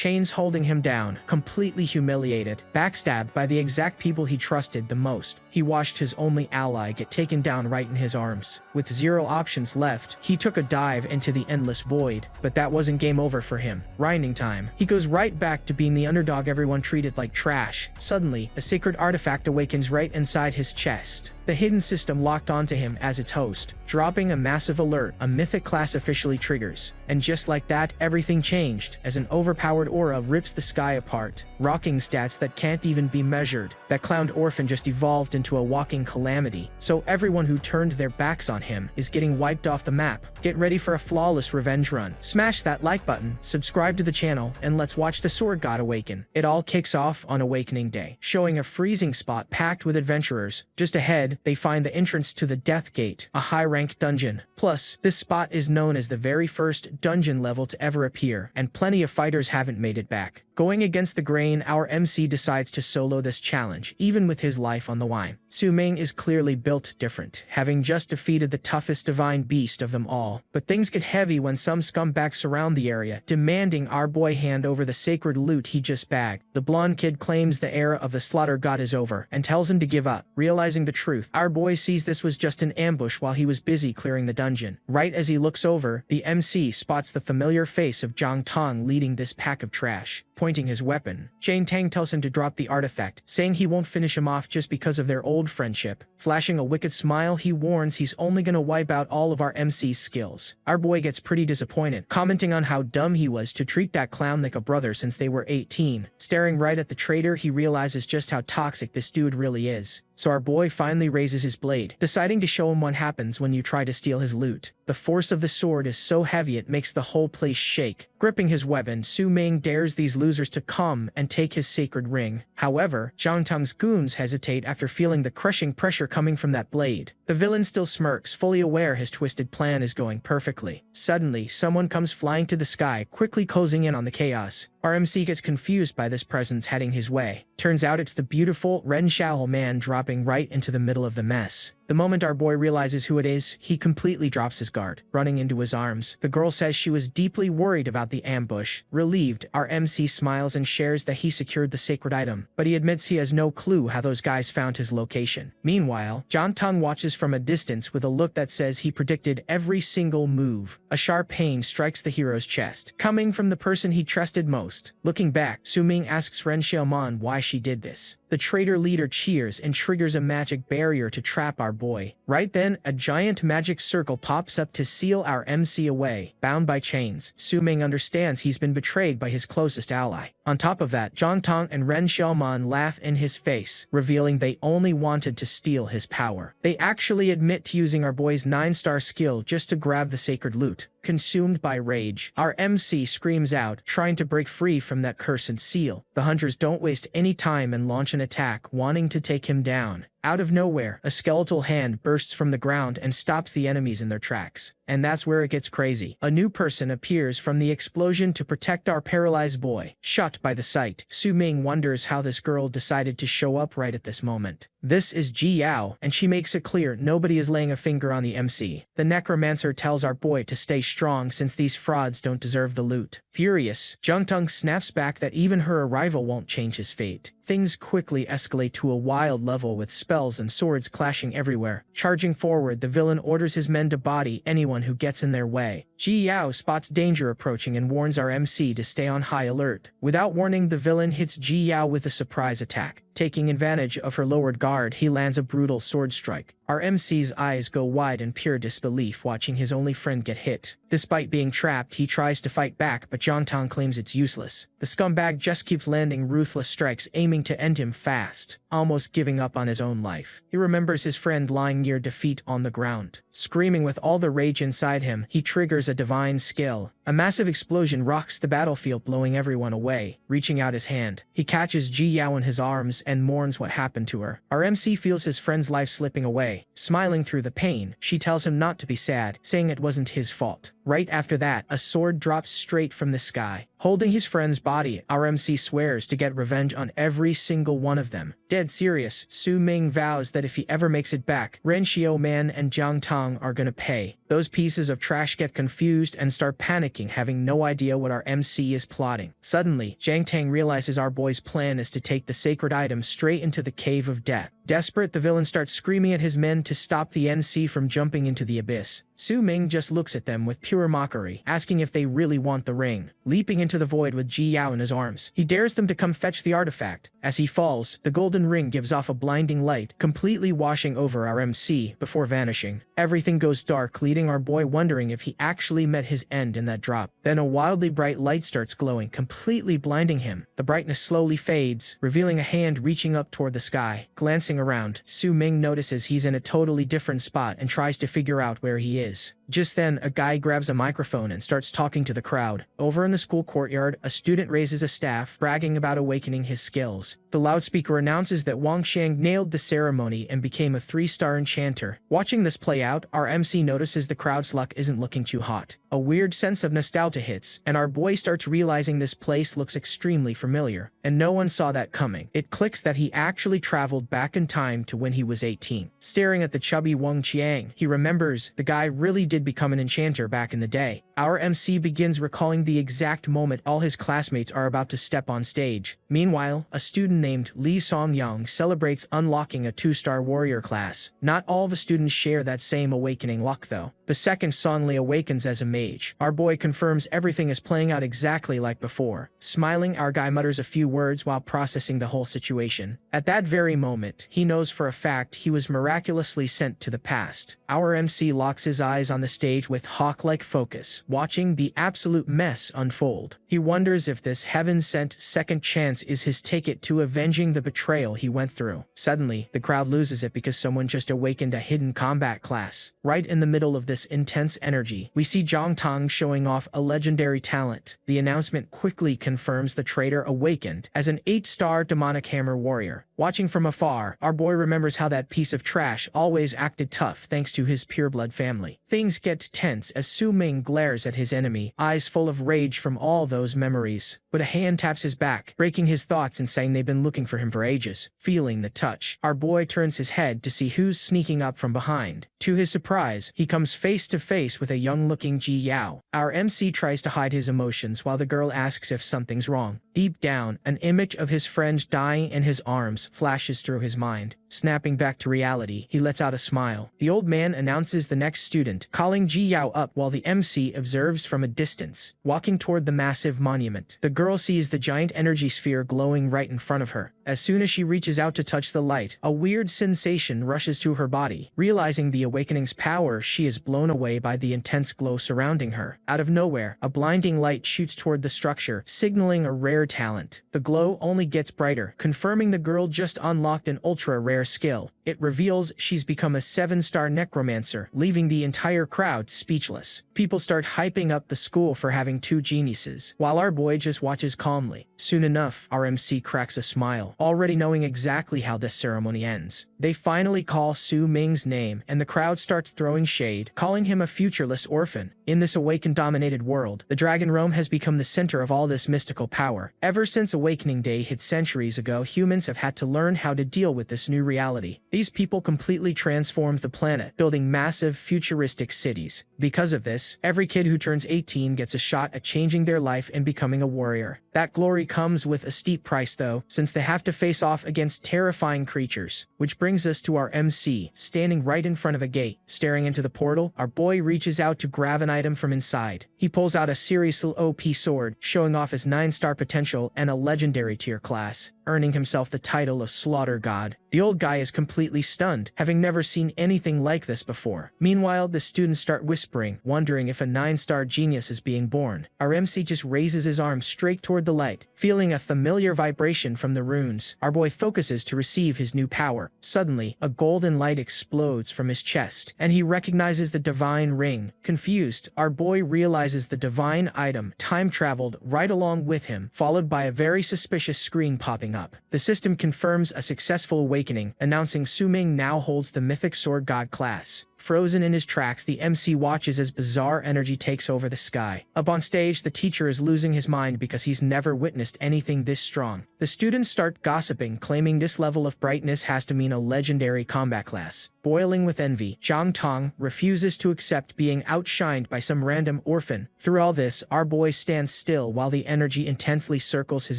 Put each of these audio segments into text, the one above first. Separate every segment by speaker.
Speaker 1: chains holding him down, completely humiliated, backstabbed by the exact people he trusted the most. He watched his only ally get taken down right in his arms. With zero options left, he took a dive into the endless void, but that wasn't game over for him. Grinding time. He goes right back to being the underdog everyone treated like trash. Suddenly, a sacred artifact awakens right inside his chest. The hidden system locked onto him as its host, dropping a massive alert. A mythic class officially triggers. And just like that, everything changed, as an overpowered aura rips the sky apart, rocking stats that can't even be measured. That clowned orphan just evolved into a walking calamity, so everyone who turned their backs on him is getting wiped off the map. Get ready for a flawless revenge run. Smash that like button, subscribe to the channel, and let's watch the Sword God awaken. It all kicks off on Awakening Day, showing a freezing spot packed with adventurers. Just ahead, they find the entrance to the Death Gate, a high-ranked dungeon. Plus, this spot is known as the very first dungeon level to ever appear, and plenty of fighters haven't made it back. Going against the grain, our MC decides to solo this challenge, even with his life on the line. Su-ming is clearly built different, having just defeated the toughest divine beast of them all. But things get heavy when some scumbags surround the area, demanding our boy hand over the sacred loot he just bagged. The blonde kid claims the era of the slaughter god is over, and tells him to give up. Realizing the truth, our boy sees this was just an ambush while he was busy clearing the dungeon. Right as he looks over, the MC spots the familiar face of Zhang Tong leading this pack of trash. Pointing his weapon, Jane Tang tells him to drop the artifact, saying he won't finish him off just because of their old friendship. Flashing a wicked smile, he warns he's only gonna wipe out all of our MC's skills. Our boy gets pretty disappointed, commenting on how dumb he was to treat that clown like a brother since they were 18. Staring right at the traitor, he realizes just how toxic this dude really is. So our boy finally raises his blade, deciding to show him what happens when you try to steal his loot. The force of the sword is so heavy it makes the whole place shake. Gripping his weapon, Su-ming dares these losers to come and take his sacred ring. However, Zhang Tong's goons hesitate after feeling the crushing pressure coming from that blade. The villain still smirks, fully aware his twisted plan is going perfectly. Suddenly, someone comes flying to the sky, quickly closing in on the chaos. Our MC gets confused by this presence heading his way. Turns out it's the beautiful Ren Xiaohou man dropping right into the middle of the mess. The moment our boy realizes who it is, he completely drops his guard, running into his arms. The girl says she was deeply worried about the ambush. Relieved, our MC smiles and shares that he secured the sacred item, but he admits he has no clue how those guys found his location. Meanwhile, Zhang Tong watches from a distance with a look that says he predicted every single move. A sharp pain strikes the hero's chest, coming from the person he trusted most. Looking back, Su-ming asks Ren Xiaoman why she did this. The traitor leader cheers and triggers a magic barrier to trap our boy. Right then, a giant magic circle pops up to seal our MC away. Bound by chains, Su-ming understands he's been betrayed by his closest ally. On top of that, Zhang Tong and Ren Xiaoman laugh in his face, revealing they only wanted to steal his power. They actually admit to using our boy's 9-star skill just to grab the sacred loot. Consumed by rage, our MC screams out, trying to break free from that cursed seal. The hunters don't waste any time and launch an attack, wanting to take him down. Out of nowhere, a skeletal hand bursts from the ground and stops the enemies in their tracks. And that's where it gets crazy. A new person appears from the explosion to protect our paralyzed boy. Shocked by the sight, Su-ming wonders how this girl decided to show up right at this moment. This is Ji Yao, and she makes it clear nobody is laying a finger on the MC. The necromancer tells our boy to stay strong since these frauds don't deserve the loot. Furious, Zhang Tong snaps back that even her arrival won't change his fate. Things quickly escalate to a wild level with spells and swords clashing everywhere. Charging forward, the villain orders his men to body anyone who gets in their way. Ji Yao spots danger approaching and warns our MC to stay on high alert. Without warning, the villain hits Ji Yao with a surprise attack. Taking advantage of her lowered guard, he lands a brutal sword strike. Our MC's eyes go wide in pure disbelief watching his only friend get hit. Despite being trapped, he tries to fight back, but Zhang Tong claims it's useless. The scumbag just keeps landing ruthless strikes, aiming to end him fast, almost giving up on his own life. He remembers his friend lying near defeat on the ground. Screaming with all the rage inside him, he triggers a divine skill. A massive explosion rocks the battlefield, blowing everyone away. Reaching out his hand, he catches Ji Yao in his arms and mourns what happened to her. Our MC feels his friend's life slipping away. Smiling through the pain, she tells him not to be sad, saying it wasn't his fault. Right after that, a sword drops straight from the sky. Holding his friend's body, our MC swears to get revenge on every single one of them. Dead serious, Su Ming vows that if he ever makes it back, Ren Xiaoman and Jiang Tong are gonna pay. Those pieces of trash get confused and start panicking, having no idea what our MC is plotting. Suddenly, Jiang Tang realizes our boy's plan is to take the sacred item straight into the Cave of Death. Desperate, the villain starts screaming at his men to stop the NC from jumping into the abyss. Su Ming just looks at them with pure mockery, asking if they really want the ring. Leaping into the void with Ji Yao in his arms, he dares them to come fetch the artifact. As he falls, the golden ring gives off a blinding light, completely washing over our MC before vanishing. Everything goes dark, leading our boy wondering if he actually met his end in that drop. Then a wildly bright light starts glowing, completely blinding him. The brightness slowly fades, revealing a hand reaching up toward the sky. Glancing around, Su Ming notices he's in a totally different spot and tries to figure out where he is. Just then, a guy grabs a microphone and starts talking to the crowd. Over in the school courtyard, a student raises a staff, bragging about awakening his skills. The loudspeaker announces that Wang Xiang nailed the ceremony and became a 3-star enchanter. Watching this play out, our MC notices the crowd's luck isn't looking too hot. A weird sense of nostalgia hits, and our boy starts realizing this place looks extremely familiar, and no one saw that coming. It clicks that he actually traveled back in time to when he was 18. Staring at the chubby Wang Qiang, he remembers the guy really did become an enchanter back in the day. Our MC begins recalling the exact moment all his classmates are about to step on stage. Meanwhile, a student named Li Songyang celebrates unlocking a 2-star warrior class. Not all the students share that same awakening luck though. The second Song Li awakens as a mage. Our boy confirms everything is playing out exactly like before. Smiling, our guy mutters a few words while processing the whole situation. At that very moment, he knows for a fact he was miraculously sent to the past. Our MC locks his eyes on the stage with hawk-like focus, watching the absolute mess unfold. He wonders if this heaven-sent second chance is his ticket to avenging the betrayal he went through. Suddenly, the crowd loses it because someone just awakened a hidden combat class. Right in the middle of this intense energy, we see Jiang Tong showing off a legendary talent. The announcement quickly confirms the traitor awakened as an 8-star demonic hammer warrior. Watching from afar, our boy remembers how that piece of trash always acted tough thanks to his pureblood family. Things get tense as Su Ming glares at his enemy, eyes full of rage from all those memories. But a hand taps his back, breaking his thoughts and saying they've been looking for him for ages. Feeling the touch, our boy turns his head to see who's sneaking up from behind. To his surprise, he comes face to face with a young-looking Ji Yao. Our MC tries to hide his emotions while the girl asks if something's wrong. Deep down, an image of his friend dying in his arms flashes through his mind. Snapping back to reality, he lets out a smile. The old man announces the next student, calling Ji Yao up while the MC observes from a distance. Walking toward the massive monument, the girl sees the giant energy sphere glowing right in front of her. As soon as she reaches out to touch the light, a weird sensation rushes through her body. Realizing the awakening's power, she is blown away by the intense glow surrounding her. Out of nowhere, a blinding light shoots toward the structure, signaling a rare talent. The glow only gets brighter, confirming the girl just unlocked an ultra-rare skill. It reveals she's become a 7-star necromancer, leaving the entire crowd speechless. People start hyping up the school for having 2 geniuses, while our boy just watches calmly. Soon enough, our MC cracks a smile, already knowing exactly how this ceremony ends. They finally call Su Ming's name, and the crowd starts throwing shade, calling him a futureless orphan. In this awakened-dominated world, the Dragon Realm has become the center of all this mystical power. Ever since Awakening Day hit centuries ago, humans have had to learn how to deal with this new reality. These people completely transformed the planet, building massive, futuristic cities. Because of this, every kid who turns 18 gets a shot at changing their life and becoming a warrior. That glory comes with a steep price though, since they have to face off against terrifying creatures. Which brings us to our MC, standing right in front of a gate. Staring into the portal, our boy reaches out to grab an item from inside. He pulls out a seriously OP sword, showing off his 9-star potential and a legendary tier class, earning himself the title of Slaughter God. The old guy is completely stunned, having never seen anything like this before. Meanwhile, the students start whispering, wondering if a 9-star genius is being born. Our MC just raises his arm straight toward the light, feeling a familiar vibration from the runes. Our boy focuses to receive his new power. Suddenly, a golden light explodes from his chest, and he recognizes the divine ring. Confused, our boy realizes the divine item time-traveled right along with him, followed by a very suspicious screen popping up. The system confirms a successful awakening, announcing Su Ming now holds the Mythic Sword God class. Frozen in his tracks, the MC watches as bizarre energy takes over the sky. Up on stage, the teacher is losing his mind because he's never witnessed anything this strong. The students start gossiping, claiming this level of brightness has to mean a legendary combat class. Boiling with envy, Zhang Tong refuses to accept being outshined by some random orphan. Through all this, our boy stands still while the energy intensely circles his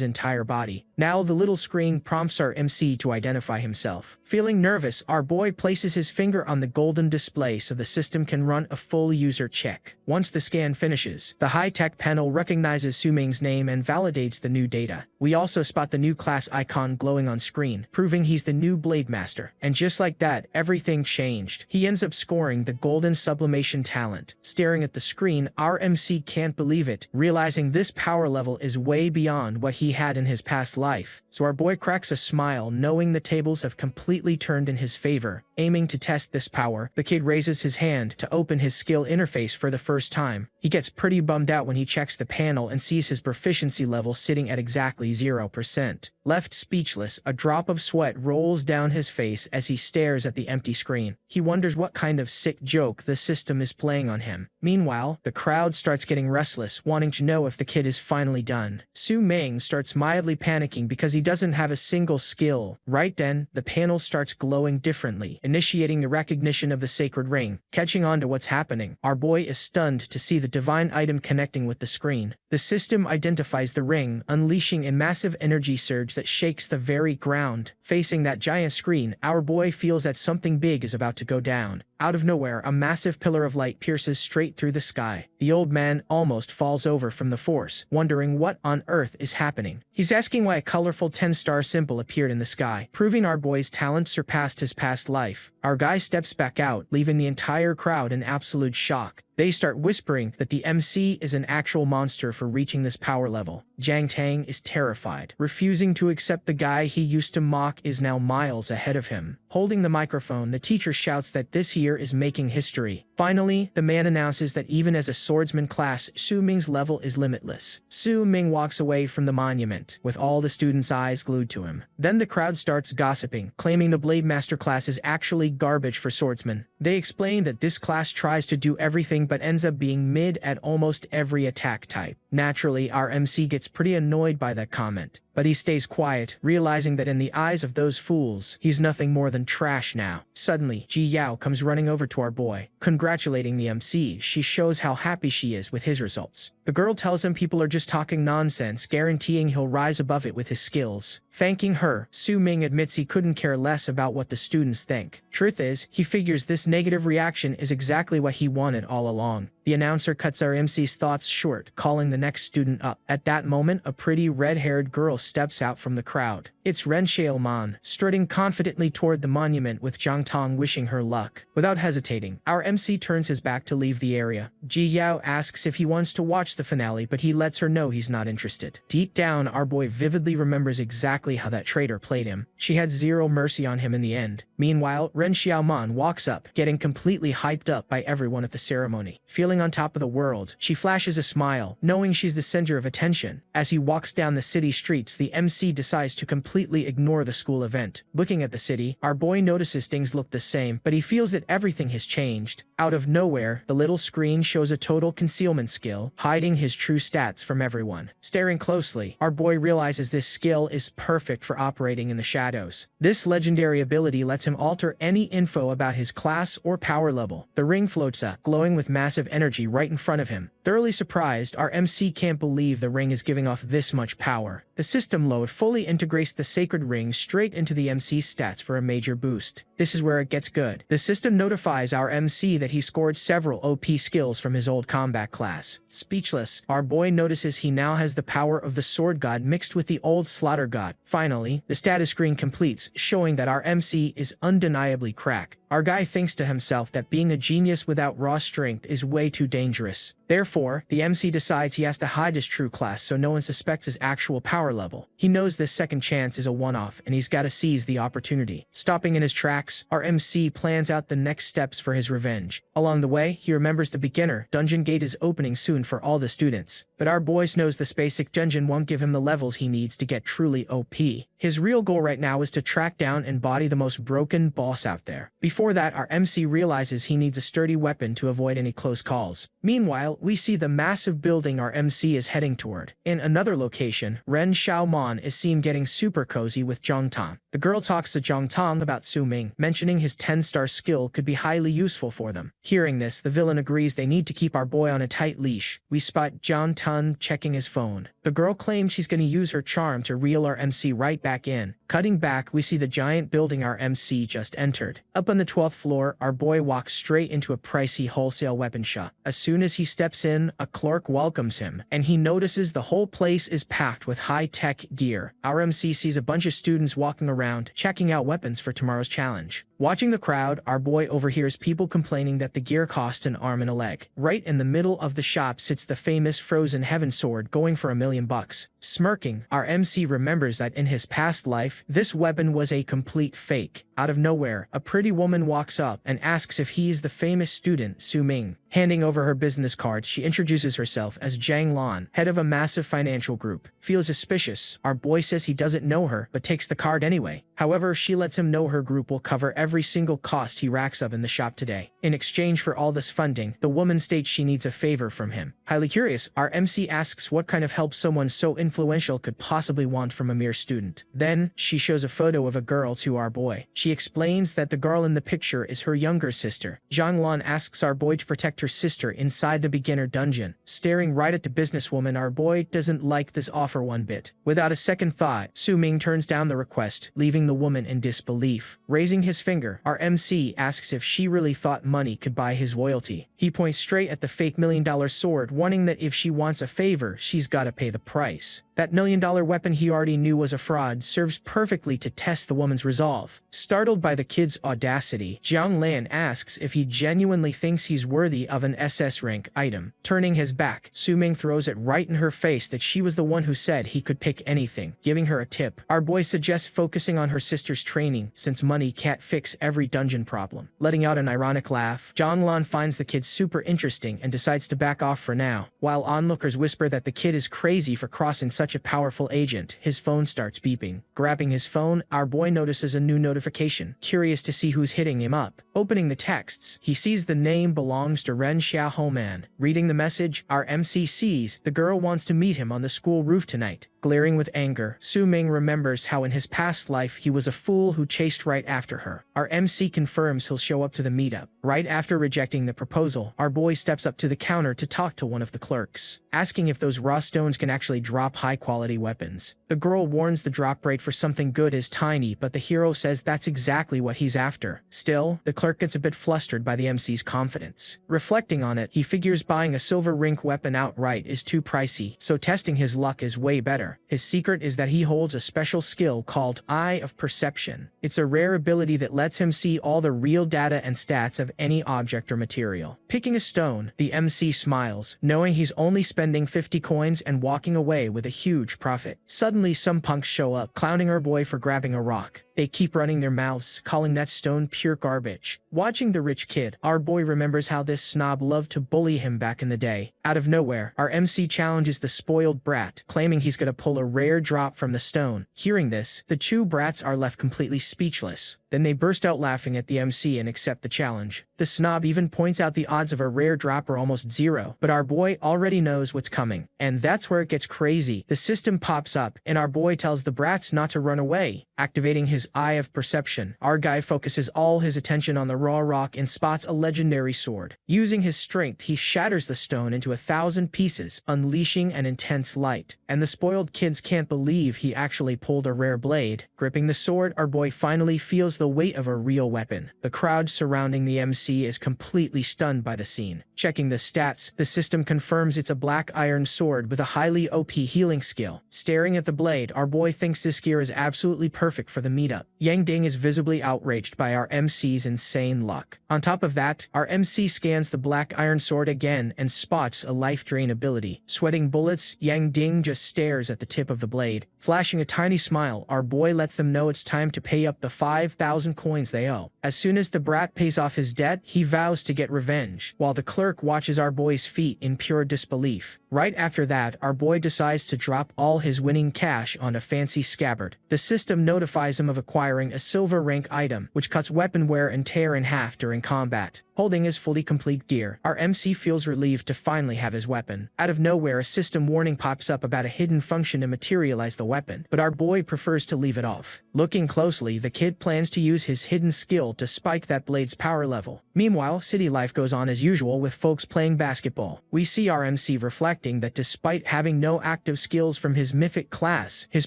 Speaker 1: entire body. Now the little screen prompts our MC to identify himself. Feeling nervous, our boy places his finger on the golden display so the system can run a full user check. Once the scan finishes, the high-tech panel recognizes Su Ming's name and validates the new data. We also spot the new class icon glowing on screen, proving he's the new Blade Master. And just like that, everything changed. He ends up scoring the golden sublimation talent. Staring at the screen, our MC can't believe it, realizing this power level is way beyond what he had in his past life. So our boy cracks a smile, knowing the tables have completely turned in his favor. Aiming to test this power, the kid raises his hand to open his skill interface for the first time. He gets pretty bummed out when he checks the panel and sees his proficiency level sitting at exactly 0%. Left speechless, a drop of sweat rolls down his face as he stares at the empty screen. He wonders what kind of sick joke the system is playing on him. Meanwhile, the crowd starts getting restless, wanting to know if the kid is finally done. Su Ming starts mildly panicking because he doesn't have a single skill. Right then, the panel starts glowing differently, initiating the recognition of the sacred ring. Catching on to what's happening, our boy is stunned to see the divine item connecting with the screen. The system identifies the ring, unleashing a massive energy surge that shakes the very ground. Facing that giant screen, our boy feels that something big is about to go down. Out of nowhere, a massive pillar of light pierces straight through the sky. The old man almost falls over from the force, wondering what on earth is happening. He's asking why a colorful 10-star symbol appeared in the sky, proving our boy's talent surpassed his past life. Our guy steps back out, leaving the entire crowd in absolute shock. They start whispering that the MC is an actual monster for reaching this power level. Jiang Tang is terrified, refusing to accept the guy he used to mock is now miles ahead of him. Holding the microphone, the teacher shouts that this year is making history. Finally, the man announces that even as a swordsman class, Su Ming's level is limitless. Su Ming walks away from the monument, with all the students' eyes glued to him. Then the crowd starts gossiping, claiming the Blade Master class is actually garbage for swordsmen. They explain that this class tries to do everything but ends up being mid at almost every attack type. Naturally, our MC gets pretty annoyed by that comment, but he stays quiet, realizing that in the eyes of those fools, he's nothing more than trash now. Suddenly, Ji Yao comes running over to our boy. Congratulating the MC, she shows how happy she is with his results. The girl tells him people are just talking nonsense, guaranteeing he'll rise above it with his skills. Thanking her, Su Ming admits he couldn't care less about what the students think. Truth is, he figures this negative reaction is exactly what he wanted all along. The announcer cuts our MC's thoughts short, calling the next student up. At that moment, a pretty red-haired girl steps out from the crowd. It's Ren Xiaoman, strutting confidently toward the monument with Zhang Tong wishing her luck. Without hesitating, our MC turns his back to leave the area. Ji Yao asks if he wants to watch the finale, but he lets her know he's not interested. Deep down, our boy vividly remembers exactly how that traitor played him. She had zero mercy on him in the end. Meanwhile, Ren Xiaoman walks up, getting completely hyped up by everyone at the ceremony. Feeling on top of the world, she flashes a smile, knowing she's the center of attention. As he walks down the city streets, the MC decides to completely ignore the school event. Looking at the city, our boy notices things look the same, but he feels that everything has changed. Out of nowhere, the little screen shows a total concealment skill, hiding his true stats from everyone. Staring closely, our boy realizes this skill is perfect for operating in the shadows. This legendary ability lets him alter any info about his class or power level. The ring floats up, glowing with massive energy right in front of him. Thoroughly surprised, our MC can't believe the ring is giving off this much power. The system load fully integrates the sacred ring straight into the MC's stats for a major boost. This is where it gets good. The system notifies our MC that he scored several OP skills from his old combat class. Speechless, our boy notices he now has the power of the sword god mixed with the old slaughter god. Finally, the status screen completes, showing that our MC is undeniably crack. Our guy thinks to himself that being a genius without raw strength is way too dangerous. Therefore, the MC decides he has to hide his true class so no one suspects his actual power level. He knows this second chance is a one-off and he's gotta seize the opportunity. Stopping in his tracks, our MC plans out the next steps for his revenge. Along the way, he remembers the beginner dungeon gate is opening soon for all the students. But our boy knows this basic dungeon won't give him the levels he needs to get truly OP. His real goal right now is to track down and body the most broken boss out there. Before that, our MC realizes he needs a sturdy weapon to avoid any close calls. Meanwhile, we see the massive building our MC is heading toward. In another location, Ren Xiaomon is seen getting super cozy with Zhang Tang. The girl talks to Zhang Tang about Su Ming, mentioning his 10-star skill could be highly useful for them. Hearing this, the villain agrees they need to keep our boy on a tight leash. We spot Zhang Tang checking his phone. The girl claims she's going to use her charm to reel our MC right back in. Cutting back, we see the giant building our MC just entered. Up on the 12th floor, our boy walks straight into a pricey wholesale weapon shop. As soon as he steps in, a clerk welcomes him, and he notices the whole place is packed with high-tech gear. Our MC sees a bunch of students walking around, checking out weapons for tomorrow's challenge. Watching the crowd, our boy overhears people complaining that the gear cost an arm and a leg. Right in the middle of the shop sits the famous Frozen Heaven sword going for $1 million. Smirking, our MC remembers that in his past life, this weapon was a complete fake. Out of nowhere, a pretty woman walks up and asks if he is the famous student Su Ming. Handing over her business card, she introduces herself as Zhang Lan, head of a massive financial group. Feels suspicious. Our boy says he doesn't know her, but takes the card anyway. However, she lets him know her group will cover every single cost he racks up in the shop today. In exchange for all this funding, the woman states she needs a favor from him. Highly curious, our MC asks what kind of help someone so influential could possibly want from a mere student. Then, she shows a photo of a girl to our boy. She explains that the girl in the picture is her younger sister. Zhang Lan asks our boy to protect her sister inside the beginner dungeon. Staring right at the businesswoman, our boy doesn't like this offer one bit. Without a second thought, Su Ming turns down the request, leaving the woman in disbelief. Raising his finger, our MC asks if she really thought money could buy his loyalty. He points straight at the fake $1 million sword, warning that if she wants a favor, she's gotta pay the price. That $1 million weapon he already knew was a fraud serves perfectly to test the woman's resolve. Startled by the kid's audacity, Jiang Lan asks if he genuinely thinks he's worthy of an SS rank item. Turning his back, Su Ming throws it right in her face that she was the one who said he could pick anything, giving her a tip. Our boy suggests focusing on her sister's training since money can't fix every dungeon problem. Letting out an ironic laugh, Jiang Lan finds the kid super interesting and decides to back off for now. While onlookers whisper that the kid is crazy for crossing such a powerful agent, his phone starts beeping. Grabbing his phone, our boy notices a new notification, curious to see who's hitting him up. Opening the texts, he sees the name belongs to Ren Xiaoman. Reading the message, our MC sees the girl wants to meet him on the school roof tonight. Glaring with anger, Su Ming remembers how in his past life he was a fool who chased right after her. Our MC confirms he'll show up to the meetup. Right after rejecting the proposal, our boy steps up to the counter to talk to one of the clerks, asking if those raw stones can actually drop high-quality weapons. The girl warns the drop rate for something good is tiny, but the hero says that's exactly what he's after. Still, the clerk gets a bit flustered by the MC's confidence. Reflecting on it, he figures buying a silver rink weapon outright is too pricey, so testing his luck is way better. His secret is that he holds a special skill called Eye of Perception. It's a rare ability that lets him see all the real data and stats of any object or material. Picking a stone, the MC smiles, knowing he's only spending 50 coins and walking away with a huge profit. Suddenly, some punks show up, clowning our boy for grabbing a rock. They keep running their mouths, calling that stone pure garbage. Watching the rich kid, our boy remembers how this snob loved to bully him back in the day. Out of nowhere, our MC challenges the spoiled brat, claiming he's gonna pull a rare drop from the stone. Hearing this, the two brats are left completely speechless. Then they burst out laughing at the MC and accept the challenge. The snob even points out the odds of a rare drop are almost zero, but our boy already knows what's coming. And that's where it gets crazy. The system pops up, and our boy tells the brats not to run away. Activating his Eye of Perception, our guy focuses all his attention on the raw rock and spots a legendary sword. Using his strength, he shatters the stone into 1,000 pieces, unleashing an intense light. And the spoiled kids can't believe he actually pulled a rare blade. Gripping the sword, our boy finally feels the the weight of a real weapon. The crowd surrounding the MC is completely stunned by the scene. Checking the stats, the system confirms it's a black iron sword with a highly OP healing skill. Staring at the blade, our boy thinks this gear is absolutely perfect for the meetup. Yang Ding is visibly outraged by our MC's insane luck. On top of that, our MC scans the black iron sword again and spots a life drain ability. Sweating bullets, Yang Ding just stares at the tip of the blade. Flashing a tiny smile, our boy lets them know it's time to pay up the 5,000 coins they owe. As soon as the brat pays off his debt, he vows to get revenge, while the clerk watches our boy's feet in pure disbelief. Right after that, our boy decides to drop all his winning cash on a fancy scabbard. The system notifies him of acquiring a silver rank item, which cuts weapon wear and tear in half during combat. Holding his fully complete gear, our MC feels relieved to finally have his weapon. Out of nowhere, a system warning pops up about a hidden function to materialize the weapon, but our boy prefers to leave it off. Looking closely, the kid plans to use his hidden skill to spike that blade's power level. Meanwhile, city life goes on as usual with folks playing basketball. We see our MC reflecting that despite having no active skills from his mythic class, his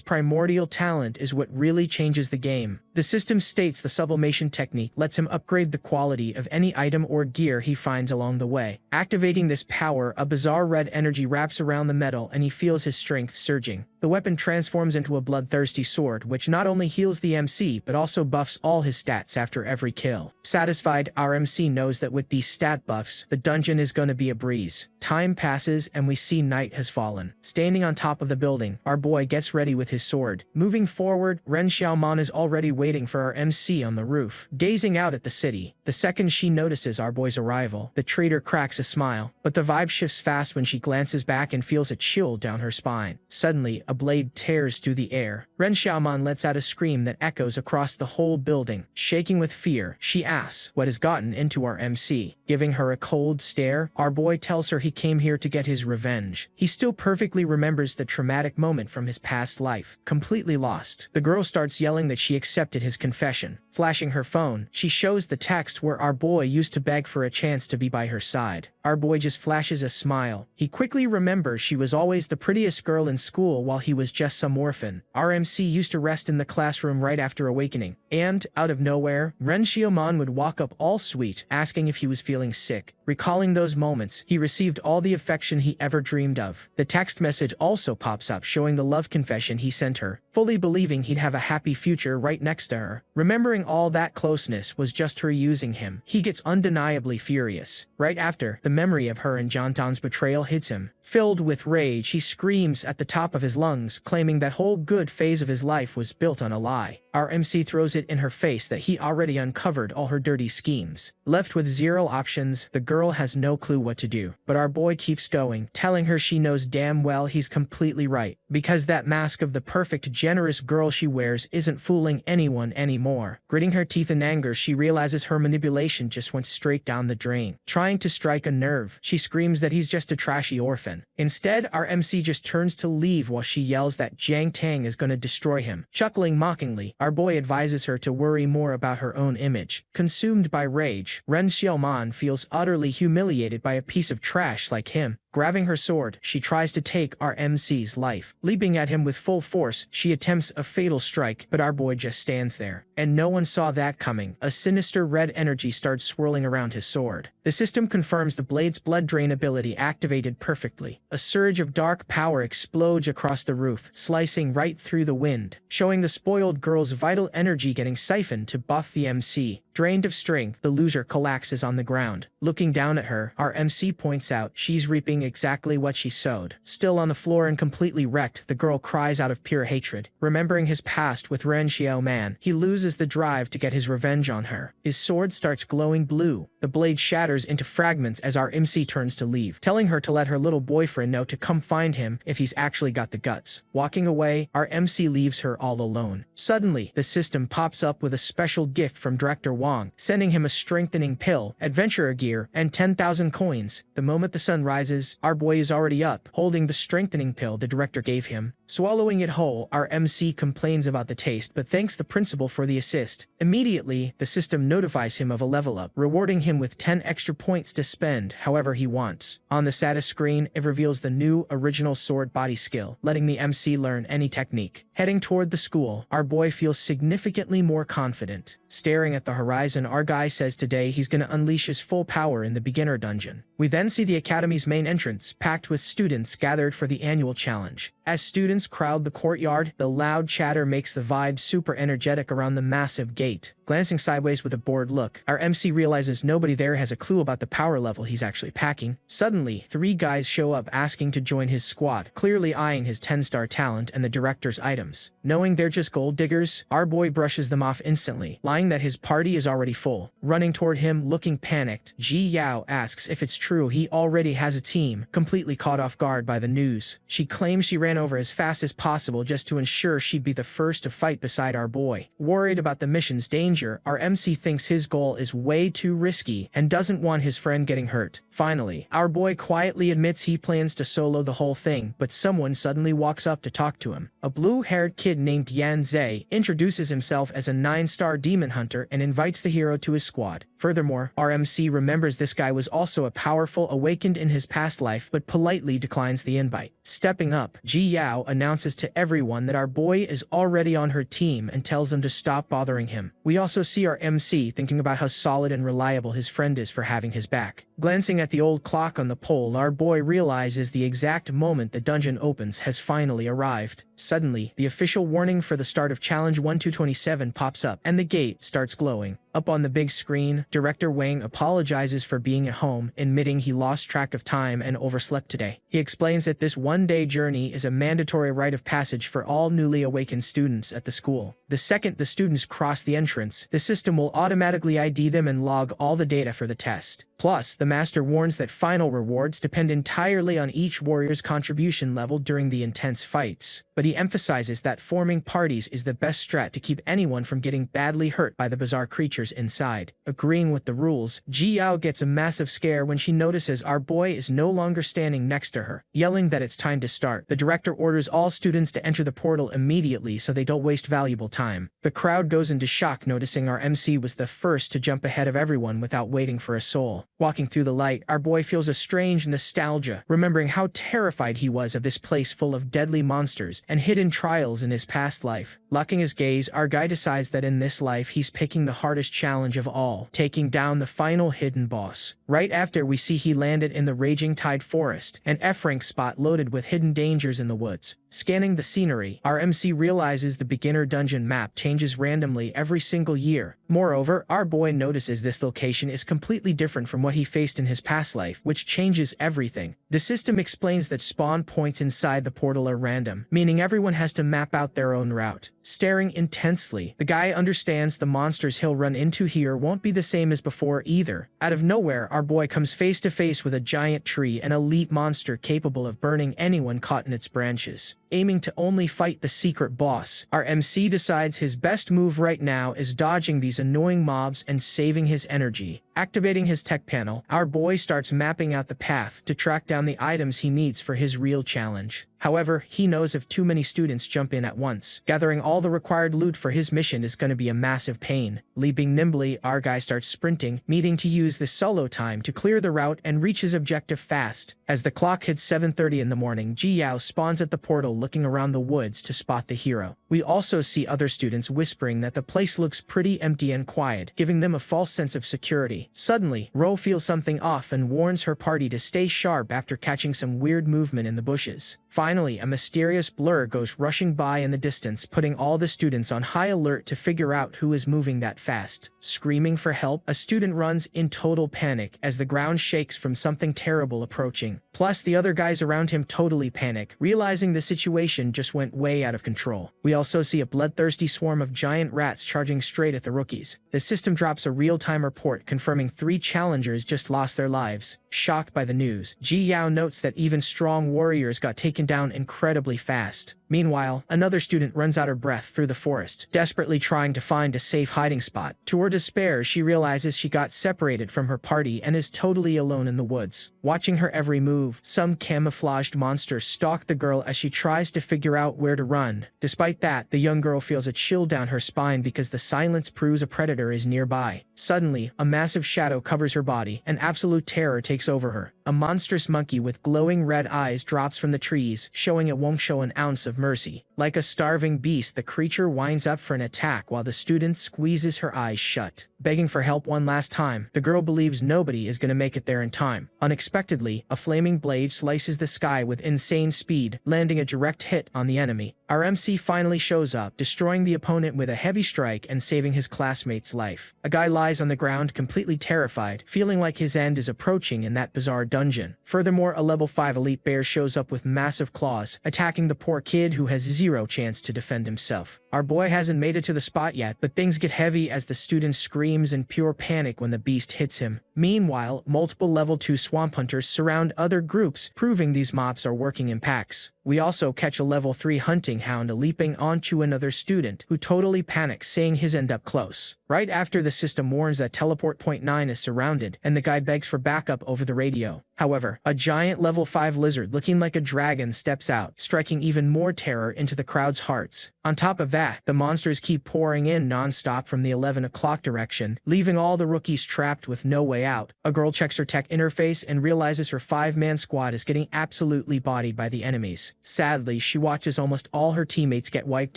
Speaker 1: primordial talent is what really changes the game. The system states the sublimation technique lets him upgrade the quality of any item or gear he finds along the way. Activating this power, a bizarre red energy wraps around the metal and he feels his strength surging. The weapon transforms into a bloodthirsty sword, which not only heals the MC, but also buffs all his stats after every kill. Satisfied, our MC knows that with these stat buffs, the dungeon is gonna be a breeze. Time passes and we see night has fallen. Standing on top of the building, our boy gets ready with his sword. Moving forward, Ren Xiaoman is already waiting for our MC on the roof, gazing out at the city. The second she notices our boy's arrival, the traitor cracks a smile, but the vibe shifts fast when she glances back and feels a chill down her spine. Suddenly, a blade tears through the air. Ren Xiaoman lets out a scream that echoes across the whole building. Shaking with fear, she asks what has gotten into our MC. Giving her a cold stare, our boy tells her he came here to get his revenge. He still perfectly remembers the traumatic moment from his past life. Completely lost, the girl starts yelling that she accepted his confession. Flashing her phone, she shows the text where our boy used to beg for a chance to be by her side. Our boy just flashes a smile. He quickly remembers she was always the prettiest girl in school while he was just some orphan. Our MC used to rest in the classroom right after awakening. And, out of nowhere, Ren Xiaoman would walk up all sweet, asking if he was feeling sick. Recalling those moments, he received all the affection he ever dreamed of. The text message also pops up showing the love confession he sent her, fully believing he'd have a happy future right next to her. Remembering all that closeness was just her using him, he gets undeniably furious. Right after, the memory of her and Jantan's betrayal hits him. Filled with rage, he screams at the top of his lungs, claiming that whole good phase of his life was built on a lie. Our MC throws it in her face that he already uncovered all her dirty schemes. Left with zero options, the girl has no clue what to do. But our boy keeps going, telling her she knows damn well he's completely right, because that mask of the perfect, generous girl she wears isn't fooling anyone anymore. Gritting her teeth in anger, she realizes her manipulation just went straight down the drain. Trying to strike a nerve, she screams that he's just a trashy orphan. Instead, our MC just turns to leave while she yells that Jiang Tang is gonna destroy him. Chuckling mockingly, our boy advises her to worry more about her own image. Consumed by rage, Ren Xiaoman feels utterly humiliated by a piece of trash like him. Grabbing her sword, she tries to take our MC's life. Leaping at him with full force, she attempts a fatal strike, but our boy just stands there. And no one saw that coming. A sinister red energy starts swirling around his sword. The system confirms the blade's blood drain ability activated perfectly. A surge of dark power explodes across the roof, slicing right through the wind, showing the spoiled girl's vital energy getting siphoned to buff the MC. Drained of strength, the loser collapses on the ground. Looking down at her, our MC points out she's reaping exactly what she sowed. Still on the floor and completely wrecked, the girl cries out of pure hatred. Remembering his past with Ren Xiaoman, he loses the drive to get his revenge on her. His sword starts glowing blue. The blade shatters into fragments as our MC turns to leave, telling her to let her little boyfriend know to come find him if he's actually got the guts. Walking away, our MC leaves her all alone. Suddenly, the system pops up with a special gift from Director Wong, sending him a strengthening pill, adventurer gear, and 10,000 coins. The moment the sun rises, our boy is already up, holding the strengthening pill the director gave him. Swallowing it whole, our MC complains about the taste but thanks the principal for the assist. Immediately, the system notifies him of a level up, rewarding him with 10 extra points to spend however he wants. On the status screen, it reveals the new original sword body skill, letting the MC learn any technique. Heading toward the school, our boy feels significantly more confident. Staring at the horizon, our guy says today he's gonna unleash his full power in the beginner dungeon. We then see the academy's main entrance, packed with students gathered for the annual challenge. As students crowd the courtyard, the loud chatter makes the vibe super energetic around the massive gate. Glancing sideways with a bored look, our MC realizes nobody there has a clue about the power level he's actually packing. Suddenly, 3 guys show up asking to join his squad, clearly eyeing his 10-star talent and the director's items. Knowing they're just gold diggers, our boy brushes them off instantly, lying that his party is already full. Running toward him, looking panicked, Ji Yao asks if it's true he already has a team, completely caught off guard by the news. She claims she ran over as fast as possible just to ensure she'd be the first to fight beside our boy. Worried about the mission's danger, our MC thinks his goal is way too risky and doesn't want his friend getting hurt. Finally, our boy quietly admits he plans to solo the whole thing, but someone suddenly walks up to talk to him. A blue-haired kid named Yan Zhe introduces himself as a 9-star demon hunter and invites the hero to his squad. Furthermore, our MC remembers this guy was also a powerful awakened in his past life but politely declines the invite. Stepping up, Ji Yao announces to everyone that our boy is already on her team and tells them to stop bothering him. We also see our MC thinking about how solid and reliable his friend is for having his back. Glancing at the old clock on the pole, our boy realizes the exact moment the dungeon opens has finally arrived. Suddenly, the official warning for the start of Challenge 1227 pops up, and the gate starts glowing. Up on the big screen, Director Wang apologizes for being at home, admitting he lost track of time and overslept today. He explains that this one-day journey is a mandatory rite of passage for all newly awakened students at the school. The second the students cross the entrance, the system will automatically ID them and log all the data for the test. Plus, the master warns that final rewards depend entirely on each warrior's contribution level during the intense fights. But he emphasizes that forming parties is the best strat to keep anyone from getting badly hurt by the bizarre creatures inside. Agreeing with the rules, Ji Yao gets a massive scare when she notices our boy is no longer standing next to her. Yelling that it's time to start, the director orders all students to enter the portal immediately so they don't waste valuable time. The crowd goes into shock, noticing our MC was the first to jump ahead of everyone without waiting for a soul. Walking through the light, our boy feels a strange nostalgia, remembering how terrified he was of this place full of deadly monsters and hidden trials in his past life. Locking his gaze, our guy decides that in this life he's picking the hardest challenge of all, taking down the final hidden boss. Right after, we see he landed in the Raging Tide Forest, an F-rank spot loaded with hidden dangers in the woods. Scanning the scenery, our MC realizes the beginner dungeon map changes randomly every single year. Moreover, our boy notices this location is completely different from what he faced in his past life, which changes everything. The system explains that spawn points inside the portal are random, meaning everyone has to map out their own route. Staring intensely, the guy understands the monsters he'll run into here won't be the same as before either. Out of nowhere, our boy comes face to face with a giant tree, an elite monster capable of burning anyone caught in its branches. Aiming to only fight the secret boss, our MC decides his best move right now is dodging these annoying mobs and saving his energy. Activating his tech panel, our boy starts mapping out the path to track down the items he needs for his real challenge. However, he knows if too many students jump in at once, gathering all the required loot for his mission is going to be a massive pain. Leaping nimbly, our guy starts sprinting, needing to use the solo time to clear the route and reach his objective fast. As the clock hits 7:30 in the morning, Ji Yao spawns at the portal looking around the woods to spot the hero. We also see other students whispering that the place looks pretty empty and quiet, giving them a false sense of security. Suddenly, Ro feels something off and warns her party to stay sharp after catching some weird movement in the bushes. Finally, a mysterious blur goes rushing by in the distance, putting all the students on high alert to figure out who is moving that fast. Screaming for help, a student runs in total panic as the ground shakes from something terrible approaching. Plus, the other guys around him totally panic, realizing the situation just went way out of control. We also see a bloodthirsty swarm of giant rats charging straight at the rookies. The system drops a real-time report confirming 3 challengers just lost their lives. Shocked by the news, Ji Yao notes that even strong warriors got taken down incredibly fast. Meanwhile, another student runs out of breath through the forest, desperately trying to find a safe hiding spot. To her despair, she realizes she got separated from her party and is totally alone in the woods. Watching her every move, some camouflaged monsters stalk the girl as she tries to figure out where to run. Despite that, the young girl feels a chill down her spine because the silence proves a predator is nearby. Suddenly, a massive shadow covers her body, and absolute terror takes over her. A monstrous monkey with glowing red eyes drops from the trees, showing it won't show an ounce of mercy. Like a starving beast, the creature winds up for an attack while the student squeezes her eyes shut, begging for help one last time. The girl believes nobody is going to make it there in time. Unexpectedly, a flaming blade slices the sky with insane speed, landing a direct hit on the enemy. Our MC finally shows up, destroying the opponent with a heavy strike and saving his classmate's life. A guy lies on the ground completely terrified, feeling like his end is approaching in that bizarre dungeon. Furthermore, a level 5 elite bear shows up with massive claws, attacking the poor kid who has zero chance to defend himself. Our boy hasn't made it to the spot yet, but things get heavy as the student screams in pure panic when the beast hits him. Meanwhile, multiple level 2 swamp hunters surround other groups, proving these mobs are working in packs. We also catch a level 3 hunting hound leaping onto another student, who totally panics, saying his end up close. Right after the system warns that teleport point 9 is surrounded, and the guy begs for backup over the radio. However, a giant level 5 lizard looking like a dragon steps out, striking even more terror into the crowd's hearts. On top of that, the monsters keep pouring in non-stop from the 11 o'clock direction, leaving all the rookies trapped with no way out. A girl checks her tech interface and realizes her 5-man squad is getting absolutely bodied by the enemies. Sadly, she watches almost all her teammates get wiped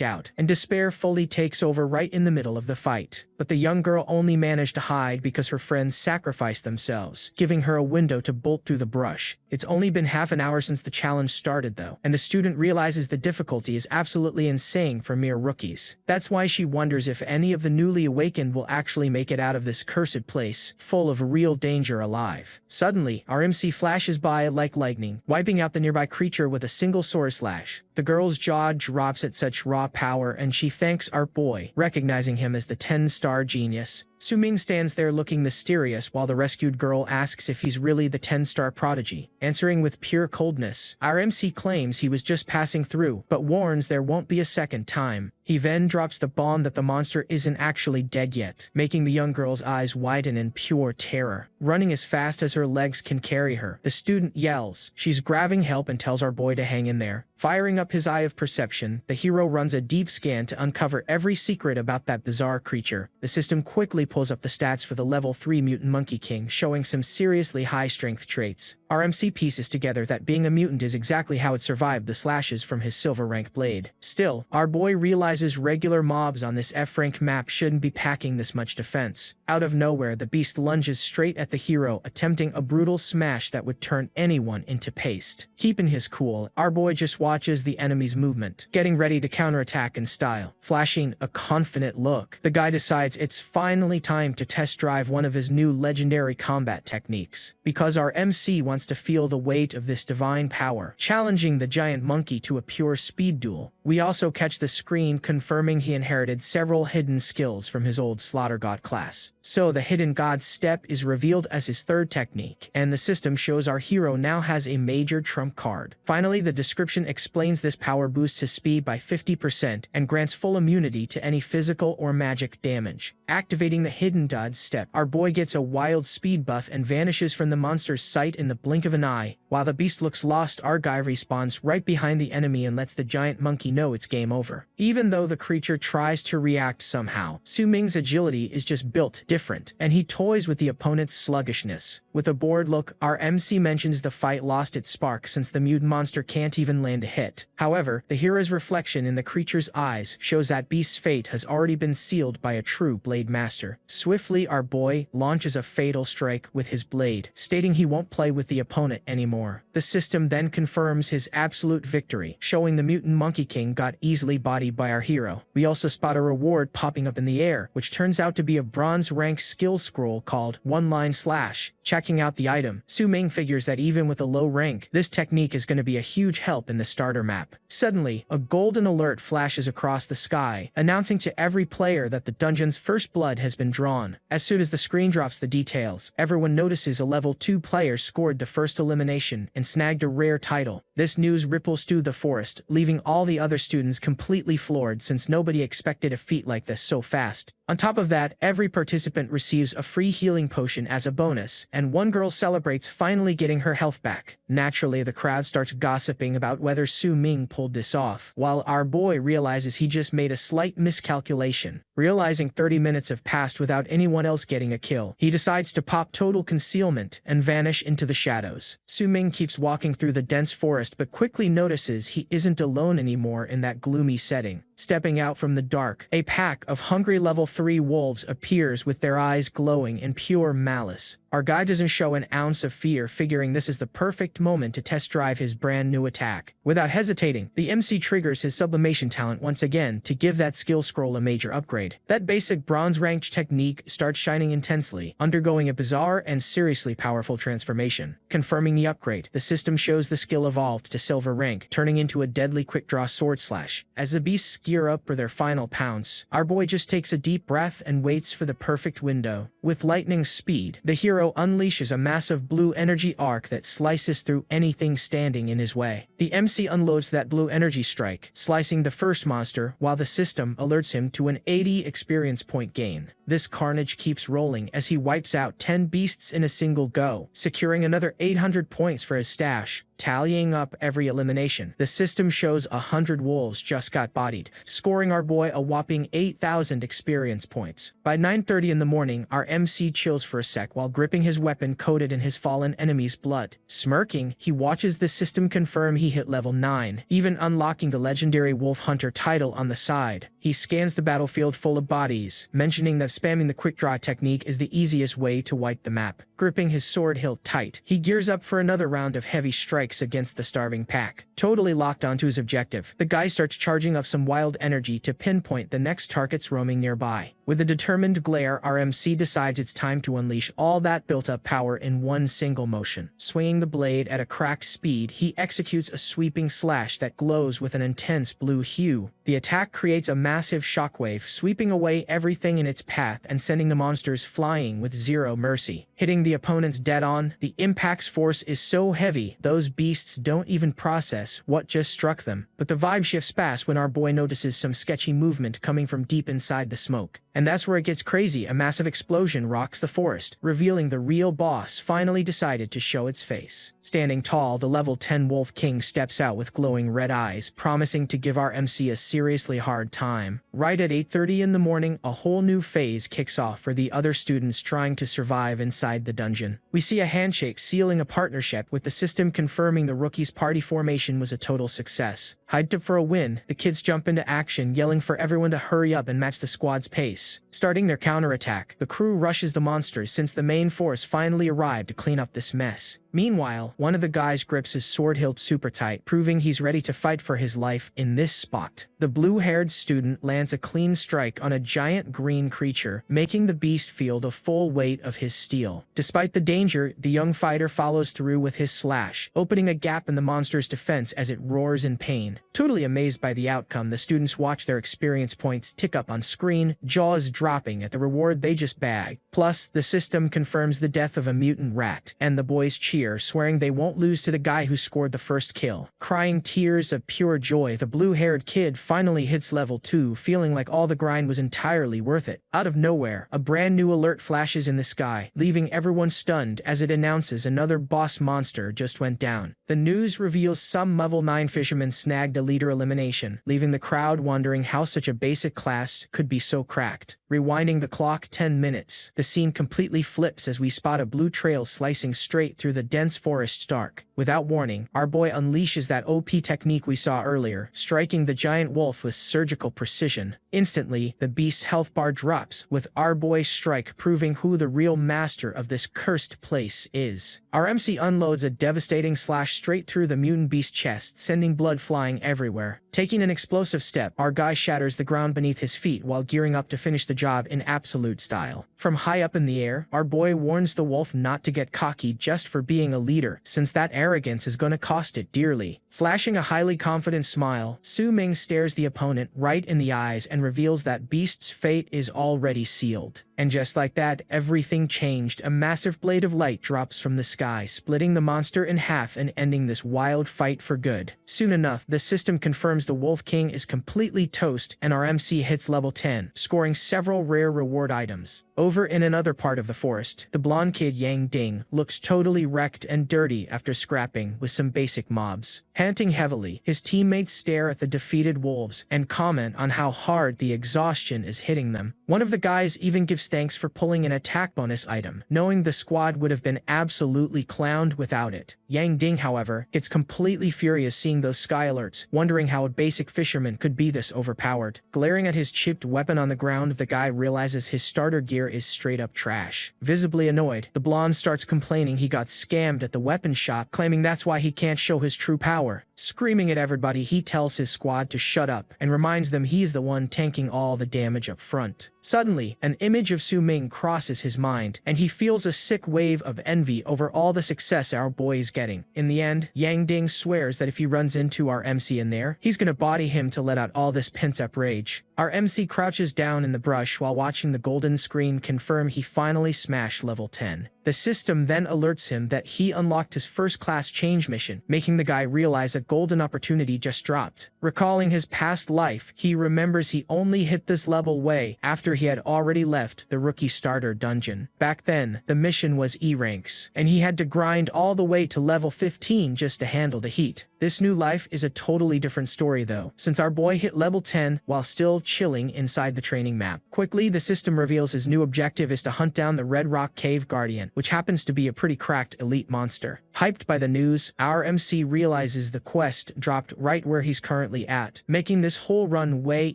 Speaker 1: out, and despair fully takes over right in the middle of the fight. But the young girl only managed to hide because her friends sacrificed themselves, giving her a window to bolt through the brush. It's only been half an hour since the challenge started though, and the student realizes the difficulty is absolutely insane for mere rookies. That's why she wonders if any of the newly awakened will actually make it out of this cursed place, full of real danger alive. Suddenly, our MC flashes by like lightning, wiping out the nearby creature with a single sword slash. The girl's jaw drops at such raw power, and she thanks our boy, recognizing him as the 10-star genius. Su-ming stands there looking mysterious while the rescued girl asks if he's really the 10-star prodigy. Answering with pure coldness, our MC claims he was just passing through, but warns there won't be a second time. He then drops the bomb that the monster isn't actually dead yet, making the young girl's eyes widen in pure terror. Running as fast as her legs can carry her, the student yells. She's grabbing help and tells our boy to hang in there. Firing up his eye of perception, the hero runs a deep scan to uncover every secret about that bizarre creature. The system quickly pulls up the stats for the level 3 mutant monkey king, showing some seriously high strength traits. Our MC pieces together that being a mutant is exactly how it survived the slashes from his silver rank blade. Still, our boy realizes regular mobs on this F rank map shouldn't be packing this much defense. Out of nowhere, the beast lunges straight at the hero, attempting a brutal smash that would turn anyone into paste. Keeping his cool, our boy just watches the enemy's movement, getting ready to counterattack in style. Flashing a confident look, the guy decides it's finally time to test drive one of his new legendary combat techniques. Because our MC wants to feel the weight of this divine power, challenging the giant monkey to a pure speed duel. We also catch the screen confirming he inherited several hidden skills from his old Slaughter God class. So the Hidden God Step is revealed as his third technique, and the system shows our hero now has a major trump card. Finally, the description explains this power boosts his speed by 50% and grants full immunity to any physical or magic damage. Activating the Hidden God Step, our boy gets a wild speed buff and vanishes from the monster's sight in the blink of an eye. While the beast looks lost, our guy respawns right behind the enemy and lets the giant monkey know it's game over. Even though the creature tries to react somehow, Su-ming's agility is just built different, and he toys with the opponent's sluggishness. With a bored look, our MC mentions the fight lost its spark since the mutant monster can't even land a hit. However, the hero's reflection in the creature's eyes shows that beast's fate has already been sealed by a true blade master. Swiftly, our boy launches a fatal strike with his blade, stating he won't play with the opponent anymore. The system then confirms his absolute victory, showing the mutant monkey king got easily bodied by our hero. We also spot a reward popping up in the air, which turns out to be a bronze rank skill scroll called One Line Slash. Checking out the item, Su-ming figures that even with a low rank, this technique is going to be a huge help in the starter map. Suddenly, a golden alert flashes across the sky, announcing to every player that the dungeon's first blood has been drawn. As soon as the screen drops the details, everyone notices a level 2 player scored the first elimination and snagged a rare title. This news ripples through the forest, leaving all the other students completely floored since nobody expected a feat like this so fast. On top of that, every participant receives a free healing potion as a bonus, and one girl celebrates finally getting her health back. Naturally, the crowd starts gossiping about whether Su-ming pulled this off, while our boy realizes he just made a slight miscalculation. Realizing 30 minutes have passed without anyone else getting a kill, he decides to pop total concealment and vanish into the shadows. Su-ming keeps walking through the dense forest fast but quickly notices he isn't alone anymore in that gloomy setting. Stepping out from the dark, a pack of hungry level 3 wolves appears with their eyes glowing in pure malice. Our guy doesn't show an ounce of fear, figuring this is the perfect moment to test drive his brand new attack. Without hesitating, the MC triggers his sublimation talent once again to give that skill scroll a major upgrade. That basic bronze ranked technique starts shining intensely, undergoing a bizarre and seriously powerful transformation. Confirming the upgrade, the system shows the skill evolved to silver rank, turning into a deadly quick draw sword slash. As the beasts gear up for their final pounce, our boy just takes a deep breath and waits for the perfect window. With lightning speed, the hero unleashes a massive blue energy arc that slices through anything standing in his way. The MC unloads that blue energy strike, slicing the first monster, while the system alerts him to an 80 experience point gain. This carnage keeps rolling as he wipes out 10 beasts in a single go, securing another 800 points for his stash. Tallying up every elimination, the system shows 100 wolves just got bodied, scoring our boy a whopping 8,000 experience points. By 9:30 in the morning, our MC chills for a sec while gripping his weapon coated in his fallen enemy's blood. Smirking, he watches the system confirm he hit level 9, even unlocking the legendary Wolf Hunter title on the side. He scans the battlefield full of bodies, mentioning that spamming the quick draw technique is the easiest way to wipe the map. Gripping his sword hilt tight, he gears up for another round of heavy strikes against the starving pack. Totally locked onto his objective, the guy starts charging up some wild energy to pinpoint the next targets roaming nearby. With a determined glare, our MC decides it's time to unleash all that built-up power in one single motion. Swinging the blade at a cracked speed, he executes a sweeping slash that glows with an intense blue hue. The attack creates a massive shockwave, sweeping away everything in its path and sending the monsters flying with zero mercy. Hitting the opponents dead on, the impact's force is so heavy, those beasts don't even process what just struck them. But the vibe shifts fast when our boy notices some sketchy movement coming from deep inside the smoke. And that's where it gets crazy. A massive explosion rocks the forest, revealing the real boss finally decided to show its face. Standing tall, the level 10 Wolf King steps out with glowing red eyes, promising to give our MC a seriously hard time. Right at 8:30 in the morning, a whole new phase kicks off for the other students trying to survive inside the dungeon. We see a handshake sealing a partnership, with the system confirming the rookie's party formation was a total success. Hyped up for a win, the kids jump into action, yelling for everyone to hurry up and match the squad's pace. Starting their counterattack, the crew rushes the monsters since the main force finally arrived to clean up this mess. Meanwhile, one of the guys grips his sword hilt super tight, proving he's ready to fight for his life in this spot. The blue-haired student lands a clean strike on a giant green creature, making the beast feel the full weight of his steel. Despite the danger, the young fighter follows through with his slash, opening a gap in the monster's defense as it roars in pain. Totally amazed by the outcome, the students watch their experience points tick up on screen, jaws dropping at the reward they just bagged. Plus, the system confirms the death of a mutant rat, and the boys cheer, swearing they won't lose to the guy who scored the first kill. Crying tears of pure joy, the blue-haired kid finally hits level 2, feeling like all the grind was entirely worth it. Out of nowhere, a brand new alert flashes in the sky, leaving everyone stunned as it announces another boss monster just went down. The news reveals some level 9 fisherman snagged a leader elimination, leaving the crowd wondering how such a basic class could be so cracked. Rewinding the clock 10 minutes, the scene completely flips as we spot a blue trail slicing straight through the dense forest's dark. Without warning, our boy unleashes that OP technique we saw earlier, striking the giant wolf with surgical precision. Instantly, the beast's health bar drops, with our boy's strike proving who the real master of this cursed place is. Our MC unloads a devastating slash straight through the mutant beast's chest, sending blood flying everywhere. Taking an explosive step, our guy shatters the ground beneath his feet while gearing up to finish the job in absolute style. From high up in the air, our boy warns the wolf not to get cocky just for being a leader, since that arrogance is gonna cost it dearly. Flashing a highly confident smile, Su Ming stares the opponent right in the eyes and reveals that Beast's fate is already sealed. And just like that, everything changed. A massive blade of light drops from the sky, splitting the monster in half and ending this wild fight for good. Soon enough, the system confirms the Wolf King is completely toast, and our MC hits level 10, scoring several rare reward items. Over in another part of the forest, the blonde kid Yang Ding looks totally wrecked and dirty after scrapping with some basic mobs. Panting heavily, his teammates stare at the defeated wolves and comment on how hard the exhaustion is hitting them. One of the guys even gives thanks for pulling an attack bonus item, knowing the squad would have been absolutely clowned without it. Yang Ding, however, gets completely furious seeing those sky alerts, wondering how a basic fisherman could be this overpowered. Glaring at his chipped weapon on the ground, the guy realizes his starter gear is straight up trash. Visibly annoyed, the blonde starts complaining he got scammed at the weapon shop, claiming that's why he can't show his true power. Screaming at everybody, he tells his squad to shut up and reminds them he's the one tanking all the damage up front. Suddenly, an image of Su Ming crosses his mind, and he feels a sick wave of envy over all the success our boy is getting. In the end, Yang Ding swears that if he runs into our MC in there, he's gonna body him to let out all this pent-up rage. Our MC crouches down in the brush while watching the golden screen confirm he finally smashed level 10. The system then alerts him that he unlocked his first-class change mission, making the guy realize a golden opportunity just dropped. Recalling his past life, he remembers he only hit this level way after he had already left the rookie starter dungeon. Back then, the mission was E ranks, and he had to grind all the way to level 15 just to handle the heat. This new life is a totally different story though, since our boy hit level 10 while still chilling inside the training map. Quickly, the system reveals his new objective is to hunt down the Red Rock Cave Guardian, which happens to be a pretty cracked elite monster. Hyped by the news, our MC realizes the quest dropped right where he's currently at, making this whole run way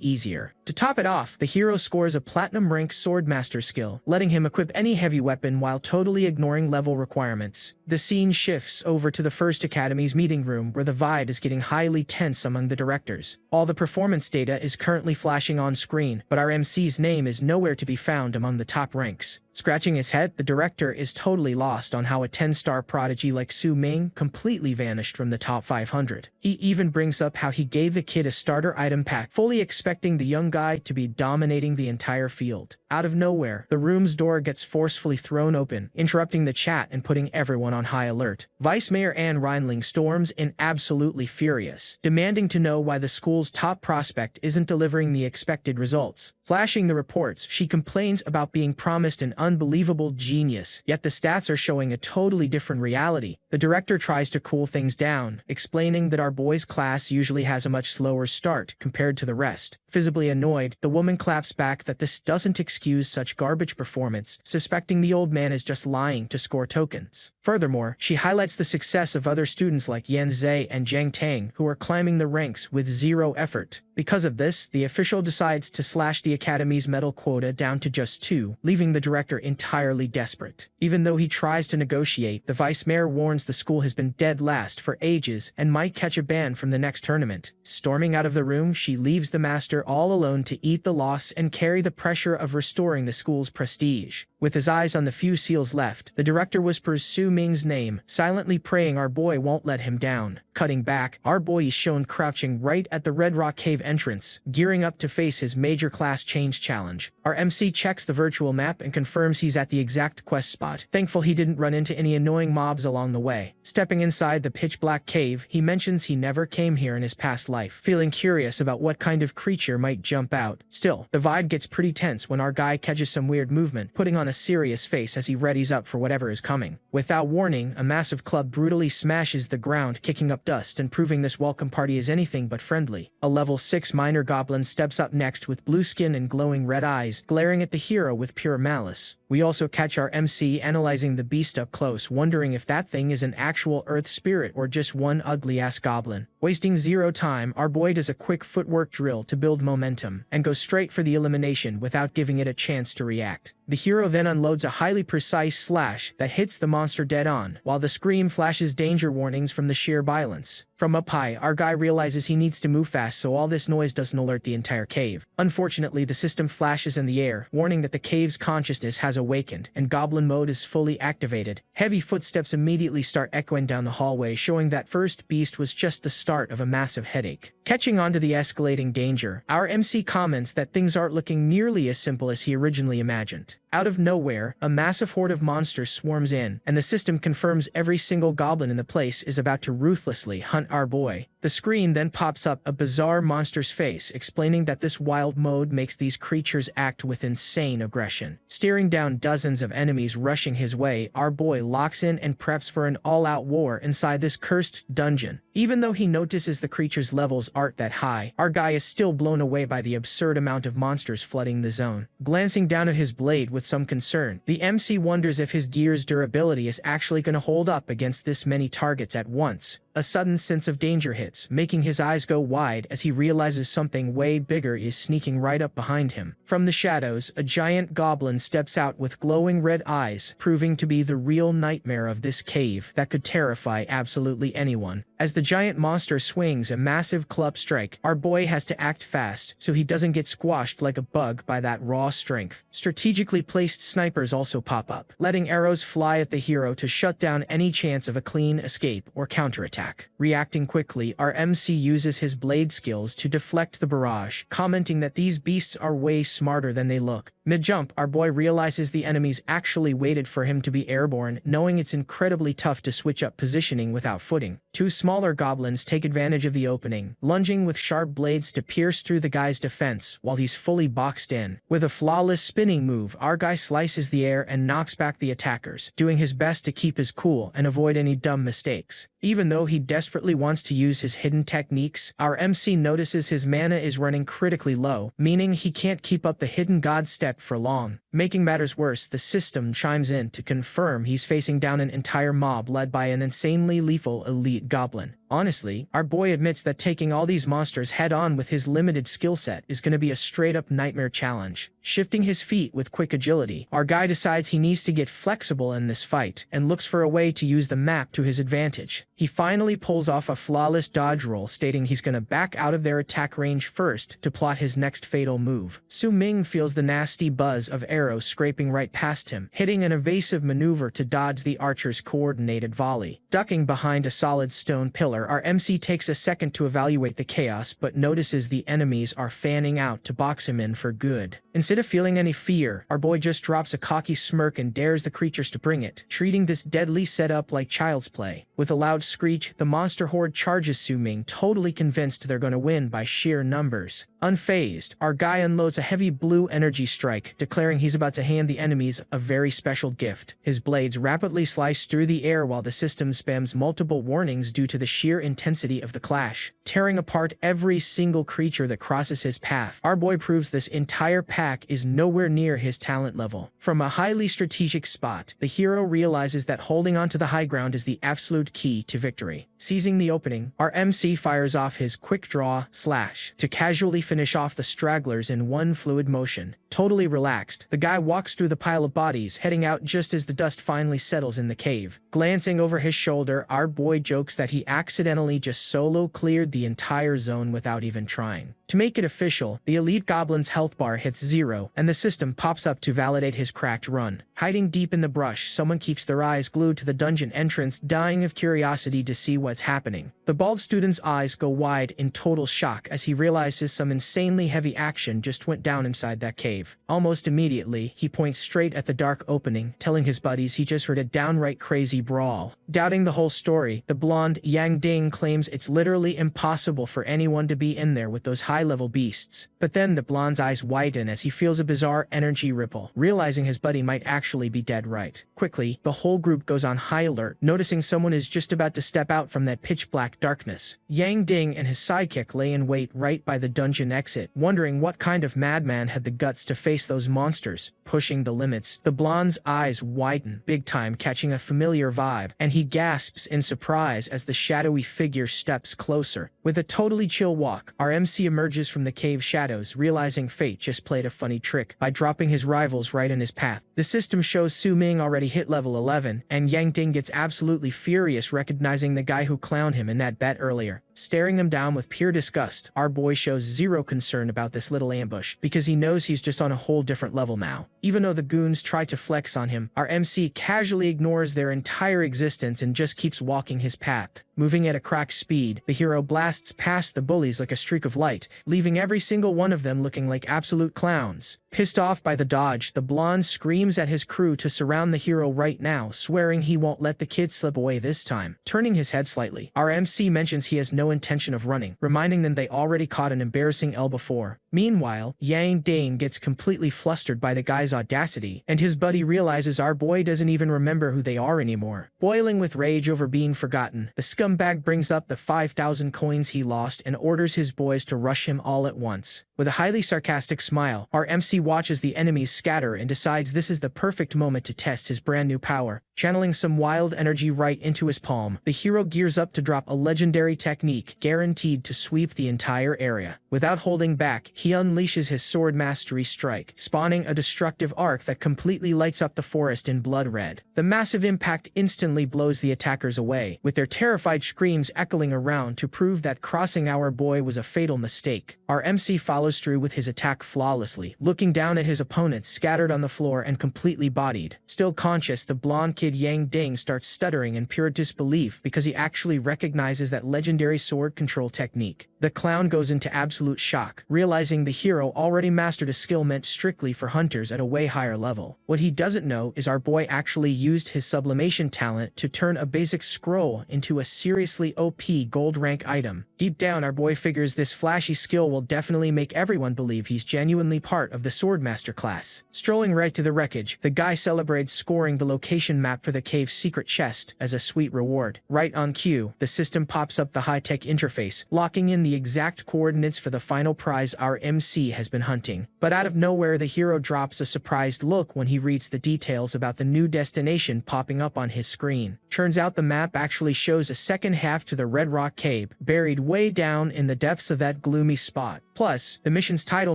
Speaker 1: easier. To top it off, the hero scores a platinum rank swordmaster skill, letting him equip any heavy weapon while totally ignoring level requirements. The scene shifts over to the First Academy's meeting room where the vibe is getting highly tense among the directors. All the performance data is currently flashing on screen, but our MC's name is nowhere to be found among the top ranks. Scratching his head, the director is totally lost on how a 10-star prodigy like Su Ming completely vanished from the top 500. He even brings up how he gave the kid a starter item pack, fully expecting the young guy to be dominating the entire field. Out of nowhere, the room's door gets forcefully thrown open, interrupting the chat and putting everyone on high alert. Vice Mayor Anne Reinling storms in absolutely furious, demanding to know why the school's top prospect isn't delivering the expected results. Flashing the reports, she complains about being promised an unbelievable genius, yet the stats are showing a totally different reality. The director tries to cool things down, explaining that our boy's class usually has a much slower start compared to the rest. Visibly annoyed, the woman claps back that this doesn't excuse such garbage performance, suspecting the old man is just lying to score tokens. Furthermore, she highlights the success of other students like Yan Zhe and Zhang Tang who are climbing the ranks with zero effort. Because of this, the official decides to slash the Academy's medal quota down to just 2, leaving the director entirely desperate. Even though he tries to negotiate, the vice mayor warns the school has been dead last for ages and might catch a ban from the next tournament. Storming out of the room, she leaves the master all alone to eat the loss and carry the pressure of restoring the school's prestige. With his eyes on the few seals left, the director whispers Su Ming's name, silently praying our boy won't let him down. Cutting back, our boy is shown crouching right at the Red Rock Cave entrance, gearing up to face his major class change challenge. Our MC checks the virtual map and confirms he's at the exact quest spot, thankful he didn't run into any annoying mobs along the way. Stepping inside the pitch-black cave, he mentions he never came here in his past life, feeling curious about what kind of creature might jump out. Still, the vibe gets pretty tense when our guy catches some weird movement, putting on a serious face as he readies up for whatever is coming. Without warning, a massive club brutally smashes the ground, kicking up dust and proving this welcome party is anything but friendly. A level 6 minor goblin steps up next with blue skin and glowing red eyes, glaring at the hero with pure malice. We also catch our MC analyzing the beast up close, wondering if that thing is an actual earth spirit or just one ugly-ass goblin. Wasting zero time, our boy does a quick footwork drill to build momentum, and goes straight for the elimination without giving it a chance to react. The hero then unloads a highly precise slash that hits the monster dead on, while the scream flashes danger warnings from the sheer violence. From up high, our guy realizes he needs to move fast so all this noise doesn't alert the entire cave. Unfortunately, the system flashes in the air, warning that the cave's consciousness has awakened, and goblin mode is fully activated. Heavy footsteps immediately start echoing down the hallway, showing that first beast was just the start of a massive headache. Catching on to the escalating danger, our MC comments that things aren't looking nearly as simple as he originally imagined. Out of nowhere, a massive horde of monsters swarms in, and the system confirms every single goblin in the place is about to ruthlessly hunt our boy. The screen then pops up a bizarre monster's face, explaining that this wild mode makes these creatures act with insane aggression. Staring down dozens of enemies rushing his way, our boy locks in and preps for an all-out war inside this cursed dungeon. Even though he notices the creature's levels aren't that high, our guy is still blown away by the absurd amount of monsters flooding the zone. Glancing down at his blade with some concern, the MC wonders if his gear's durability is actually going to hold up against this many targets at once. A sudden sense of danger hits, making his eyes go wide as he realizes something way bigger is sneaking right up behind him. From the shadows, a giant goblin steps out with glowing red eyes, proving to be the real nightmare of this cave that could terrify absolutely anyone. As the giant monster swings a massive club strike, our boy has to act fast so he doesn't get squashed like a bug by that raw strength. Strategically placed snipers also pop up, letting arrows fly at the hero to shut down any chance of a clean escape or counterattack. Reacting quickly, our MC uses his blade skills to deflect the barrage, commenting that these beasts are way smarter than they look. Mid-jump, our boy realizes the enemies actually waited for him to be airborne, knowing it's incredibly tough to switch up positioning without footing. Two smaller goblins take advantage of the opening, lunging with sharp blades to pierce through the guy's defense while he's fully boxed in. With a flawless spinning move, our guy slices the air and knocks back the attackers, doing his best to keep his cool and avoid any dumb mistakes. Even though he desperately wants to use his hidden techniques, our MC notices his mana is running critically low, meaning he can't keep up the hidden god step for long. Making matters worse, the system chimes in to confirm he's facing down an entire mob led by an insanely lethal elite goblin. Honestly, our boy admits that taking all these monsters head-on with his limited skill set is going to be a straight-up nightmare challenge. Shifting his feet with quick agility, our guy decides he needs to get flexible in this fight and looks for a way to use the map to his advantage. He finally pulls off a flawless dodge roll, stating he's going to back out of their attack range first to plot his next fatal move. Su Ming feels the nasty buzz of arrows scraping right past him, hitting an evasive maneuver to dodge the archer's coordinated volley. Ducking behind a solid stone pillar, our MC takes a second to evaluate the chaos but notices the enemies are fanning out to box him in for good. Instead of feeling any fear, our boy just drops a cocky smirk and dares the creatures to bring it, treating this deadly setup like child's play. With a loud screech, the monster horde charges Su Ming, totally convinced they're going to win by sheer numbers. Unfazed, our guy unloads a heavy blue energy strike, declaring he's about to hand the enemies a very special gift. His blades rapidly slice through the air while the system spams multiple warnings due to the sheer intensity of the clash, tearing apart every single creature that crosses his path. Our boy proves this entire pack is nowhere near his talent level. From a highly strategic spot, the hero realizes that holding onto the high ground is the absolute key to victory. Seizing the opening, our MC fires off his quick draw slash to casually finish off the stragglers in one fluid motion. Totally relaxed, the guy walks through the pile of bodies, heading out just as the dust finally settles in the cave. Glancing over his shoulder, our boy jokes that he accidentally just solo cleared the entire zone without even trying. To make it official, the elite goblin's health bar hits 0, and the system pops up to validate his cracked run. Hiding deep in the brush, someone keeps their eyes glued to the dungeon entrance, dying of curiosity to see what's happening. The bald student's eyes go wide in total shock as he realizes some insanely heavy action just went down inside that cave. Almost immediately, he points straight at the dark opening, telling his buddies he just heard a downright crazy brawl. Doubting the whole story, the blonde Yang Ding claims it's literally impossible for anyone to be in there with those high-level beasts. But then the blonde's eyes widen as he feels a bizarre energy ripple, realizing his buddy might actually be dead right. Quickly, the whole group goes on high alert, noticing someone is just about to step out from that pitch-black darkness. Yang Ding and his sidekick lay in wait right by the dungeon exit, wondering what kind of madman had the guts to face those monsters, pushing the limits. The blonde's eyes widen, big time, catching a familiar vibe, and he gasps in surprise as the shadowy figure steps closer. With a totally chill walk, our MC emerges from the cave shadows, realizing fate just played a funny trick by dropping his rivals right in his path. The system shows Su Ming already hit level 11, and Yang Ding gets absolutely furious recognizing the guy who clowned him in that bet earlier. Staring them down with pure disgust, our boy shows zero concern about this little ambush, because he knows he's just on a whole different level now. Even though the goons try to flex on him, our MC casually ignores their entire existence and just keeps walking his path. Moving at a crack speed, the hero blasts past the bullies like a streak of light, leaving every single one of them looking like absolute clowns. Pissed off by the dodge, the blonde screams at his crew to surround the hero right now, swearing he won't let the kid slip away this time. Turning his head slightly, our MC mentions he has no intention of running, reminding them they already caught an embarrassing L before. Meanwhile, Yang Dane gets completely flustered by the guy's audacity, and his buddy realizes our boy doesn't even remember who they are anymore. Boiling with rage over being forgotten, the scumbag brings up the 5,000 coins he lost and orders his boys to rush him all at once. With a highly sarcastic smile, our MC watches the enemies scatter and decides this is the perfect moment to test his brand new power. Channeling some wild energy right into his palm, the hero gears up to drop a legendary technique guaranteed to sweep the entire area. Without holding back, he unleashes his sword mastery strike, spawning a destructive arc that completely lights up the forest in blood red. The massive impact instantly blows the attackers away, with their terrified screams echoing around to prove that crossing our boy was a fatal mistake. Our MC follows through with his attack flawlessly, looking down at his opponents scattered on the floor and completely bodied. Still conscious, the blonde kid Yang Ding starts stuttering in pure disbelief because he actually recognizes that legendary sword control technique. The clown goes into absolute shock, realizing the hero already mastered a skill meant strictly for hunters at a way higher level. What he doesn't know is our boy actually used his sublimation talent to turn a basic scroll into a seriously OP gold rank item. Deep down, our boy figures this flashy skill will definitely make everyone believe he's genuinely part of the Swordmaster class. Strolling right to the wreckage, the guy celebrates scoring the location map for the cave's secret chest as a sweet reward. Right on cue, the system pops up the high-tech interface, locking in the exact coordinates for the final prize our MC has been hunting. But out of nowhere, the hero drops a surprised look when he reads the details about the new destination popping up on his screen. Turns out the map actually shows a second half to the Red Rock Cave, buried way down in the depths of that gloomy spot. Plus, the mission's title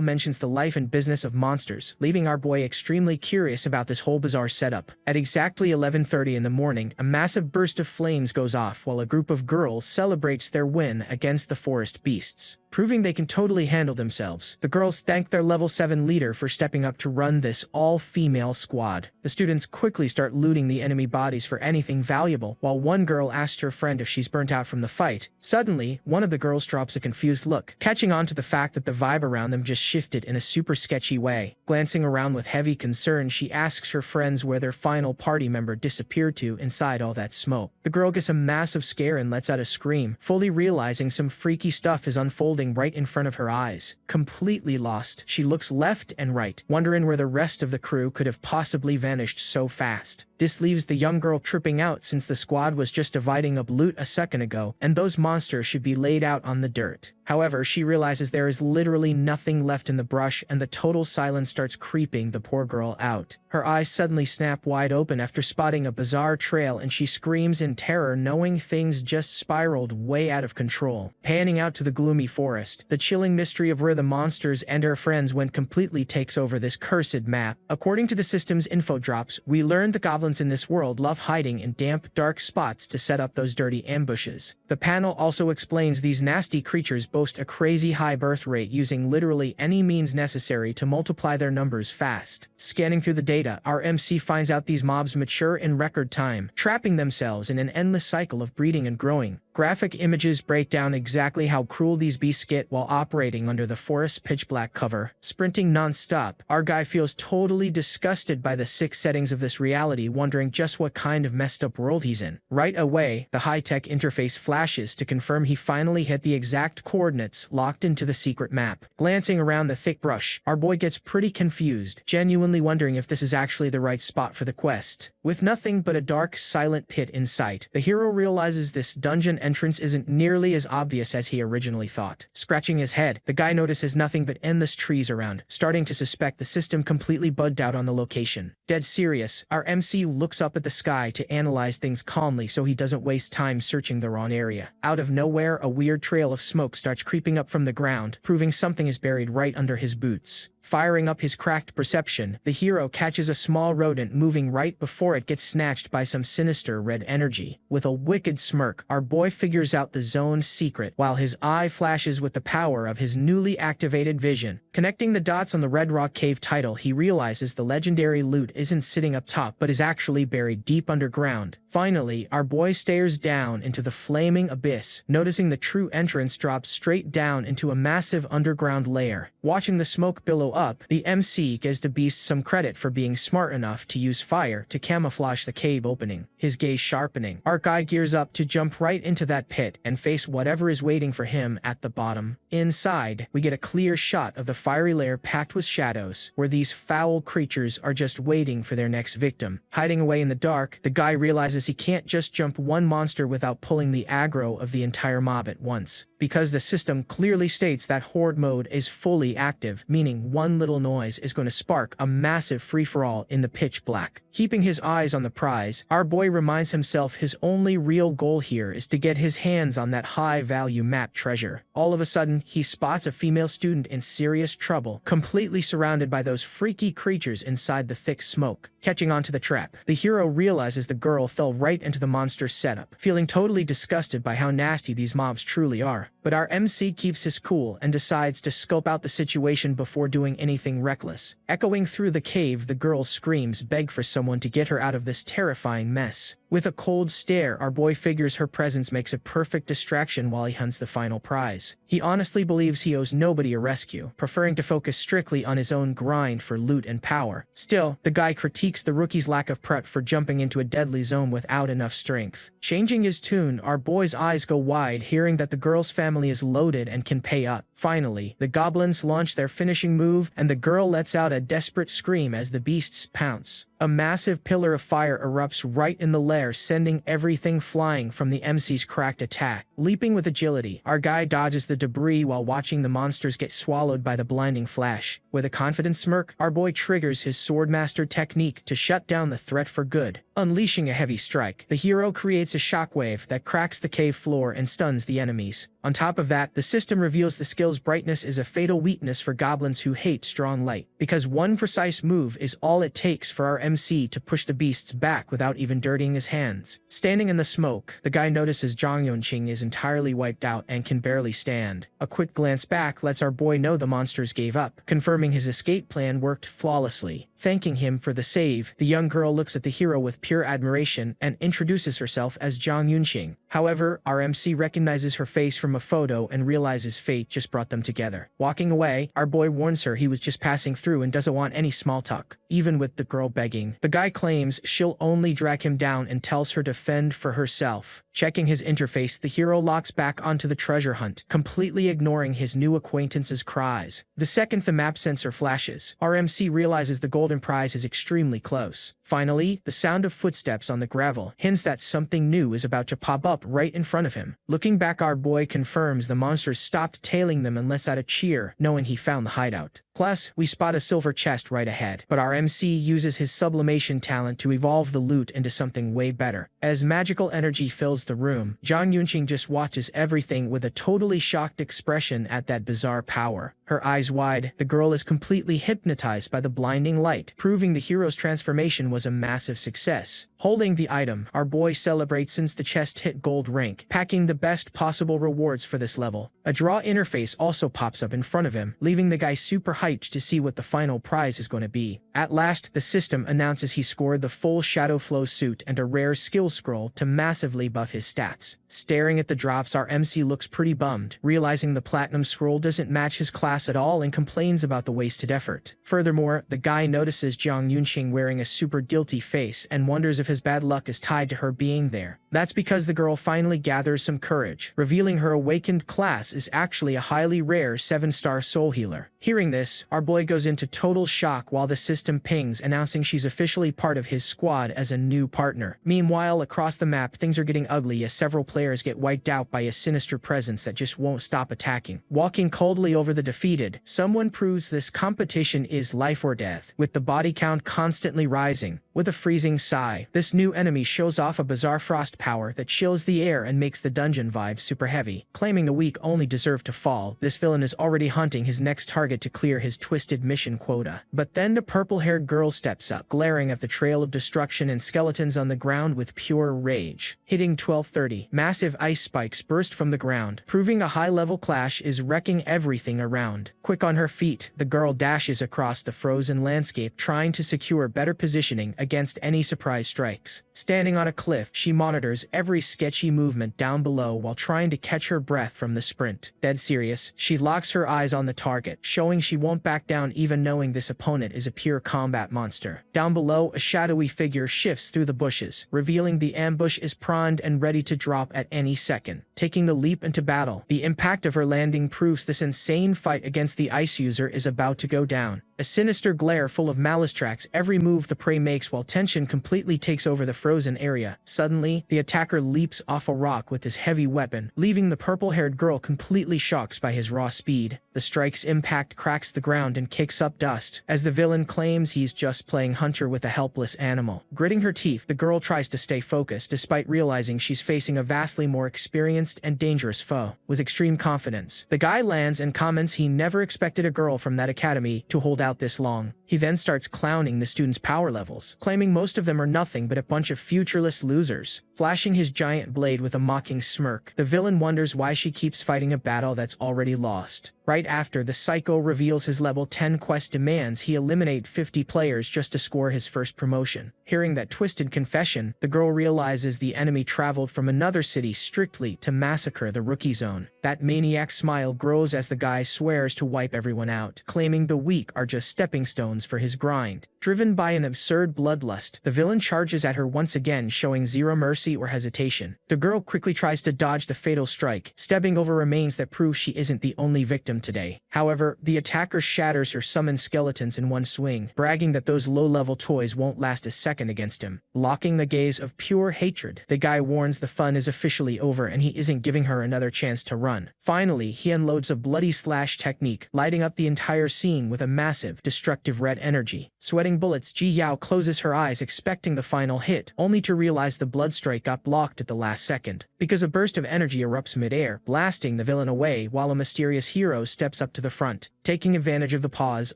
Speaker 1: mentions the life and business of monsters, leaving our boy extremely curious about this whole bizarre setup. At exactly 11:30 in the morning, a massive burst of flames goes off while a group of girls celebrates their win against the forest beasts. Proving they can totally handle themselves, the girls thank their level 7 leader for stepping up to run this all-female squad. The students quickly start looting the enemy bodies for anything valuable, while one girl asks her friend if she's burnt out from the fight. Suddenly, one of the girls drops a confused look, catching on to the fact that the vibe around them just shifted in a super sketchy way. Glancing around with heavy concern, she asks her friends where their final party member disappeared to inside all that smoke. The girl gets a massive scare and lets out a scream, fully realizing some freaky stuff is unfolding right in front of her eyes. Completely lost, she looks left and right, wondering where the rest of the crew could have possibly vanished so fast. This leaves the young girl tripping out since the squad was just dividing up loot a second ago, and those monsters should be laid out on the dirt. However, she realizes there is literally nothing left in the brush, and the total silence starts creeping the poor girl out. Her eyes suddenly snap wide open after spotting a bizarre trail, and she screams in terror knowing things just spiraled way out of control. Panning out to the gloomy forest, the chilling mystery of where the monsters and her friends went completely takes over this cursed map. According to the system's info drops, we learned the goblins in this world love hiding in damp, dark spots to set up those dirty ambushes. The panel also explains these nasty creatures boast a crazy high birth rate, using literally any means necessary to multiply their numbers fast. Scanning through the data, our MC finds out these mobs mature in record time, trapping themselves in an endless cycle of breeding and growing. Graphic images break down exactly how cruel these beasts get while operating under the forest's pitch-black cover. Sprinting non-stop, our guy feels totally disgusted by the sick settings of this reality, wondering just what kind of messed up world he's in. Right away, the high-tech interface flashes to confirm he finally hit the exact coordinates locked into the secret map. Glancing around the thick brush, our boy gets pretty confused, genuinely wondering if this is actually the right spot for the quest. With nothing but a dark, silent pit in sight, the hero realizes this dungeon entrance isn't nearly as obvious as he originally thought. Scratching his head, the guy notices nothing but endless trees around, starting to suspect the system completely bugged out on the location. Dead serious, our MC looks up at the sky to analyze things calmly so he doesn't waste time searching the wrong area. Out of nowhere, a weird trail of smoke starts creeping up from the ground, proving something is buried right under his boots. Firing up his cracked perception, the hero catches a small rodent moving right before it gets snatched by some sinister red energy. With a wicked smirk, our boy figures out the zone's secret while his eye flashes with the power of his newly activated vision. Connecting the dots on the Red Rock Cave title, he realizes the legendary loot isn't sitting up top but is actually buried deep underground. Finally, our boy stares down into the flaming abyss, noticing the true entrance drops straight down into a massive underground lair. Watching the smoke billow up, the MC gives the beast some credit for being smart enough to use fire to camouflage the cave opening. His gaze sharpening, our guy gears up to jump right into that pit and face whatever is waiting for him at the bottom. Inside, we get a clear shot of the fiery lair packed with shadows, where these foul creatures are just waiting for their next victim. Hiding away in the dark, the guy realizes he can't just jump one monster without pulling the aggro of the entire mob at once, because the system clearly states that horde mode is fully active, meaning one little noise is going to spark a massive free-for-all in the pitch black. Keeping his eyes on the prize, our boy reminds himself his only real goal here is to get his hands on that high-value map treasure. All of a sudden, he spots a female student in serious trouble, completely surrounded by those freaky creatures inside the thick smoke. Catching onto the trap, the hero realizes the girl fell right into the monster's setup, feeling totally disgusted by how nasty these mobs truly are. But our MC keeps his cool and decides to scope out the situation before doing anything reckless. Echoing through the cave, the girl's screams beg for someone to get her out of this terrifying mess. With a cold stare, our boy figures her presence makes a perfect distraction while he hunts the final prize. He honestly believes he owes nobody a rescue, preferring to focus strictly on his own grind for loot and power. Still, the guy critiques the rookie's lack of prep for jumping into a deadly zone without enough strength. Changing his tune, our boy's eyes go wide, hearing that the girl's family is loaded and can pay up. Finally, the goblins launch their finishing move, and the girl lets out a desperate scream as the beasts pounce. A massive pillar of fire erupts right in the lair, sending everything flying from the MC's cracked attack. Leaping with agility, our guy dodges the debris while watching the monsters get swallowed by the blinding flash. With a confident smirk, our boy triggers his Swordmaster technique to shut down the threat for good. Unleashing a heavy strike, the hero creates a shockwave that cracks the cave floor and stuns the enemies. On top of that, the system reveals the skill's brightness is a fatal weakness for goblins who hate strong light, because one precise move is all it takes for our MC to push the beasts back without even dirtying his hands. Standing in the smoke, the guy notices Zhang Yunqing is entirely wiped out and can barely stand. A quick glance back lets our boy know the monsters gave up, confirming his escape plan worked flawlessly. Thanking him for the save, the young girl looks at the hero with pure admiration and introduces herself as Zhang Yunqing. However, our MC recognizes her face from a photo and realizes fate just brought them together. Walking away, our boy warns her he was just passing through and doesn't want any small talk, even with the girl begging. The guy claims she'll only drag him down and tells her to fend for herself. Checking his interface, the hero locks back onto the treasure hunt, completely ignoring his new acquaintance's cries. The second the map sensor flashes, our MC realizes the golden prize is extremely close. Finally, the sound of footsteps on the gravel hints that something new is about to pop up right in front of him. Looking back, our boy confirms the monsters stopped tailing them and lets out a cheer, knowing he found the hideout. Plus, we spot a silver chest right ahead, but our MC uses his sublimation talent to evolve the loot into something way better. As magical energy fills the room, Zhang Yunqing just watches everything with a totally shocked expression at that bizarre power. Her eyes wide, the girl is completely hypnotized by the blinding light, proving the hero's transformation was a massive success. Holding the item, our boy celebrates since the chest hit gold rank, packing the best possible rewards for this level. A draw interface also pops up in front of him, leaving the guy super hyped to see what the final prize is going to be. At last, the system announces he scored the full Shadow Flow suit and a rare skill scroll to massively buff his stats. Staring at the drops, our MC looks pretty bummed, realizing the platinum scroll doesn't match his class at all and complains about the wasted effort. Furthermore, the guy notices Zhang Yunqing wearing a super guilty face and wonders if his bad luck is tied to her being there. That's because the girl finally gathers some courage, revealing her awakened class is actually a highly rare 7-star soul healer. Hearing this, our boy goes into total shock while the system pings, announcing she's officially part of his squad as a new partner. Meanwhile, across the map, things are getting ugly as several players get wiped out by a sinister presence that just won't stop attacking. Walking coldly over the defeated, someone proves this competition is life or death, with the body count constantly rising. With a freezing sigh, this new enemy shows off a bizarre frost power that chills the air and makes the dungeon vibe super heavy. Claiming the weak only deserve to fall, this villain is already hunting his next target target to clear his twisted mission quota. But then the purple-haired girl steps up, glaring at the trail of destruction and skeletons on the ground with pure rage. Hitting 12:30, massive ice spikes burst from the ground, proving a high-level clash is wrecking everything around. Quick on her feet, the girl dashes across the frozen landscape, trying to secure better positioning against any surprise strikes. Standing on a cliff, she monitors every sketchy movement down below while trying to catch her breath from the sprint. Dead serious, she locks her eyes on the target, showing she won't back down even knowing this opponent is a pure combat monster. Down below, a shadowy figure shifts through the bushes, revealing the ambush is primed and ready to drop at any second. Taking the leap into battle, the impact of her landing proves this insane fight against the ice user is about to go down. A sinister glare full of malice tracks every move the prey makes while tension completely takes over the frozen area. Suddenly, the attacker leaps off a rock with his heavy weapon, leaving the purple-haired girl completely shocked by his raw speed. The strike's impact cracks the ground and kicks up dust, as the villain claims he's just playing hunter with a helpless animal. Gritting her teeth, the girl tries to stay focused despite realizing she's facing a vastly more experienced and dangerous foe. With extreme confidence, the guy lands and comments he never expected a girl from that academy to hold out this long. He then starts clowning the students' power levels, claiming most of them are nothing but a bunch of futureless losers. Flashing his giant blade with a mocking smirk, the villain wonders why she keeps fighting a battle that's already lost. Right after the psycho reveals his level 10 quest demands he eliminate 50 players just to score his first promotion. Hearing that twisted confession, the girl realizes the enemy traveled from another city strictly to massacre the rookie zone. That maniac smile grows as the guy swears to wipe everyone out, claiming the weak are just stepping stones for his grind. Driven by an absurd bloodlust, the villain charges at her once again, showing zero mercy or hesitation. The girl quickly tries to dodge the fatal strike, stepping over remains that prove she isn't the only victim today. However, the attacker shatters her summoned skeletons in one swing, bragging that those low-level toys won't last a second against him. Locking the gaze of pure hatred, the guy warns the fun is officially over and he isn't giving her another chance to run. Finally, he unloads a bloody slash technique, lighting up the entire scene with a massive, destructive red energy. Sweating bullets, Ji Yao closes her eyes expecting the final hit, only to realize the blood strike got blocked at the last second, because a burst of energy erupts mid-air, blasting the villain away while a mysterious hero steps up to the front. Taking advantage of the pause,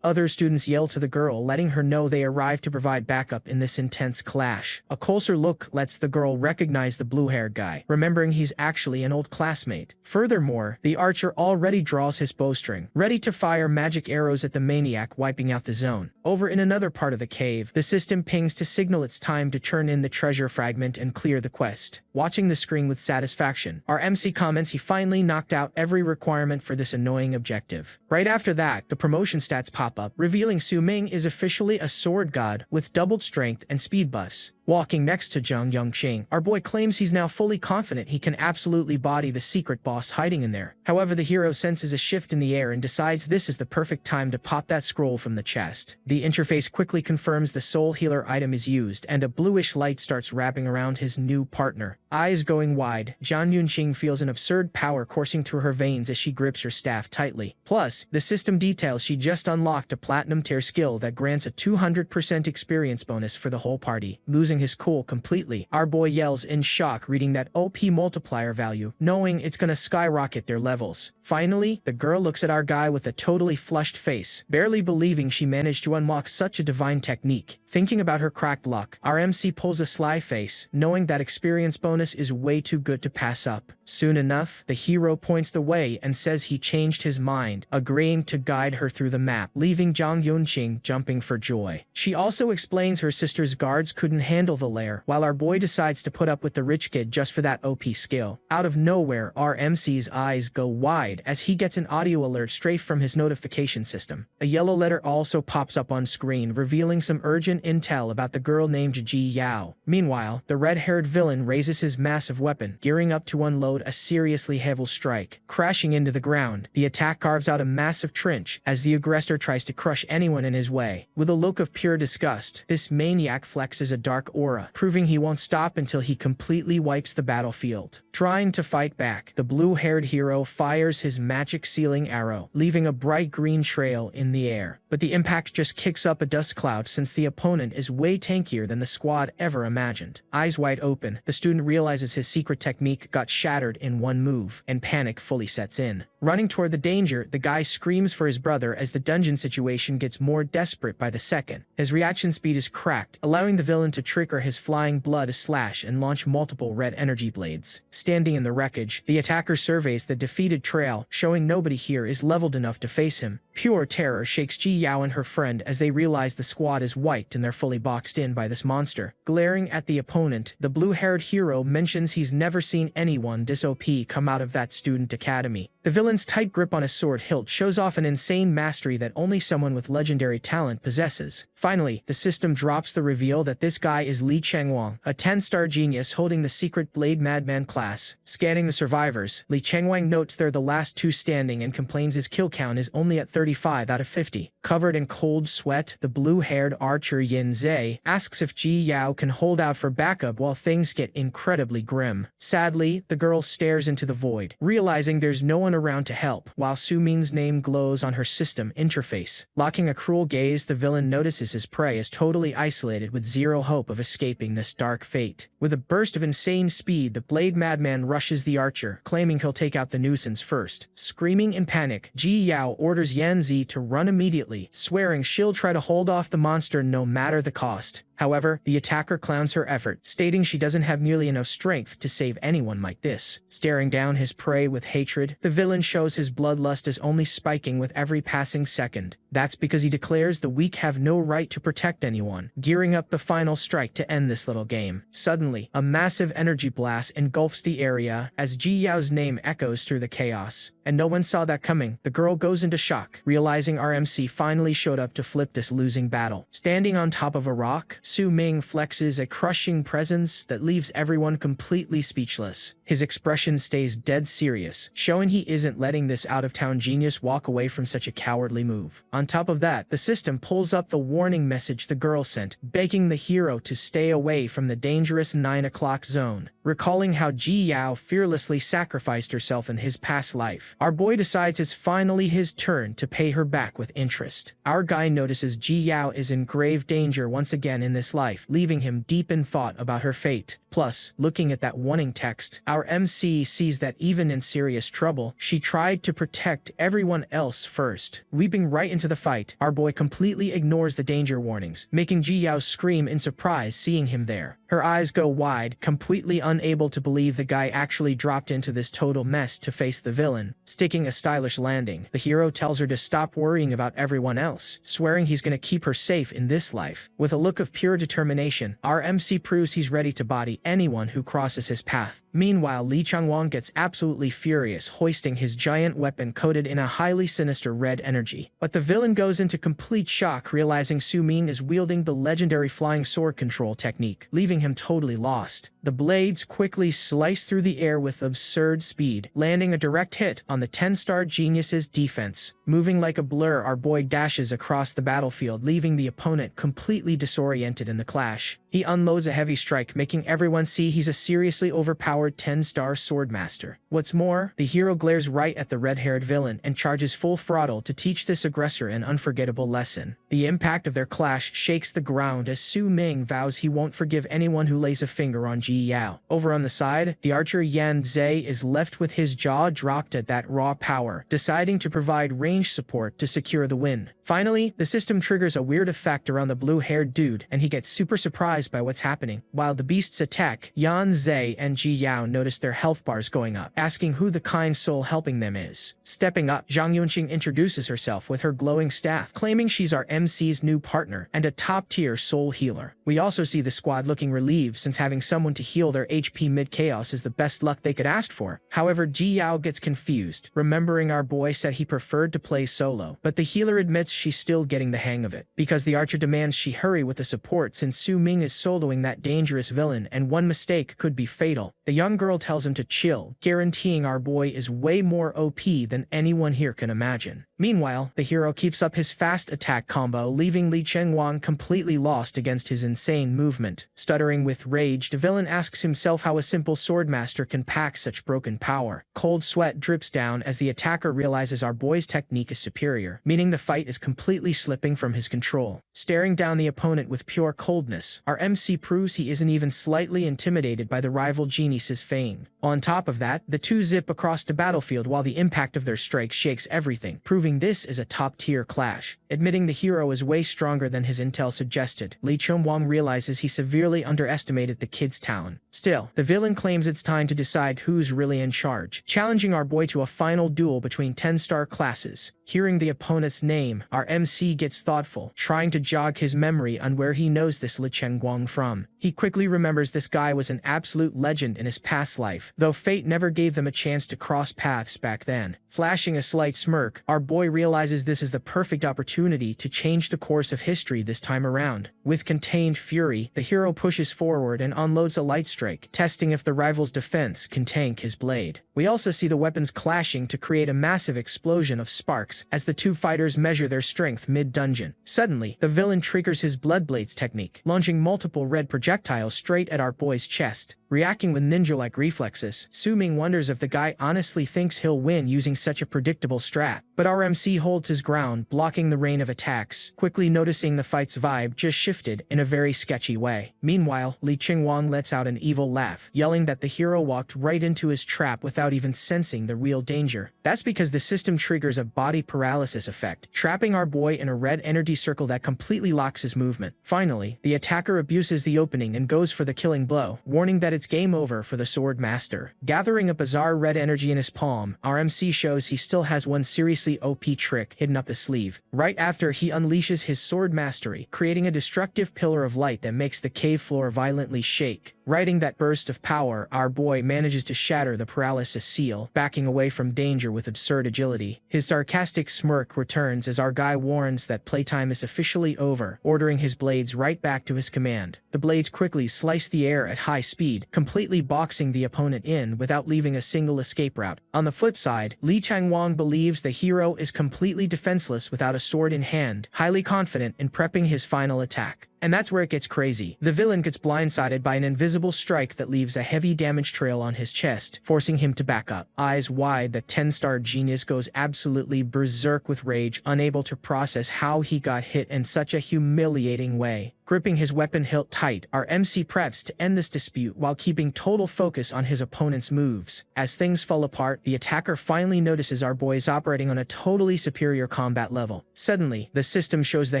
Speaker 1: other students yell to the girl, letting her know they arrived to provide backup in this intense clash. A closer look lets the girl recognize the blue-haired guy, remembering he's actually an old classmate. Furthermore, the archer already draws his bowstring, ready to fire magic arrows at the maniac, wiping out the zone. Over in another part of the cave, the system pings to signal it's time to turn in the treasure fragment and clear the quest. Watching the screen with satisfaction, our MC comments he finally knocked out every requirement for this annoying objective. Right after that, the promotion stats pop up, revealing Su Ming is officially a sword god with doubled strength and speed buffs. Walking next to Zhang Yongqing, our boy claims he's now fully confident he can absolutely body the secret boss hiding in there. However, the hero senses a shift in the air and decides this is the perfect time to pop that scroll from the chest. The interface quickly confirms the soul healer item is used, and a bluish light starts wrapping around his new partner. Eyes going wide, Zhang Yongqing feels an absurd power coursing through her veins as she grips her staff tightly. Plus, the system details she just unlocked a platinum tier skill that grants a 200% experience bonus for the whole party. Losing his cool completely, our boy yells in shock reading that OP multiplier value, knowing it's gonna skyrocket their levels. Finally, the girl looks at our guy with a totally flushed face, barely believing she managed to unlock such a divine technique. Thinking about her cracked luck, our MC pulls a sly face, knowing that experience bonus is way too good to pass up. Soon enough, the hero points the way and says he changed his mind, agreeing to guide her through the map, leaving Zhang Yongqing jumping for joy. She also explains her sister's guards couldn't handle the lair, while our boy decides to put up with the rich kid just for that OP skill. Out of nowhere, our MC's eyes go wide as he gets an audio alert straight from his notification system. A yellow letter also pops up on screen, revealing some urgent intel about the girl named Ji Yao. Meanwhile, the red-haired villain raises his massive weapon, gearing up to unload a seriously heavy strike. Crashing into the ground, the attack carves out a massive trench as the aggressor tries to crush anyone in his way. With a look of pure disgust, this maniac flexes a dark aura, proving he won't stop until he completely wipes the battlefield. Trying to fight back, the blue-haired hero fires his magic sealing arrow, leaving a bright green trail in the air. But the impact just kicks up a dust cloud since the opponent is way tankier than the squad ever imagined. Eyes wide open, the student realizes his secret technique got shattered in one move, and panic fully sets in. Running toward the danger, the guy screams for his brother as the dungeon situation gets more desperate by the second. His reaction speed is cracked, allowing the villain to trigger his flying blood to slash and launch multiple red energy blades. Standing in the wreckage, the attacker surveys the defeated trail, showing nobody here is leveled enough to face him. Pure terror shakes Ji Yao and her friend as they realize the squad is wiped and they're fully boxed in by this monster. Glaring at the opponent, the blue-haired hero mentions he's never seen anyone this OP come out of that student academy. The villain's tight grip on his sword hilt shows off an insane mastery that only someone with legendary talent possesses. Finally, the system drops the reveal that this guy is Li Chengwang, a 10-star genius holding the secret Blade Madman class. Scanning the survivors, Li Chengwang notes they're the last two standing and complains his kill count is only at 35 out of 50. Covered in cold sweat, the blue-haired archer Yin Zhe asks if Ji Yao can hold out for backup while things get incredibly grim. Sadly, the girl stares into the void, realizing there's no one around to help, while Su Ming's name glows on her system interface. Locking a cruel gaze, the villain notices his prey is totally isolated with zero hope of escaping this dark fate. With a burst of insane speed, the Blade Madman rushes the archer, claiming he'll take out the nuisance first. Screaming in panic, Ji Yao orders Yan Zi to run immediately, swearing she'll try to hold off the monster no matter the cost. However, the attacker clowns her effort, stating she doesn't have nearly enough strength to save anyone like this. Staring down his prey with hatred, the villain shows his bloodlust is only spiking with every passing second. That's because he declares the weak have no right to protect anyone, gearing up the final strike to end this little game. Suddenly, a massive energy blast engulfs the area as Ji Yao's name echoes through the chaos. And no one saw that coming. The girl goes into shock, realizing RMC finally showed up to flip this losing battle. Standing on top of a rock, Su Ming flexes a crushing presence that leaves everyone completely speechless. His expression stays dead serious, showing he isn't letting this out-of-town genius walk away from such a cowardly move. On top of that, the system pulls up the warning message the girl sent, begging the hero to stay away from the dangerous 9 o'clock zone. Recalling how Ji Yao fearlessly sacrificed herself in his past life, our boy decides it's finally his turn to pay her back with interest. Our guy notices Ji Yao is in grave danger once again in this life, leaving him deep in thought about her fate. Plus, looking at that warning text, our MC sees that even in serious trouble, she tried to protect everyone else first. Leaping right into the fight, our boy completely ignores the danger warnings, making Ji Yao scream in surprise seeing him there. Her eyes go wide, completely unable to believe the guy actually dropped into this total mess to face the villain. Sticking a stylish landing, the hero tells her to stop worrying about everyone else, swearing he's gonna keep her safe in this life. With a look of pure determination, our MC proves he's ready to body anyone who crosses his path. Meanwhile, Li Changwang gets absolutely furious, hoisting his giant weapon coated in a highly sinister red energy. But the villain goes into complete shock, realizing Su Ming is wielding the legendary flying sword control technique, leaving him totally lost. The blades quickly slice through the air with absurd speed, landing a direct hit on the 10-star genius's defense. Moving like a blur, our boy dashes across the battlefield, leaving the opponent completely disoriented in the clash. He unloads a heavy strike, making everyone see he's a seriously overpowered 10-star swordmaster. What's more, the hero glares right at the red-haired villain and charges full throttle to teach this aggressor an unforgettable lesson. The impact of their clash shakes the ground as Su Ming vows he won't forgive anyone who lays a finger on Ji Yao. Over on the side, the archer Yan Zhe is left with his jaw dropped at that raw power, deciding to provide range support to secure the win. Finally, the system triggers a weird effect around the blue-haired dude, and he gets super surprised by what's happening. While the beasts attack, Yan Zhe and Ji Yao notice their health bars going up, asking who the kind soul helping them is. Stepping up, Zhang Yunqing introduces herself with her glowing staff, claiming she's our MC's new partner and a top-tier soul healer. We also see the squad looking relieved, since having someone to heal their HP mid-chaos is the best luck they could ask for. However, Ji Yao gets confused, remembering our boy said he preferred to play solo, but the healer admits she's still getting the hang of it, because the archer demands she hurry with the support since Su Ming is soloing that dangerous villain and one mistake could be fatal. The young girl tells him to chill, guaranteeing our boy is way more OP than anyone here can imagine. Meanwhile, the hero keeps up his fast attack combo, leaving Li Chengwang completely lost against his insane movement. Stuttering with rage, the villain asks himself how a simple swordmaster can pack such broken power. Cold sweat drips down as the attacker realizes our boy's technique is superior, meaning the fight is completely slipping from his control. Staring down the opponent with pure coldness, our MC proves he isn't even slightly clearly intimidated by the rival genius's fame. On top of that, the two zip across the battlefield while the impact of their strike shakes everything, proving this is a top-tier clash. Admitting the hero is way stronger than his intel suggested, Lee Chum-wong realizes he severely underestimated the kid's talent. Still, the villain claims it's time to decide who's really in charge, challenging our boy to a final duel between 10-star classes. Hearing the opponent's name, our MC gets thoughtful, trying to jog his memory on where he knows this Lee Cheng-guang from. He quickly remembers this guy was an absolute legend in his past life, though fate never gave them a chance to cross paths back then. Flashing a slight smirk, our boy realizes this is the perfect opportunity to change the course of history this time around. With contained fury, the hero pushes forward and unloads a light strike, testing if the rival's defense can tank his blade. We also see the weapons clashing to create a massive explosion of sparks as the two fighters measure their strength mid-dungeon. Suddenly, the villain triggers his Blood Blades technique, launching multiple red projectiles straight at our boy's chest. Reacting with ninja-like reflexes, Su Ming wonders if the guy honestly thinks he'll win using such a predictable strat. But our MC holds his ground, blocking the rain of attacks, quickly noticing the fight's vibe just shifted in a very sketchy way. Meanwhile, Lee Ching-wong lets out an evil laugh, yelling that the hero walked right into his trap without even sensing the real danger. That's because the system triggers a body paralysis effect, trapping our boy in a red energy circle that completely locks his movement. Finally, the attacker abuses the opening and goes for the killing blow, warning that it's game over for the sword master. Gathering a bizarre red energy in his palm, our MC shows he still has one seriously OP trick hidden up his sleeve. Right after he unleashes his sword mastery, creating a destructive pillar of light that makes the cave floor violently shake. Riding that burst of power, our boy manages to shatter the paralysis seal, backing away from danger with absurd agility. His sarcastic smirk returns as our guy warns that playtime is officially over, ordering his blades right back to his command. The blades quickly slice the air at high speed, completely boxing the opponent in without leaving a single escape route. On the flip side, Lee Chang-wong believes the hero is completely defenseless without a sword in hand, highly confident in prepping his final attack. And that's where it gets crazy. The villain gets blindsided by an invisible strike that leaves a heavy damage trail on his chest, forcing him to back up. Eyes wide, the 10-star genius goes absolutely berserk with rage, unable to process how he got hit in such a humiliating way. Gripping his weapon hilt tight, our MC preps to end this dispute while keeping total focus on his opponent's moves. As things fall apart, the attacker finally notices our boy is operating on a totally superior combat level. Suddenly, the system shows the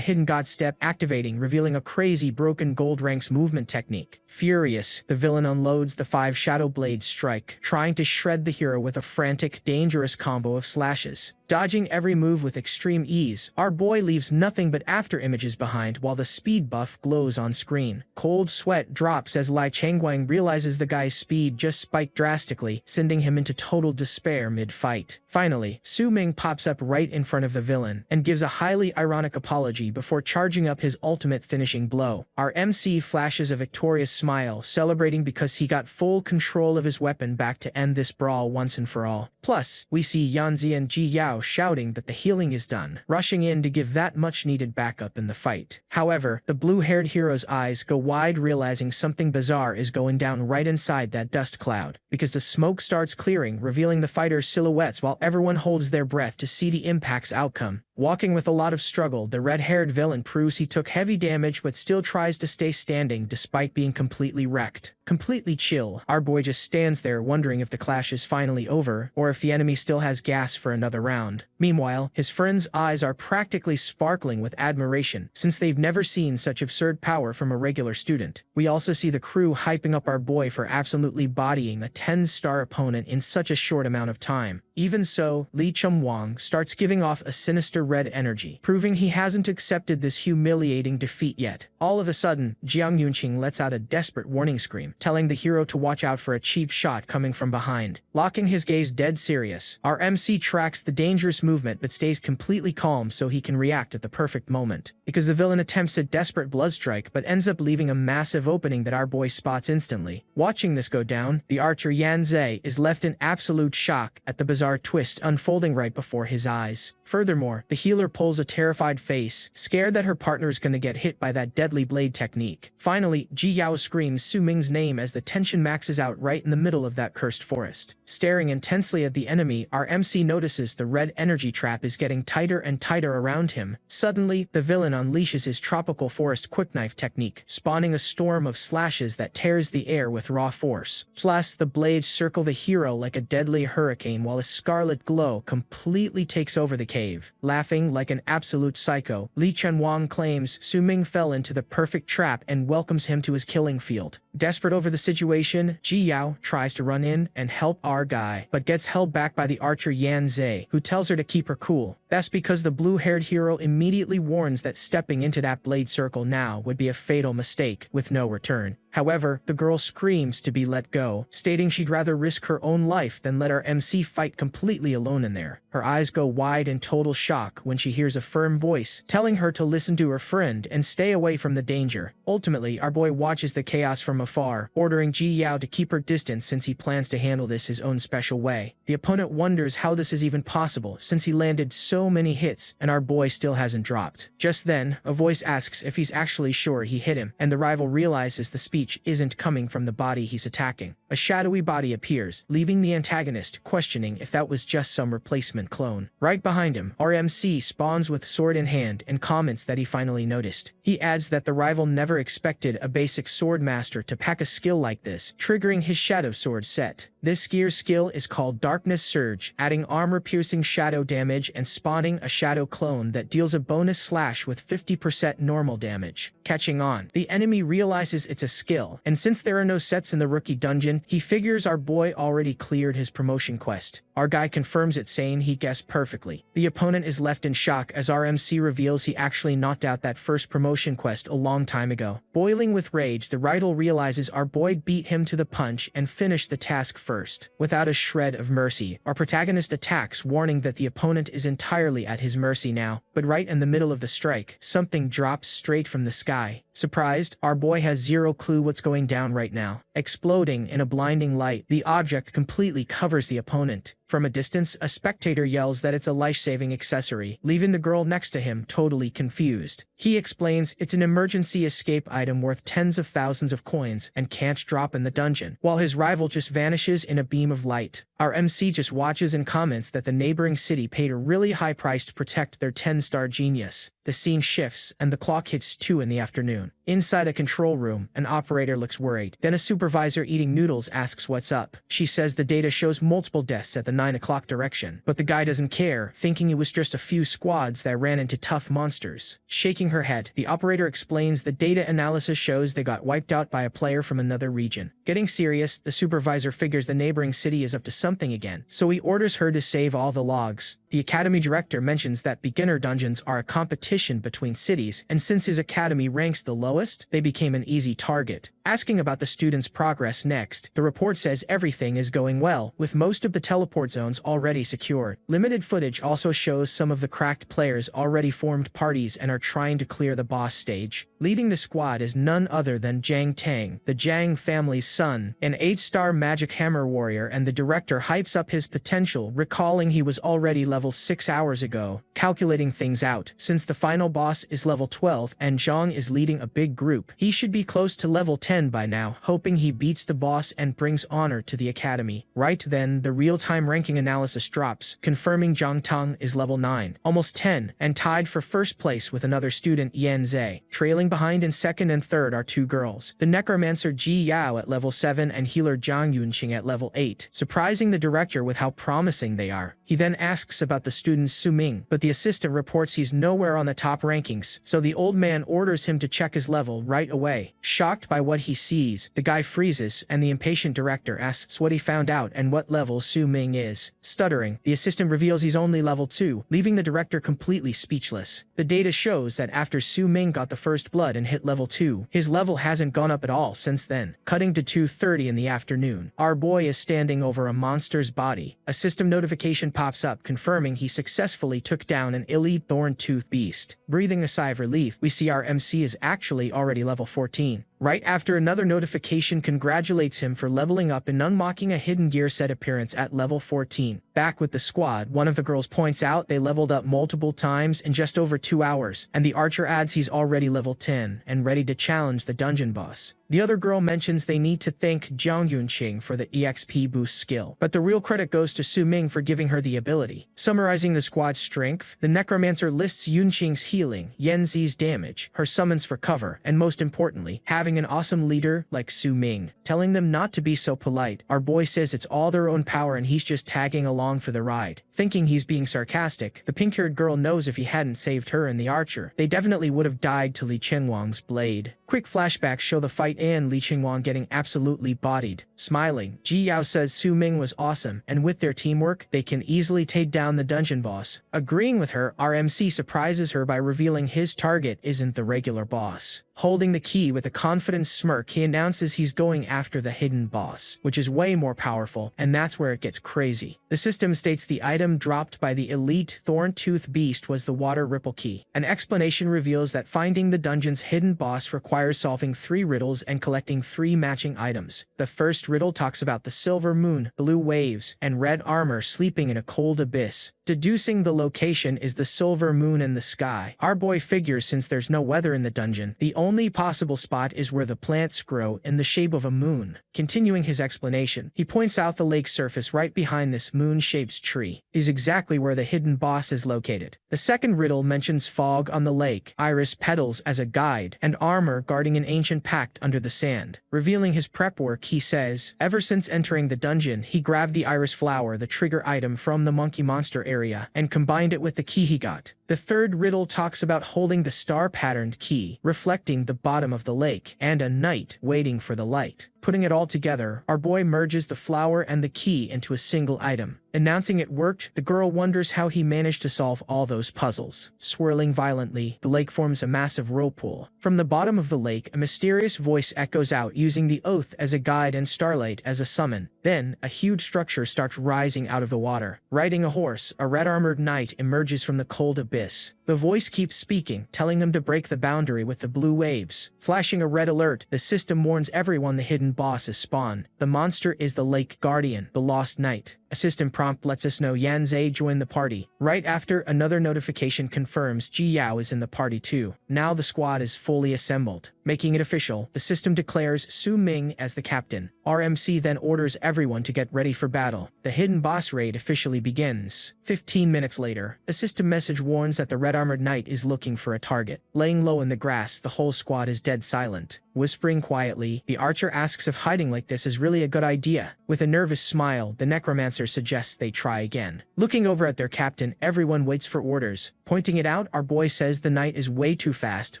Speaker 1: hidden god step activating, revealing a crazy broken gold ranks movement technique. Furious, the villain unloads the 5 Shadow Blade strike, trying to shred the hero with a frantic, dangerous combo of slashes. Dodging every move with extreme ease, our boy leaves nothing but after images behind while the speed buff glows on screen. Cold sweat drops as Lee Chang-wong realizes the guy's speed just spiked drastically, sending him into total despair mid-fight. Finally, Su Ming pops up right in front of the villain and gives a highly ironic apology before charging up his ultimate finishing blow. Our MC flashes a victorious smile, celebrating because he got full control of his weapon back to end this brawl once and for all. Plus, we see Yanzi and Ji Yao shouting that the healing is done, rushing in to give that much-needed backup in the fight. However, the blue-haired hero's eyes go wide, realizing something bizarre is going down right inside that dust cloud, because the smoke starts clearing, revealing the fighters' silhouettes while everyone holds their breath to see the impact's outcome. Walking with a lot of struggle, the red-haired villain proves he took heavy damage but still tries to stay standing despite being completely wrecked. Completely chill, our boy just stands there wondering if the clash is finally over, or if the enemy still has gas for another round. Meanwhile, his friends' eyes are practically sparkling with admiration, since they've never seen such absurd power from a regular student. We also see the crew hyping up our boy for absolutely bodying a 10-star opponent in such a short amount of time. Even so, Lee Chum-wong starts giving off a sinister red energy, proving he hasn't accepted this humiliating defeat yet. All of a sudden, Jiang Yunqing lets out a desperate warning scream, telling the hero to watch out for a cheap shot coming from behind. Locking his gaze dead serious, our MC tracks the dangerous movement but stays completely calm so he can react at the perfect moment. Because the villain attempts a desperate blood strike but ends up leaving a massive opening that our boy spots instantly. Watching this go down, the archer Yan Zhe is left in absolute shock at the bizarre twist unfolding right before his eyes. Furthermore, The healer pulls a terrified face, scared that her partner's gonna get hit by that deadly blade technique. Finally, Ji Yao screams Su Ming's name as the tension maxes out right in the middle of that cursed forest. Staring intensely at the enemy, our MC notices the red energy trap is getting tighter and tighter around him. Suddenly, the villain unleashes his tropical forest quick-knife technique, spawning a storm of slashes that tears the air with raw force. Plus, the blades circle the hero like a deadly hurricane while a scarlet glow completely takes over the cave. Laughing like an absolute psycho, Li Chenwang claims Su Ming fell into the perfect trap and welcomes him to his killing field. Desperate over the situation, Ji Yao tries to run in and help our guy, but gets held back by the archer Yan Zhe, who tells her to keep her cool. That's because the blue-haired hero immediately warns that stepping into that blade circle now would be a fatal mistake, with no return. However, the girl screams to be let go, stating she'd rather risk her own life than let our MC fight completely alone in there. Her eyes go wide in total shock when she hears a firm voice telling her to listen to her friend and stay away from the danger. Ultimately, our boy watches the chaos from afar, ordering Ji Yao to keep her distance since he plans to handle this his own special way. The opponent wonders how this is even possible since he landed so many hits and our boy still hasn't dropped. Just then, a voice asks if he's actually sure he hit him, and the rival realizes the speech isn't coming from the body he's attacking. A shadowy body appears, leaving the antagonist questioning if that was just some replacement clone. Right behind him, our MC spawns with sword in hand and comments that he finally noticed. He adds that the rival never expected a basic sword master to pack a skill like this, triggering his shadow sword set. This gear's skill is called Darkness Surge, adding armor-piercing shadow damage and spawning a shadow clone that deals a bonus slash with 50% normal damage. Catching on, the enemy realizes it's a skill, and since there are no sets in the rookie dungeon, he figures our boy already cleared his promotion quest. Our guy confirms it, saying he guessed perfectly. The opponent is left in shock as our MC reveals he actually knocked out that first promotion quest a long time ago. Boiling with rage, the rival realizes our boy beat him to the punch and finished the task first. Without a shred of mercy, our protagonist attacks, warning that the opponent is entirely at his mercy now. But right in the middle of the strike, something drops straight from the sky. Surprised, our boy has zero clue what's going down right now. Exploding in a blinding light, the object completely covers the opponent. From a distance, a spectator yells that it's a life-saving accessory, leaving the girl next to him totally confused. He explains it's an emergency escape item worth tens of thousands of coins and can't drop in the dungeon, while his rival just vanishes in a beam of light. Our MC just watches and comments that the neighboring city paid a really high price to protect their 10-star genius. The scene shifts, and the clock hits 2 in the afternoon. Inside a control room, an operator looks worried. Then a supervisor eating noodles asks what's up. She says the data shows multiple deaths at the 9 o'clock direction, but the guy doesn't care, thinking it was just a few squads that ran into tough monsters. Shaking her head, the operator explains the data analysis shows they got wiped out by a player from another region. Getting serious, the supervisor figures the neighboring city is up to something again, so he orders her to save all the logs. The academy director mentions that beginner dungeons are a competition between cities, and since his academy ranks the lowest, they became an easy target. Asking about the students' progress next, the report says everything is going well, with most of the teleport zones already secured. Limited footage also shows some of the cracked players already formed parties and are trying to clear the boss stage. Leading the squad is none other than Jiang Tang, the Jiang family's son, an 8-star magic hammer warrior, and the director hypes up his potential, recalling he was already level 6 hours ago. Calculating things out, since the final boss is level 12 and Zhang is leading a big group, he should be close to level 10 by now, hoping he beats the boss and brings honor to the academy. Right then, the real-time ranking analysis drops, confirming Zhang Tang is level 9, almost 10, and tied for first place with another student, Yan Zhe. Trailing behind in second and third are 2 girls, the necromancer Ji Yao at level 7 and healer Zhang Yunqing at level 8, surprising the director with how promising they are. He then asks about the student Su Ming, but the assistant reports he's nowhere on the top rankings, so the old man orders him to check his level right away. Shocked by what he sees, the guy freezes, and the impatient director asks what he found out and what level Su Ming is. Stuttering, the assistant reveals he's only level 2, leaving the director completely speechless. The data shows that after Su Ming got the first blood and hit level 2, his level hasn't gone up at all since then. Cutting to 2:30 in the afternoon, our boy is standing over a monster's body. A system notification pops up confirming he successfully took down an elite thorn-tooth beast. Breathing a sigh of relief, we see our MC is actually already level 14. Right after another notification congratulates him for leveling up and unlocking a hidden gear set appearance at level 14. Back with the squad, one of the girls points out they leveled up multiple times in just over 2 hours, and the archer adds he's already level 10 and ready to challenge the dungeon boss. The other girl mentions they need to thank Jiang Yunqing for the EXP boost skill, but the real credit goes to Su Ming for giving her the ability. Summarizing the squad's strength, the necromancer lists Yunqing's healing, Yanzi's damage, her summons for cover, and most importantly, having an awesome leader like Su Ming, telling them not to be so polite. Our boy says it's all their own power and he's just tagging along for the ride. Thinking he's being sarcastic, the pink-haired girl knows if he hadn't saved her and the archer, they definitely would have died to Li Qingwang's blade. Quick flashbacks show the fight and Li Qingwang getting absolutely bodied. Smiling, Ji Yao says Su Ming was awesome, and with their teamwork, they can easily take down the dungeon boss. Agreeing with her, our MC surprises her by revealing his target isn't the regular boss. Holding the key with a confident smirk, he announces he's going after the hidden boss, which is way more powerful, and that's where it gets crazy. The system states the item dropped by the elite Thorn-Tooth Beast was the Water Ripple Key. An explanation reveals that finding the dungeon's hidden boss requires solving 3 riddles and collecting 3 matching items. The first riddle talks about the silver moon, blue waves, and red armor sleeping in a cold abyss. Deducing the location is the silver moon in the sky. Our boy figures since there's no weather in the dungeon, the only possible spot is where the plants grow in the shape of a moon. Continuing his explanation, he points out the lake surface right behind this moon-shaped tree is exactly where the hidden boss is located. The second riddle mentions fog on the lake, iris petals as a guide, and armor guarding an ancient pact under the sand. Revealing his prep work, he says, ever since entering the dungeon, he grabbed the iris flower, the trigger item from the monkey monster area, and combined it with the key he got. The third riddle talks about holding the star-patterned key, reflecting the bottom of the lake, and a knight waiting for the light. Putting it all together, our boy merges the flower and the key into a single item. Announcing it worked, the girl wonders how he managed to solve all those puzzles. Swirling violently, the lake forms a massive whirlpool. From the bottom of the lake, a mysterious voice echoes out using the oath as a guide and starlight as a summon. Then, a huge structure starts rising out of the water. Riding a horse, a red-armored knight emerges from the cold abyss. The voice keeps speaking, telling them to break the boundary with the blue waves. Flashing a red alert, the system warns everyone the hidden boss is spawned. The monster is the Lake Guardian, the Lost Knight. A system prompt lets us know Yan Zhe joined the party. Right after, another notification confirms Ji Yao is in the party too. Now the squad is fully assembled. Making it official, the system declares Su Ming as the captain. RMC then orders everyone to get ready for battle. The hidden boss raid officially begins. 15 minutes later, a system message warns that the red-armored knight is looking for a target. Laying low in the grass, the whole squad is dead silent. Whispering quietly, the archer asks if hiding like this is really a good idea. With a nervous smile, the necromancer suggests they try again. Looking over at their captain, everyone waits for orders. Pointing it out, our boy says the knight is way too fast,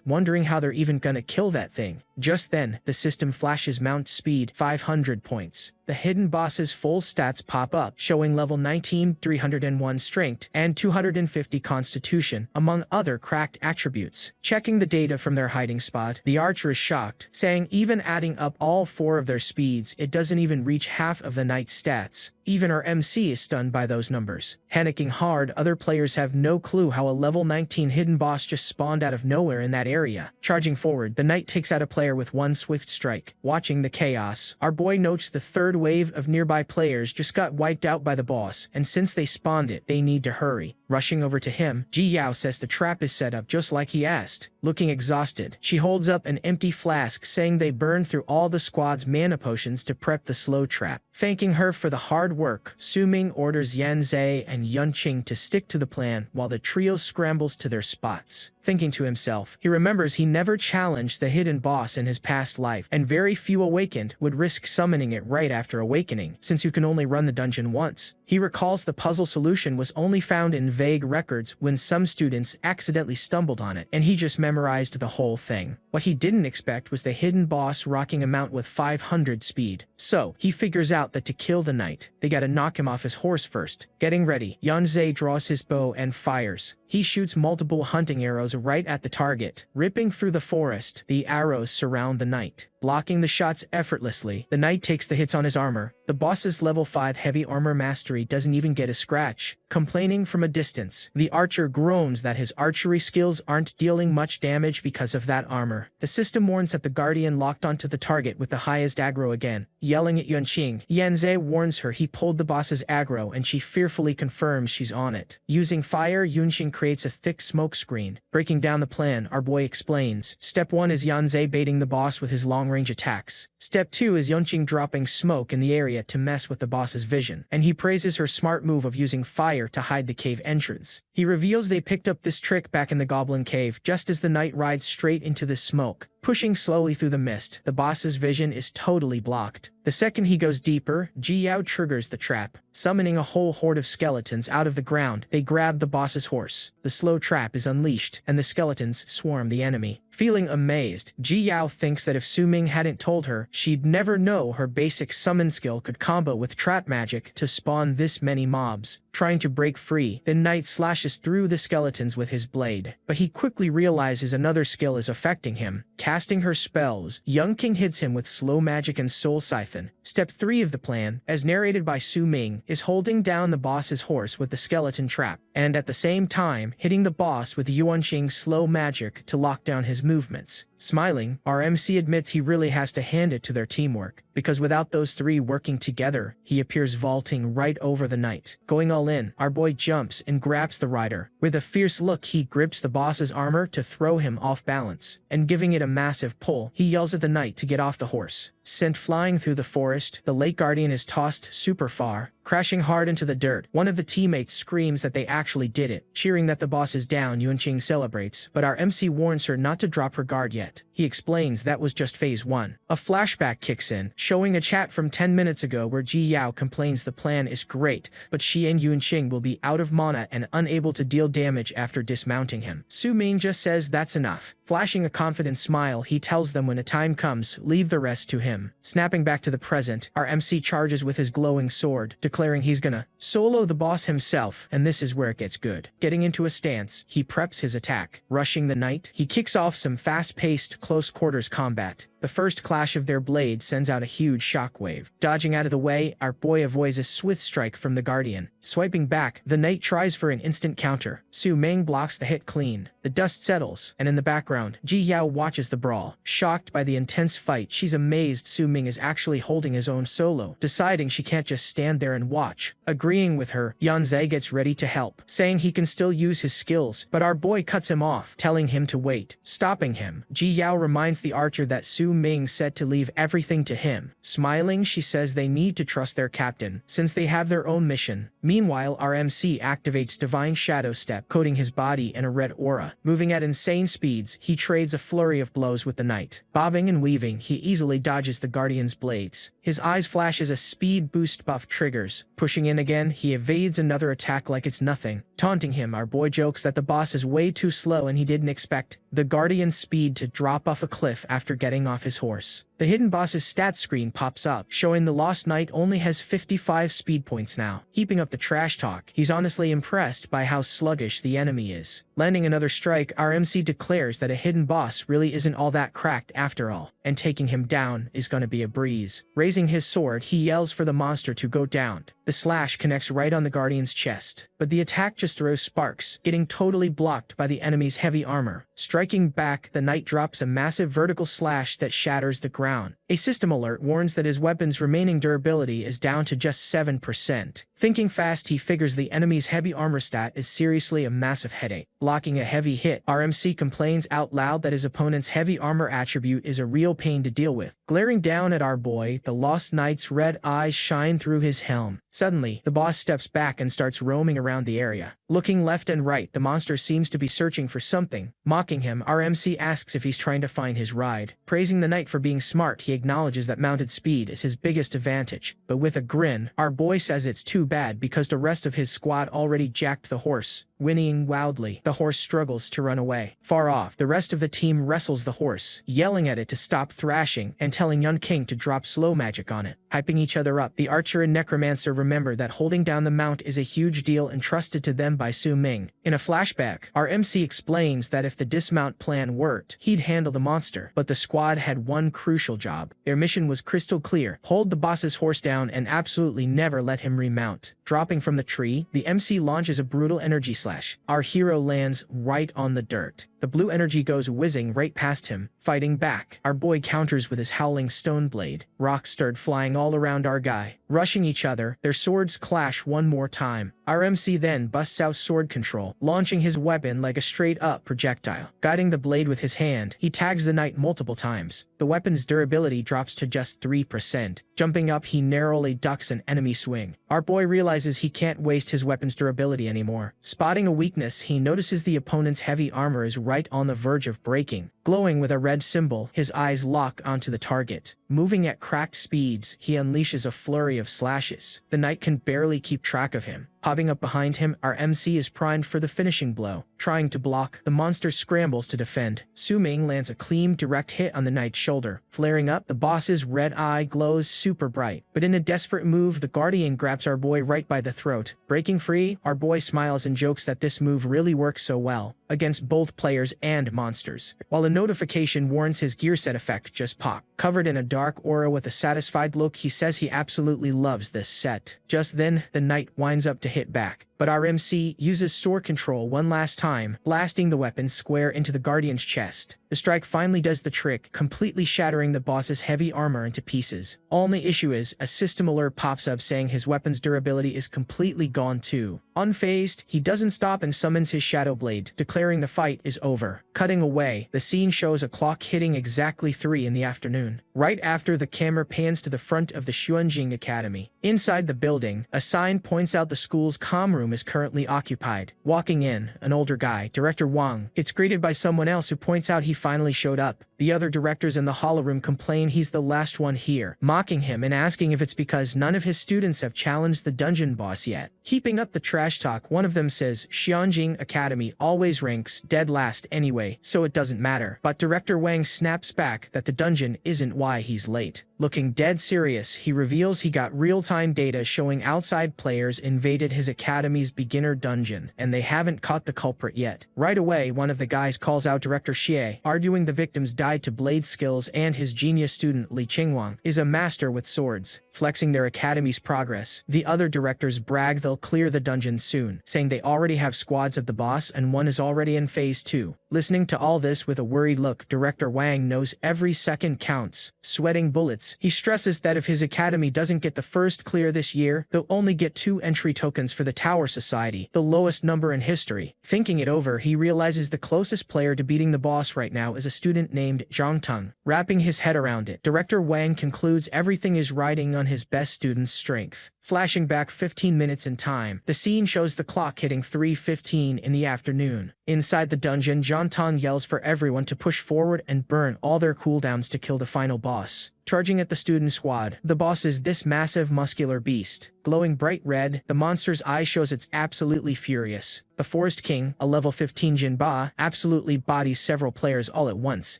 Speaker 1: wondering how they're even gonna kill that thing. Just then, the system flashes mount speed 500 points. The hidden boss's full stats pop up, showing level 19, 301 strength, and 250 constitution, among other cracked attributes. Checking the data from their hiding spot, the archer is shocked, saying even adding up all 4 of their speeds, it doesn't even reach half of the knight's stats. Even our MC is stunned by those numbers. Panicking hard, other players have no clue how a level 19 hidden boss just spawned out of nowhere in that area. Charging forward, the knight takes out a player with one swift strike. Watching the chaos, our boy notes the third wave of nearby players just got wiped out by the boss, and since they spawned it, they need to hurry. Rushing over to him, Ji Yao says the trap is set up just like he asked. Looking exhausted, she holds up an empty flask saying they burned through all the squad's mana potions to prep the slow trap. Thanking her for the hard work, Su Ming orders Yan Zhe and Yunqing to stick to the plan while the trio scrambles to their spots. Thinking to himself, he remembers he never challenged the hidden boss in his past life, and very few awakened would risk summoning it right after awakening, since you can only run the dungeon once. He recalls the puzzle solution was only found in vague records when some students accidentally stumbled on it, and he just memorized the whole thing. What he didn't expect was the hidden boss rocking a mount with 500 speed. So, he figures out that to kill the knight, they gotta knock him off his horse first. Getting ready, Yan Zhe draws his bow and fires. He shoots multiple hunting arrows right at the target. Ripping through the forest, the arrows surround the knight. Blocking the shots effortlessly, the knight takes the hits on his armor, The boss's level 5 heavy armor mastery doesn't even get a scratch. Complaining from a distance, the archer groans that his archery skills aren't dealing much damage because of that armor. The system warns that the guardian locked onto the target with the highest aggro again, yelling at Yunqing. Yanzhe warns her he pulled the boss's aggro and she fearfully confirms she's on it. Using fire, Yunqing creates a thick smoke screen. Breaking down the plan, our boy explains. Step 1 is Yanzhe baiting the boss with his long-range attacks. Step 2 is Yunqing dropping smoke in the area to mess with the boss's vision, and he praises her smart move of using fire to hide the cave entrance. He reveals they picked up this trick back in the Goblin Cave just as the knight rides straight into the smoke. Pushing slowly through the mist, the boss's vision is totally blocked. The second he goes deeper, Ji Yao triggers the trap. Summoning a whole horde of skeletons out of the ground, they grab the boss's horse. The slow trap is unleashed, and the skeletons swarm the enemy. Feeling amazed, Ji Yao thinks that if Su Ming hadn't told her, she'd never know her basic summon skill could combo with trap magic to spawn this many mobs. Trying to break free, the knight slashes through the skeletons with his blade, but he quickly realizes another skill is affecting him. Casting her spells, Yunqing hits him with slow magic and soul siphon. Step 3 of the plan, as narrated by Su Ming, is holding down the boss's horse with the skeleton trap, and at the same time hitting the boss with Yuanqing's slow magic to lock down his movements. Smiling, our MC admits he really has to hand it to their teamwork, because without those three working together, he appears vaulting right over the knight. Going all in, our boy jumps and grabs the rider. With a fierce look, he grips the boss's armor to throw him off balance, and giving it a massive pull, he yells at the knight to get off the horse. Sent flying through the forest, the lake guardian is tossed super far, crashing hard into the dirt. One of the teammates screams that they actually did it. Cheering that the boss is down, Yunqing celebrates, but our MC warns her not to drop her guard yet. He explains that was just phase 1. A flashback kicks in, showing a chat from 10 minutes ago where Ji Yao complains the plan is great, but she and Yunqing will be out of mana and unable to deal damage after dismounting him. Su Ming just says that's enough. Flashing a confident smile, he tells them when a time comes, leave the rest to him. Snapping back to the present, our MC charges with his glowing sword, declaring he's gonna solo the boss himself, and this is where it gets good. Getting into a stance, he preps his attack. Rushing the knight, he kicks off some fast-paced close-quarters combat. The first clash of their blades sends out a huge shockwave. Dodging out of the way, our boy avoids a swift strike from the guardian. Swiping back, the knight tries for an instant counter. Su Ming blocks the hit clean. The dust settles, and in the background, Ji Yao watches the brawl. Shocked by the intense fight, she's amazed Su Ming is actually holding his own solo, deciding she can't just stand there and watch. Agreeing with her, Yanzhe gets ready to help, saying he can still use his skills, but our boy cuts him off, telling him to wait. Stopping him, Ji Yao reminds the archer that Su Ming said to leave everything to him. Smiling, she says they need to trust their captain, since they have their own mission. Meanwhile, our MC activates Divine Shadow Step, coating his body in a red aura. Moving at insane speeds, he trades a flurry of blows with the knight. Bobbing and weaving, he easily dodges the guardian's blades. His eyes flash as a speed boost buff triggers. Pushing in again, he evades another attack like it's nothing. Taunting him, our boy jokes that the boss is way too slow and he didn't expect the guardian's speed to drop off a cliff after getting off his horse. The hidden boss's stats screen pops up, showing the lost knight only has 55 speed points now. Keeping up the trash talk, he's honestly impressed by how sluggish the enemy is. Landing another strike, our MC declares that a hidden boss really isn't all that cracked after all, and taking him down is gonna be a breeze. Raising his sword, he yells for the monster to go down. The slash connects right on the guardian's chest, but the attack just throws sparks, getting totally blocked by the enemy's heavy armor. Striking back, the knight drops a massive vertical slash that shatters the ground. A system alert warns that his weapon's remaining durability is down to just 7%. Thinking fast, he figures the enemy's heavy armor stat is seriously a massive headache. Blocking a heavy hit, our MC complains out loud that his opponent's heavy armor attribute is a real pain to deal with. Glaring down at our boy, the lost knight's red eyes shine through his helm. Suddenly, the boss steps back and starts roaming around the area. Looking left and right, the monster seems to be searching for something. Mocking him, our MC asks if he's trying to find his ride. Praising the knight for being smart, he acknowledges that mounted speed is his biggest advantage. But with a grin, our boy says it's too bad because the rest of his squad already jacked the horse. whinnying wildly. The horse struggles to run away. Far off, the rest of the team wrestles the horse, yelling at it to stop thrashing and telling Young King to drop slow magic on it. Hyping each other up, the archer and necromancer remember that holding down the mount is a huge deal entrusted to them by Su Ming. In a flashback, our MC explains that if the dismount plan worked, he'd handle the monster, but the squad had one crucial job. Their mission was crystal clear: hold the boss's horse down and absolutely never let him remount. Dropping from the tree, the MC launches a brutal energy slash. Our hero lands right on the dirt. The blue energy goes whizzing right past him. Fighting back, our boy counters with his howling stone blade. Rocks start flying all around our guy. Rushing each other, their swords clash one more time. Our MC then busts out sword control, launching his weapon like a straight-up projectile. Guiding the blade with his hand, he tags the knight multiple times. The weapon's durability drops to just 3%. Jumping up, he narrowly ducks an enemy swing. Our boy realizes he can't waste his weapon's durability anymore. Spotting a weakness, he notices the opponent's heavy armor is right on the verge of breaking. Glowing with a red symbol, his eyes lock onto the target. Moving at cracked speeds, he unleashes a flurry of slashes. The knight can barely keep track of him. Popping up behind him, our MC is primed for the finishing blow. Trying to block, the monster scrambles to defend. Su Ming lands a clean, direct hit on the knight's shoulder. Flaring up, the boss's red eye glows super bright. But in a desperate move, the guardian grabs our boy right by the throat. Breaking free, our boy smiles and jokes that this move really works so well against both players and monsters. While a notification warns his gear set effect just popped. Covered in a dark aura with a satisfied look, he says he absolutely loves this set. Just then, the knight winds up to hit back. But our MC uses sword control one last time, blasting the weapon square into the guardian's chest. The strike finally does the trick, completely shattering the boss's heavy armor into pieces. Only issue is, a system alert pops up saying his weapon's durability is completely gone too. Unfazed, he doesn't stop and summons his shadow blade, declaring the fight is over. Cutting away, the scene shows a clock hitting exactly 3 in the afternoon. Right after, the camera pans to the front of the Xuanjing Academy. Inside the building, a sign points out the school's comm room is currently occupied. Walking in, an older guy, Director Wang, it's greeted by someone else who points out he finally showed up. The other directors in the holo room complain he's the last one here, mocking him and asking if it's because none of his students have challenged the dungeon boss yet. Keeping up the trash talk, one of them says Xuanjing Academy always ranks dead last anyway, so it doesn't matter. But Director Wang snaps back that the dungeon isn't why he's late. Looking dead serious, he reveals he got real-time data showing outside players invaded his academy's beginner dungeon, and they haven't caught the culprit yet. Right away, one of the guys calls out Director Xie, arguing the victims died to blade skills and his genius student Li Qingwang is a master with swords. Flexing their academy's progress, the other directors brag they'll clear the dungeon soon, saying they already have squads of the boss and one is already in phase 2. Listening to all this with a worried look, Director Wang knows every second counts. Sweating bullets, he stresses that if his academy doesn't get the first clear this year, they'll only get 2 entry tokens for the Tower Society, the lowest number in history. Thinking it over, he realizes the closest player to beating the boss right now is a student named Zhang Teng. Wrapping his head around it, Director Wang concludes everything is riding on his best student's strength. Flashing back 15 minutes in time, the scene shows the clock hitting 3:15 in the afternoon. Inside the dungeon, Zhang Teng yells for everyone to push forward and burn all their cooldowns to kill the final boss. Charging at the student squad, the boss is this massive muscular beast. Glowing bright red, the monster's eye shows it's absolutely furious. The Forest King, a level 15 Jinba, absolutely bodies several players all at once.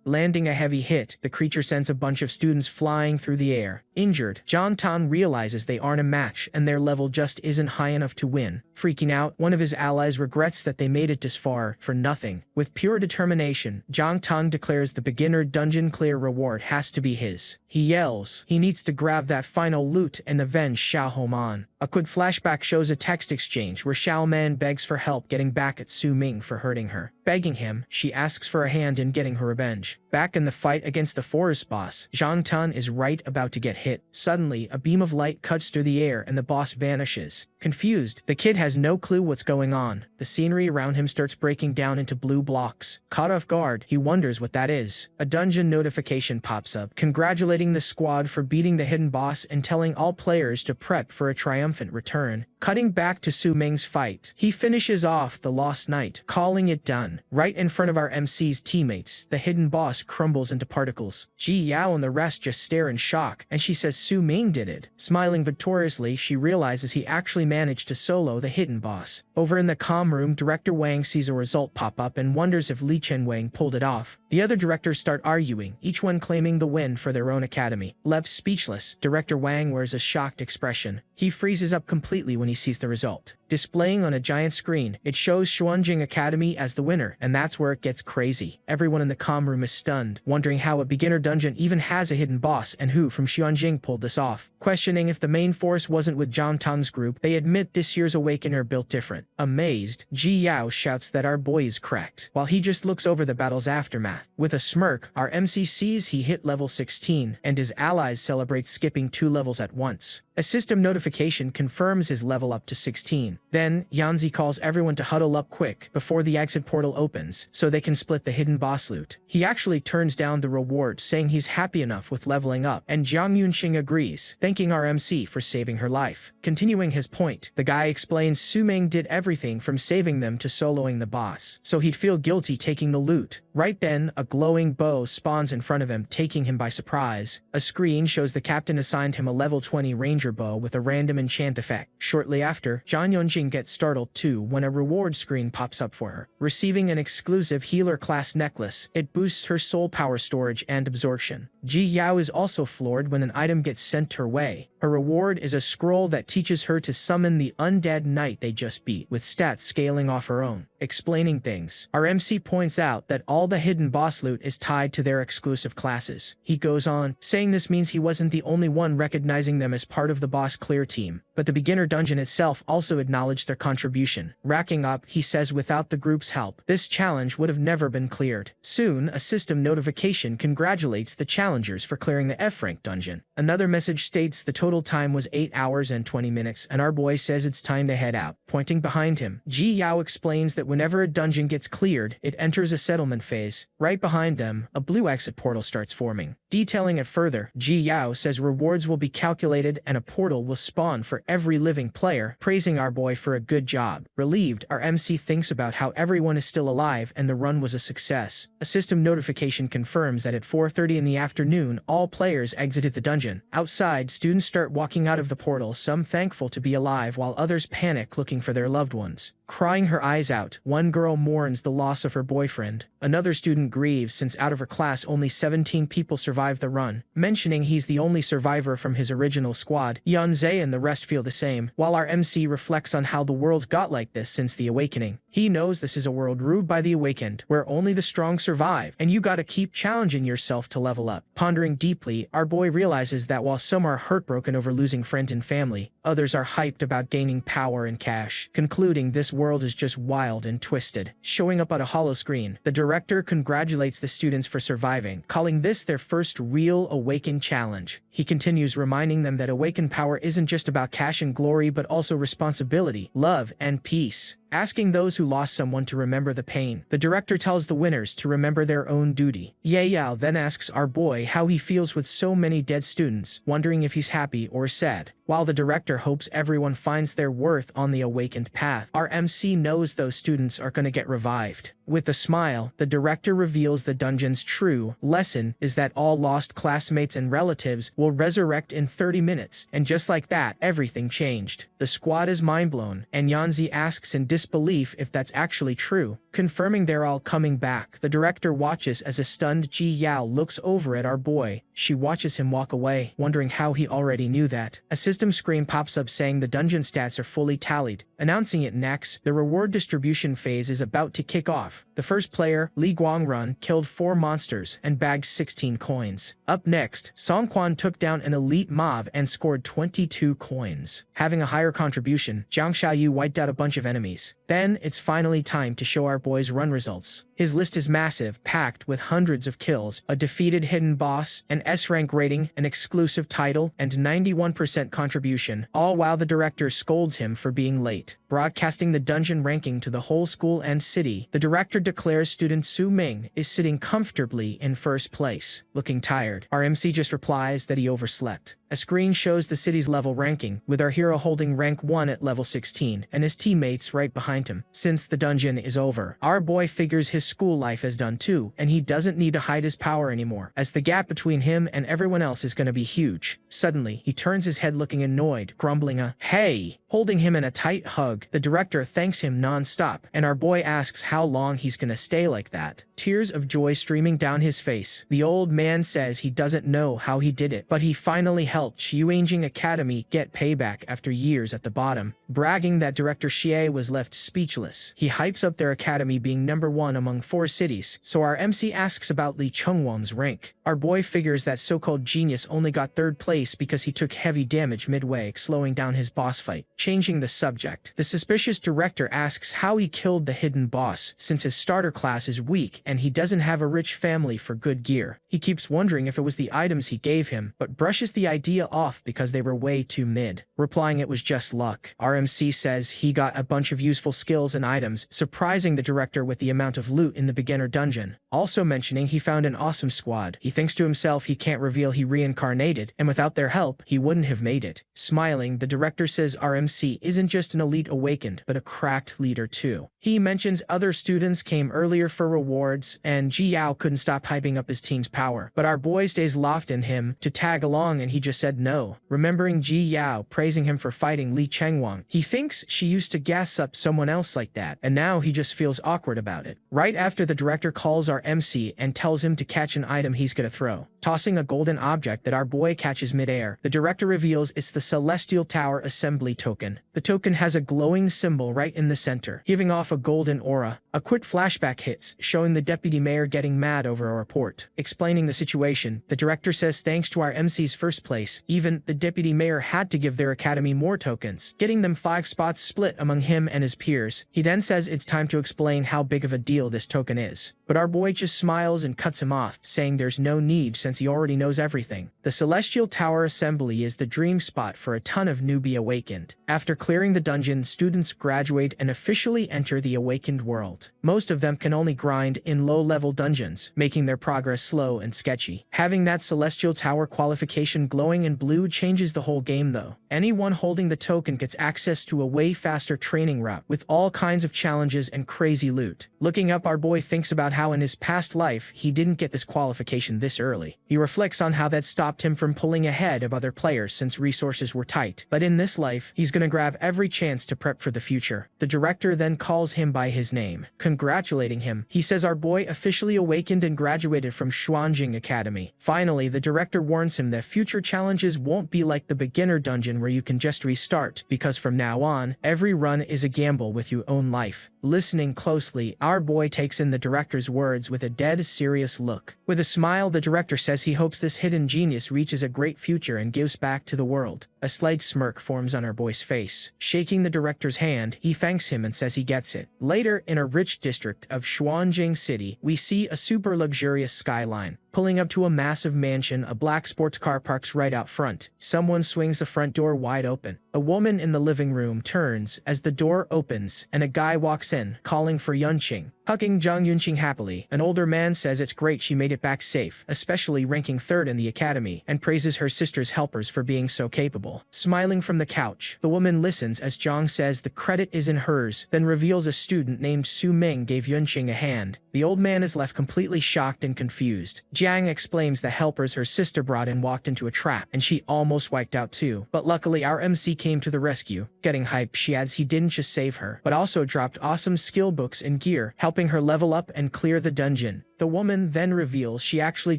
Speaker 1: Landing a heavy hit, the creature sends a bunch of students flying through the air. Injured, Zhang Teng realizes they aren't a match and their level just isn't high enough to win. Freaking out, one of his allies regrets that they made it this far for nothing. With pure determination, Zhang Teng declares the beginner dungeon clear reward has to be his. He yells he needs to grab that final loot and avenge Xiao Homan. A quick flashback shows a text exchange where Xiao Man begs for help getting back at Su Ming for hurting her. Begging him, she asks for a hand in getting her revenge. Back in the fight against the forest boss, Zhang Teng is right about to get hit. Suddenly, a beam of light cuts through the air and the boss vanishes. Confused, the kid has no clue what's going on. The scenery around him starts breaking down into blue blocks. Caught off guard, he wonders what that is. A dungeon notification pops up, congratulating the squad for beating the hidden boss and telling all players to prep for a triumphant return. Cutting back to Su Ming's fight, he finishes off the lost knight, calling it done. run. Right in front of our MC's teammates, the hidden boss crumbles into particles. Ji Yao and the rest just stare in shock, and she says Su Ming did it. Smiling victoriously, she realizes he actually managed to solo the hidden boss. Over in the comm room, Director Wang sees a result pop up and wonders if Li Chen-Wang pulled it off. The other directors start arguing, each one claiming the win for their own academy. Left speechless, Director Wang wears a shocked expression. He freezes up completely when he sees the result. Displaying on a giant screen, it shows Xuanjing Academy as the winner, and that's where it gets crazy. Everyone in the comm room is stunned, wondering how a beginner dungeon even has a hidden boss and who from Xuanjing pulled this off. Questioning if the main force wasn't with Zhang Tang's group, they admit this year's Awakener built different. Amazed, Ji Yao shouts that our boy is cracked, while he just looks over the battle's aftermath. With a smirk, our MC sees he hit level 16, and his allies celebrate skipping 2 levels at once. A system notification confirms his level up to 16. Then, Yanzi calls everyone to huddle up quick before the exit portal opens, so they can split the hidden boss loot. He actually turns down the reward, saying he's happy enough with leveling up, and Jiang Yunxing agrees, thanking our MC for saving her life. Continuing his point, the guy explains Su Ming did everything from saving them to soloing the boss, so he'd feel guilty taking the loot. Right then, a glowing bow spawns in front of him, taking him by surprise. A screen shows the captain assigned him a level 20 ranger bow with a random enchant effect. Shortly after, Zhang Yunjing gets startled too when a reward screen pops up for her. Receiving an exclusive healer class necklace, it boosts her soul power storage and absorption. Ji Yao is also floored when an item gets sent her way. Her reward is a scroll that teaches her to summon the undead knight they just beat, with stats scaling off her own. Explaining things, our MC points out that all the hidden boss loot is tied to their exclusive classes. He goes on, saying this means he wasn't the only one recognizing them as part of the boss clear team, but the beginner dungeon itself also acknowledged their contribution. Racking up, he says without the group's help, this challenge would have never been cleared. Soon, a system notification congratulates the challengers for clearing the F-rank dungeon. Another message states the total time was 8 hours and 20 minutes, and our boy says it's time to head out. Pointing behind him, Ji Yao explains that whenever a dungeon gets cleared, it enters a settlement phase. Right behind them, a blue exit portal starts forming. Detailing it further, Ji Yao says rewards will be calculated and a portal will spawn for every living player, praising our boy for a good job. Relieved, our MC thinks about how everyone is still alive and the run was a success. A system notification confirms that at 4:30 in the afternoon, all players exited the dungeon. Outside, students start walking out of the portal, some thankful to be alive while others panic looking for their loved ones. Crying her eyes out, one girl mourns the loss of her boyfriend. Another student grieves since out of her class only 17 people survived the run. Mentioning he's the only survivor from his original squad, Yanzei and the rest feel the same, while our MC reflects on how the world got like this since the awakening. He knows this is a world ruled by the awakened, where only the strong survive, and you gotta keep challenging yourself to level up. Pondering deeply, our boy realizes that while some are heartbroken over losing friends and family, others are hyped about gaining power and cash. Concluding, this world is just wild and twisted. Showing up on a hollow screen, the director congratulates the students for surviving, calling this their first real Awaken challenge. He continues reminding them that Awaken power isn't just about cash and glory but also responsibility, love, and peace. Asking those who lost someone to remember the pain, the director tells the winners to remember their own duty. Yahello then asks our boy how he feels with so many dead students, wondering if he's happy or sad. While the director hopes everyone finds their worth on the awakened path, our MC knows those students are gonna get revived. With a smile, the director reveals the dungeon's true lesson is that all lost classmates and relatives will resurrect in 30 minutes, and just like that, everything changed. The squad is mind-blown, and Yanzi asks in disbelief if that's actually true. Confirming they're all coming back, the director watches as a stunned Ji Yao looks over at our boy. She watches him walk away, wondering how he already knew that. A system screen pops up saying the dungeon stats are fully tallied. Announcing it next, the reward distribution phase is about to kick off. The first player, Li Guangrun, killed 4 monsters and bagged 16 coins. Up next, Song Quan took down an elite mob and scored 22 coins. Having a higher contribution, Jiang Xiaoyu wiped out a bunch of enemies. Then, it's finally time to show our boy's run results. His list is massive, packed with hundreds of kills, a defeated hidden boss, an S-rank rating, an exclusive title, and 91% contribution, all while the director scolds him for being late. Broadcasting the dungeon ranking to the whole school and city, the director declares student Su Ming is sitting comfortably in first place. Looking tired, our MC just replies that he overslept. A screen shows the city's level ranking, with our hero holding rank 1 at level 16, and his teammates right behind him. Since the dungeon is over, our boy figures his school life is done too, and he doesn't need to hide his power anymore, as the gap between him and everyone else is gonna be huge. Suddenly, he turns his head looking annoyed, grumbling a, "Hey!" Holding him in a tight hug, the director thanks him non-stop, and our boy asks how long he's gonna stay like that. Tears of joy streaming down his face. The old man says he doesn't know how he did it, but he finally helped Xuanjing Academy get payback after years at the bottom, bragging that director Xie was left speechless. He hypes up their academy being number 1 among 4 cities, so our MC asks about Li Chengwang's rank. Our boy figures that so-called genius only got 3rd place because he took heavy damage midway, slowing down his boss fight. Changing the subject, the suspicious director asks how he killed the hidden boss, since his starter class is weak and he doesn't have a rich family for good gear. He keeps wondering if it was the items he gave him, but brushes the idea off because they were way too mid, replying it was just luck. RMC says he got a bunch of useful skills and items, surprising the director with the amount of loot in the beginner dungeon, also mentioning he found an awesome squad. He thinks to himself he can't reveal he reincarnated, and without their help, he wouldn't have made it. Smiling, the director says RMC isn't just an elite awakened, but a cracked leader too. He mentions other students came earlier for rewards, and Ji Yao couldn't stop hyping up his team's power, but our boy stays locked in him to tag along and he just said no. Remembering Ji Yao praising him for fighting Li Chengwang, he thinks she used to gas up someone else like that, and now he just feels awkward about it. Right after the director calls our MC and tells him to catch an item he's gonna throw, tossing a golden object that our boy catches midair, the director reveals it's the Celestial Tower Assembly token. The token has a glowing symbol right in the center, giving off a golden aura. A quick flashback hits, showing the deputy mayor getting mad over a report. Explaining the situation, the director says thanks to our MC's first place, even the deputy mayor had to give their academy more tokens, getting them 5 spots split among him and his peers. He then says it's time to explain how big of a deal this token is, but our boy just smiles and cuts him off, saying there's no need since he already knows everything. The Celestial Tower Assembly is the dream spot for a ton of newbie awakened. After clearing the dungeon, students graduate and officially enter the awakened world. Most of them can only grind in low-level dungeons, making their progress slow and sketchy. Having that Celestial Tower qualification glowing in blue changes the whole game though. Anyone holding the token gets access to a way faster training route, with all kinds of challenges and crazy loot. Looking up, our boy thinks about how in his past life he didn't get this qualification this early. He reflects on how that stopped him from pulling ahead of other players since resources were tight. But in this life, he's gonna grab every chance to prep for the future. The director then calls him by his name, congratulating him. He says our boy officially awakened and graduated from Xuanjing Academy. Finally, the director warns him that future challenges won't be like the beginner dungeon where you can just restart, because from now on, every run is a gamble with your own life. Listening closely, our boy takes in the director's words with a dead serious look. With a smile, the director says he hopes this hidden genius reaches a great future and gives back to the world. A slight smirk forms on our boy's face. Shaking the director's hand, he thanks him and says he gets it. Later, in a rich district of Xuanjing City, we see a super luxurious skyline. Pulling up to a massive mansion, a black sports car parks right out front. Someone swings the front door wide open. A woman in the living room turns as the door opens, and a guy walks in, calling for Yunqing. Hugging Zhang Yunqing happily, an older man says it's great she made it back safe, especially ranking 3rd in the academy, and praises her sister's helpers for being so capable. Smiling from the couch, the woman listens as Zhang says the credit isn't hers, then reveals a student named Su Ming gave Yunqing a hand. The old man is left completely shocked and confused. Jiang explains the helpers her sister brought in walked into a trap, and she almost wiped out too. But luckily our MC came to the rescue. Getting hype, she adds he didn't just save her, but also dropped awesome skill books and gear, helping her level up and clear the dungeon. The woman then reveals she actually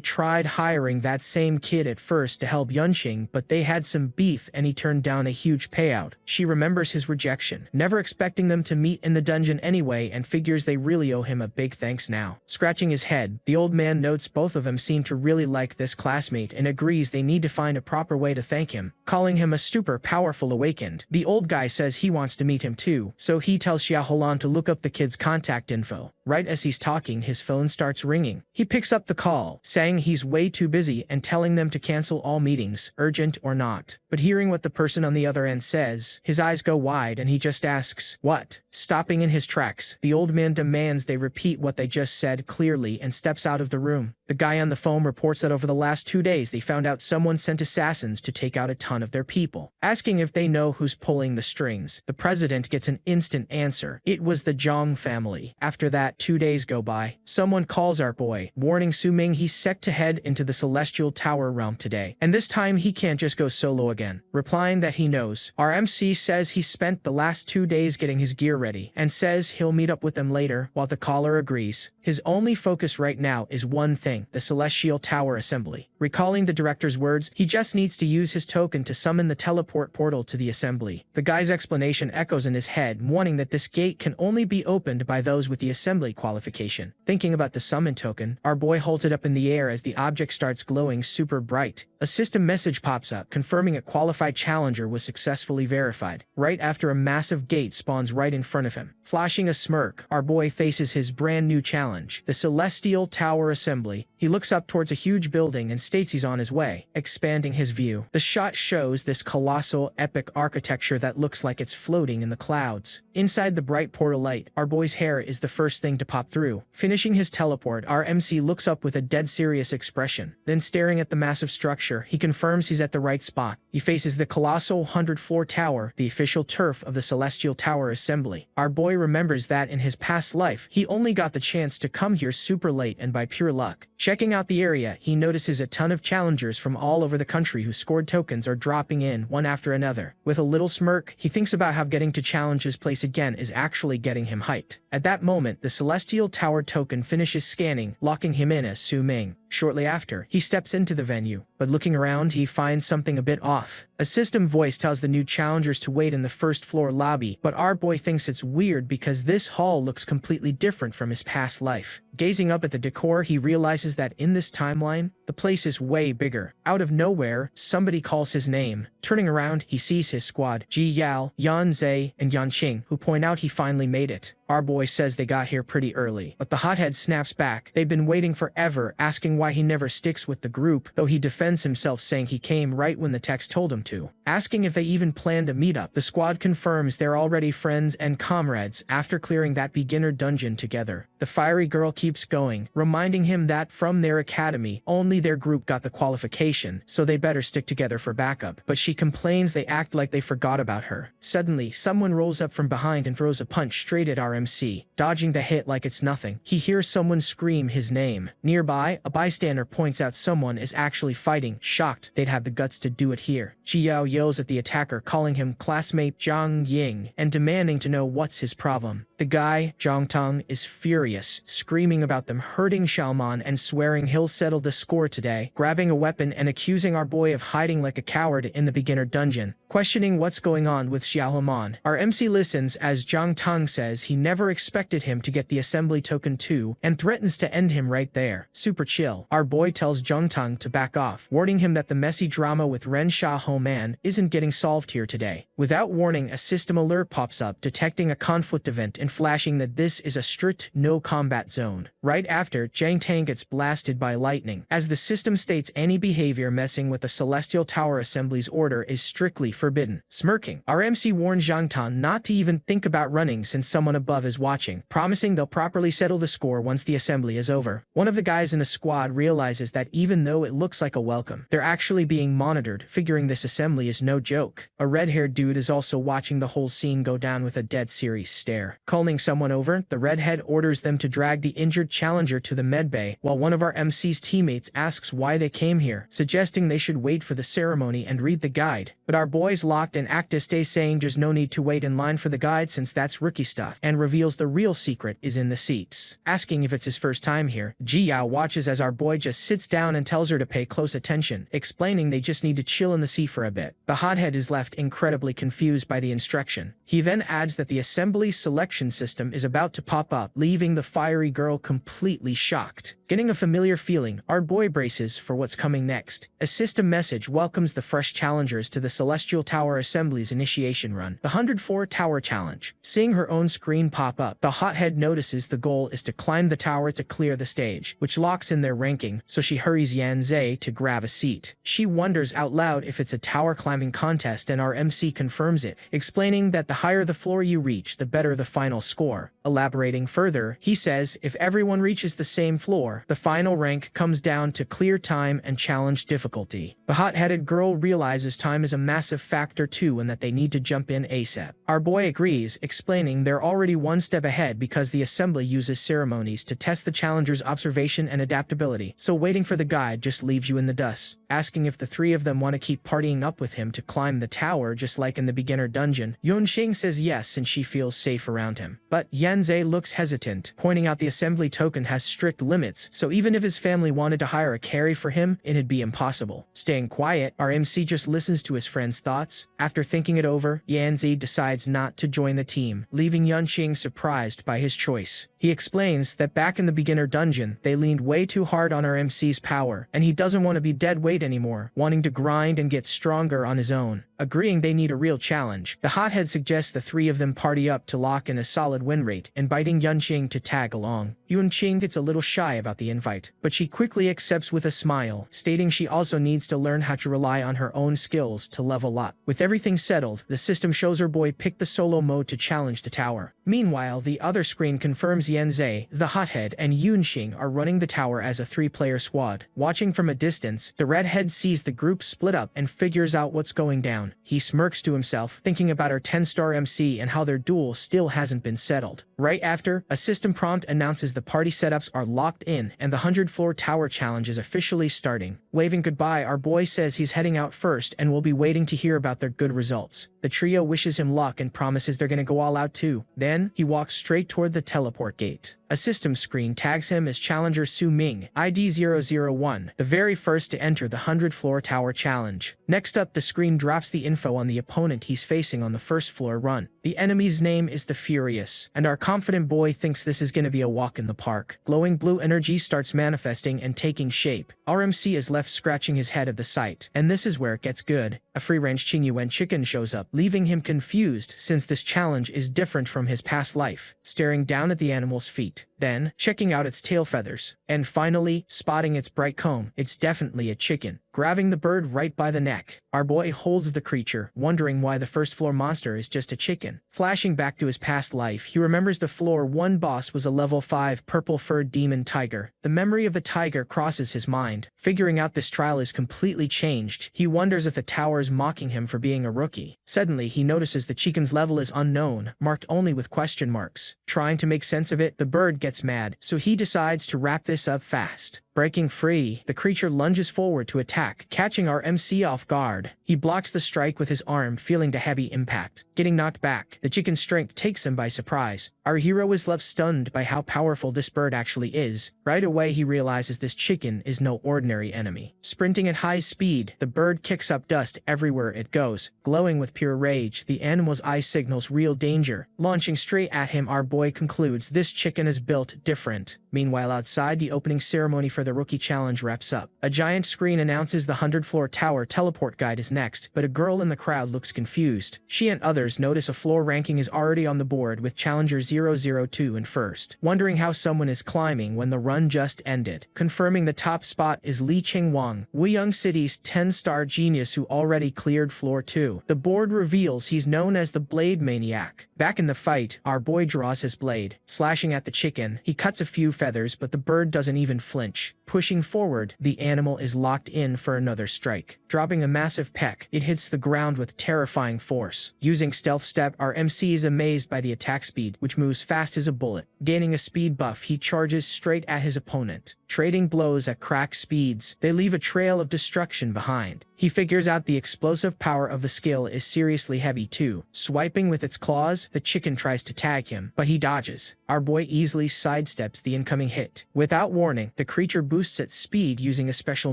Speaker 1: tried hiring that same kid at first to help Yunqing, but they had some beef and he turned down a huge payout. She remembers his rejection, never expecting them to meet in the dungeon anyway, and figures they really owe him a big thanks now. Scratching his head, the old man notes both of them seem to really like this classmate and agrees they need to find a proper way to thank him, calling him a super powerful awakened. The old guy says he wants to meet him too, so he tells Xiaolan to look up the kid's contact info. Right as he's talking, his phone starts ringing. ringing. He picks up the call, saying he's way too busy and telling them to cancel all meetings, urgent or not. But hearing what the person on the other end says, his eyes go wide and he just asks, "What?" Stopping in his tracks, the old man demands they repeat what they just said clearly and steps out of the room. The guy on the phone reports that over the last 2 days they found out someone sent assassins to take out a ton of their people. Asking if they know who's pulling the strings, the president gets an instant answer. It was the Zhang family. After that, 2 days go by. Someone calls our boy, warning Su Ming he's set to head into the Celestial Tower realm today. And this time he can't just go solo again. Replying that he knows, our MC says he spent the last 2 days getting his gear ready and says he'll meet up with them later. While the caller agrees, his only focus right now is one thing: the Celestial Tower assembly. Recalling the director's words, he just needs to use his token to summon the teleport portal to the assembly. The guy's explanation echoes in his head, warning that this gate can only be opened by those with the assembly qualification. Thinking about the summon token, our boy holds it up in the air as the object starts glowing super bright. A system message pops up, confirming a qualified challenger was successfully verified. Right after a massive gate spawns right in front of him. Flashing a smirk, our boy faces his brand new challenge, the Celestial Tower Assembly. He looks up towards a huge building and states he's on his way, expanding his view. The shot shows this colossal, epic architecture that looks like it's floating in the clouds. Inside the bright portal light, our boy's hair is the first thing to pop through. Finishing his teleport, our MC looks up with a dead serious expression. Then staring at the massive structure, he confirms he's at the right spot. He faces the colossal 100-floor tower, the official turf of the Celestial Tower Assembly. Our boy remembers that in his past life, he only got the chance to come here super late and by pure luck. Checking out the area, he notices a ton of challengers from all over the country who scored tokens are dropping in one after another. With a little smirk, he thinks about how getting to challenge his place again is actually getting him hyped. At that moment, the Celestial Tower token finishes scanning, locking him in as Su Ming. Shortly after, he steps into the venue, but looking around, he finds something a bit off. A system voice tells the new challengers to wait in the first floor lobby, but our boy thinks it's weird because this hall looks completely different from his past life. Gazing up at the decor, he realizes that in this timeline, the place is way bigger. Out of nowhere, somebody calls his name. Turning around, he sees his squad, Ji Yao, Yan Zhe, and Yan Qing, who point out he finally made it. Our boy says they got here pretty early, but the hothead snaps back. They've been waiting forever, asking why he never sticks with the group, though he defends himself saying he came right when the text told him to. Asking if they even planned a meetup, the squad confirms they're already friends and comrades after clearing that beginner dungeon together. The fiery girl keeps going, reminding him that from their academy, only their group got the qualification, so they better stick together for backup. But she complains they act like they forgot about her. Suddenly, someone rolls up from behind and throws a punch straight at our MC. Dodging the hit like it's nothing, he hears someone scream his name. Nearby, a bystander points out someone is actually fighting, shocked they'd have the guts to do it here. Jiao yells at the attacker, calling him classmate Zhang Ying and demanding to know what's his problem. The guy, Zhang Tong, is furious, screaming about them hurting Xiaoman and swearing he'll settle the score today, grabbing a weapon and accusing our boy of hiding like a coward in the beginner dungeon. Questioning what's going on with Xiaoman, our MC listens as Zhang Tong says he never expected him to get the assembly token too and threatens to end him right there. Super chill. Our boy tells Zhang Tong to back off, warning him that the messy drama with Ren Xiaoman isn't getting solved here today. Without warning, a system alert pops up detecting a conflict event and flashing that this is a strict no-combat zone. Right after, Zhang Tang gets blasted by lightning, as the system states any behavior messing with the Celestial Tower Assembly's order is strictly forbidden. Smirking, our MC warns Zhang Tang not to even think about running since someone above is watching, promising they'll properly settle the score once the assembly is over. One of the guys in the squad realizes that even though it looks like a welcome, they're actually being monitored, figuring this assembly is no joke. A red-haired dude is also watching the whole scene go down with a dead serious stare. Calling someone over, the redhead orders them to drag the injured challenger to the medbay, while one of our MC's teammates asks why they came here, suggesting they should wait for the ceremony and read the guide. But our boy's locked and Acta stays saying there's no need to wait in line for the guide since that's rookie stuff, and reveals the real secret is in the seats. Asking if it's his first time here, Ji Yao watches as our boy just sits down and tells her to pay close attention, explaining they just need to chill in the seat for a bit. The hothead is left incredibly confused by the instruction. He then adds that the assembly selection system is about to pop up, leaving the fiery girl completely shocked. Getting a familiar feeling, our boy braces for what's coming next. A system message welcomes the fresh challengers to the Celestial Celestial Tower Assembly's initiation run, the 104 Tower Challenge. Seeing her own screen pop up, the hothead notices the goal is to climb the tower to clear the stage, which locks in their ranking, so she hurries Yanzei to grab a seat. She wonders out loud if it's a tower climbing contest, and our MC confirms it, explaining that the higher the floor you reach, the better the final score. Elaborating further, he says if everyone reaches the same floor, the final rank comes down to clear time and challenge difficulty. The hot-headed girl realizes time is a massive factor too and that they need to jump in ASAP. Our boy agrees, explaining they're already one step ahead because the assembly uses ceremonies to test the challenger's observation and adaptability, so waiting for the guide just leaves you in the dust. Asking if the three of them want to keep partying up with him to climb the tower just like in the beginner dungeon, Yunxing says yes since she feels safe around him. But Yanzei looks hesitant, pointing out the assembly token has strict limits, so even if his family wanted to hire a carry for him, it'd be impossible. Staying quiet, our MC just listens to his friend's thoughts. After thinking it over, Yanzei decides not to join the team, leaving Yunxing surprised by his choice. He explains that back in the beginner dungeon, they leaned way too hard on our MC's power, and he doesn't want to be dead weight anymore, wanting to grind and get stronger on his own. Agreeing they need a real challenge, the hothead suggests the three of them party up to lock in a solid win rate, inviting Yunxing to tag along. Yunxing gets a little shy about the invite, but she quickly accepts with a smile, stating she also needs to learn how to rely on her own skills to level up. With everything settled, the system shows her boy pick the solo mode to challenge the tower. Meanwhile, the other screen confirms Yanzei, the hothead, and Yunxing are running the tower as a three-player squad. Watching from a distance, the redhead sees the group split up and figures out what's going down. He smirks to himself, thinking about our 10-star MC and how their duel still hasn't been settled. Right after, a system prompt announces the party setups are locked in and the 100-floor tower challenge is officially starting. Waving goodbye, our boy says he's heading out first and will be waiting to hear about their good results. The trio wishes him luck and promises they're gonna go all out too. Then, he walks straight toward the teleport gate. A system screen tags him as Challenger Su Ming, ID 001, the very first to enter the 100-floor tower challenge. Next up, the screen drops the info on the opponent he's facing on the first floor run. The enemy's name is the Furious, and our confident boy thinks this is gonna be a walk in the park. Glowing blue energy starts manifesting and taking shape. Our MC is left scratching his head at the sight, and this is where it gets good. A free-range Qingyuan chicken shows up, leaving him confused since this challenge is different from his past life, staring down at the animal's feet, then checking out its tail feathers, and finally spotting its bright comb. It's definitely a chicken. Grabbing the bird right by the neck, our boy holds the creature, wondering why the first floor monster is just a chicken. Flashing back to his past life, he remembers the floor 1 boss was a level 5 purple-furred demon tiger. The memory of the tiger crosses his mind. Figuring out this trial is completely changed, he wonders if the tower is mocking him for being a rookie. Suddenly, he notices the chicken's level is unknown, marked only with question marks. Trying to make sense of it, the bird gets mad, so he decides to wrap this up fast. Breaking free, the creature lunges forward to attack, catching our MC off guard. He blocks the strike with his arm, feeling the heavy impact. Getting knocked back, the chicken's strength takes him by surprise. Our hero is left stunned by how powerful this bird actually is. Right away, he realizes this chicken is no ordinary enemy. Sprinting at high speed, the bird kicks up dust everywhere it goes. Glowing with pure rage, the animal's eye signals real danger. Launching straight at him, our boy concludes this chicken is built different. Meanwhile, outside, the opening ceremony for the Rookie Challenge wraps up. A giant screen announces the 100-floor tower teleport guide is next, but a girl in the crowd looks confused. She and others notice a floor ranking is already on the board with Challenger 002 in first, wondering how someone is climbing when the run just ended. Confirming the top spot is Li Qingwang, Wuyang City's 10-star genius who already cleared floor 2. The board reveals he's known as the Blade Maniac. Back in the fight, our boy draws his blade. Slashing at the chicken, he cuts a few feathers, but the bird doesn't even flinch. Pushing forward, the animal is locked in for another strike. Dropping a massive peck, it hits the ground with terrifying force. Using Stealth Step, our MC is amazed by the attack speed, which moves fast as a bullet. Gaining a speed buff, he charges straight at his opponent. Trading blows at crack speeds, they leave a trail of destruction behind. He figures out the explosive power of the skill is seriously heavy too. Swiping with its claws, the chicken tries to tag him, but he dodges. Our boy easily sidesteps the incoming hit. Without warning, the creature boosts its speed using a special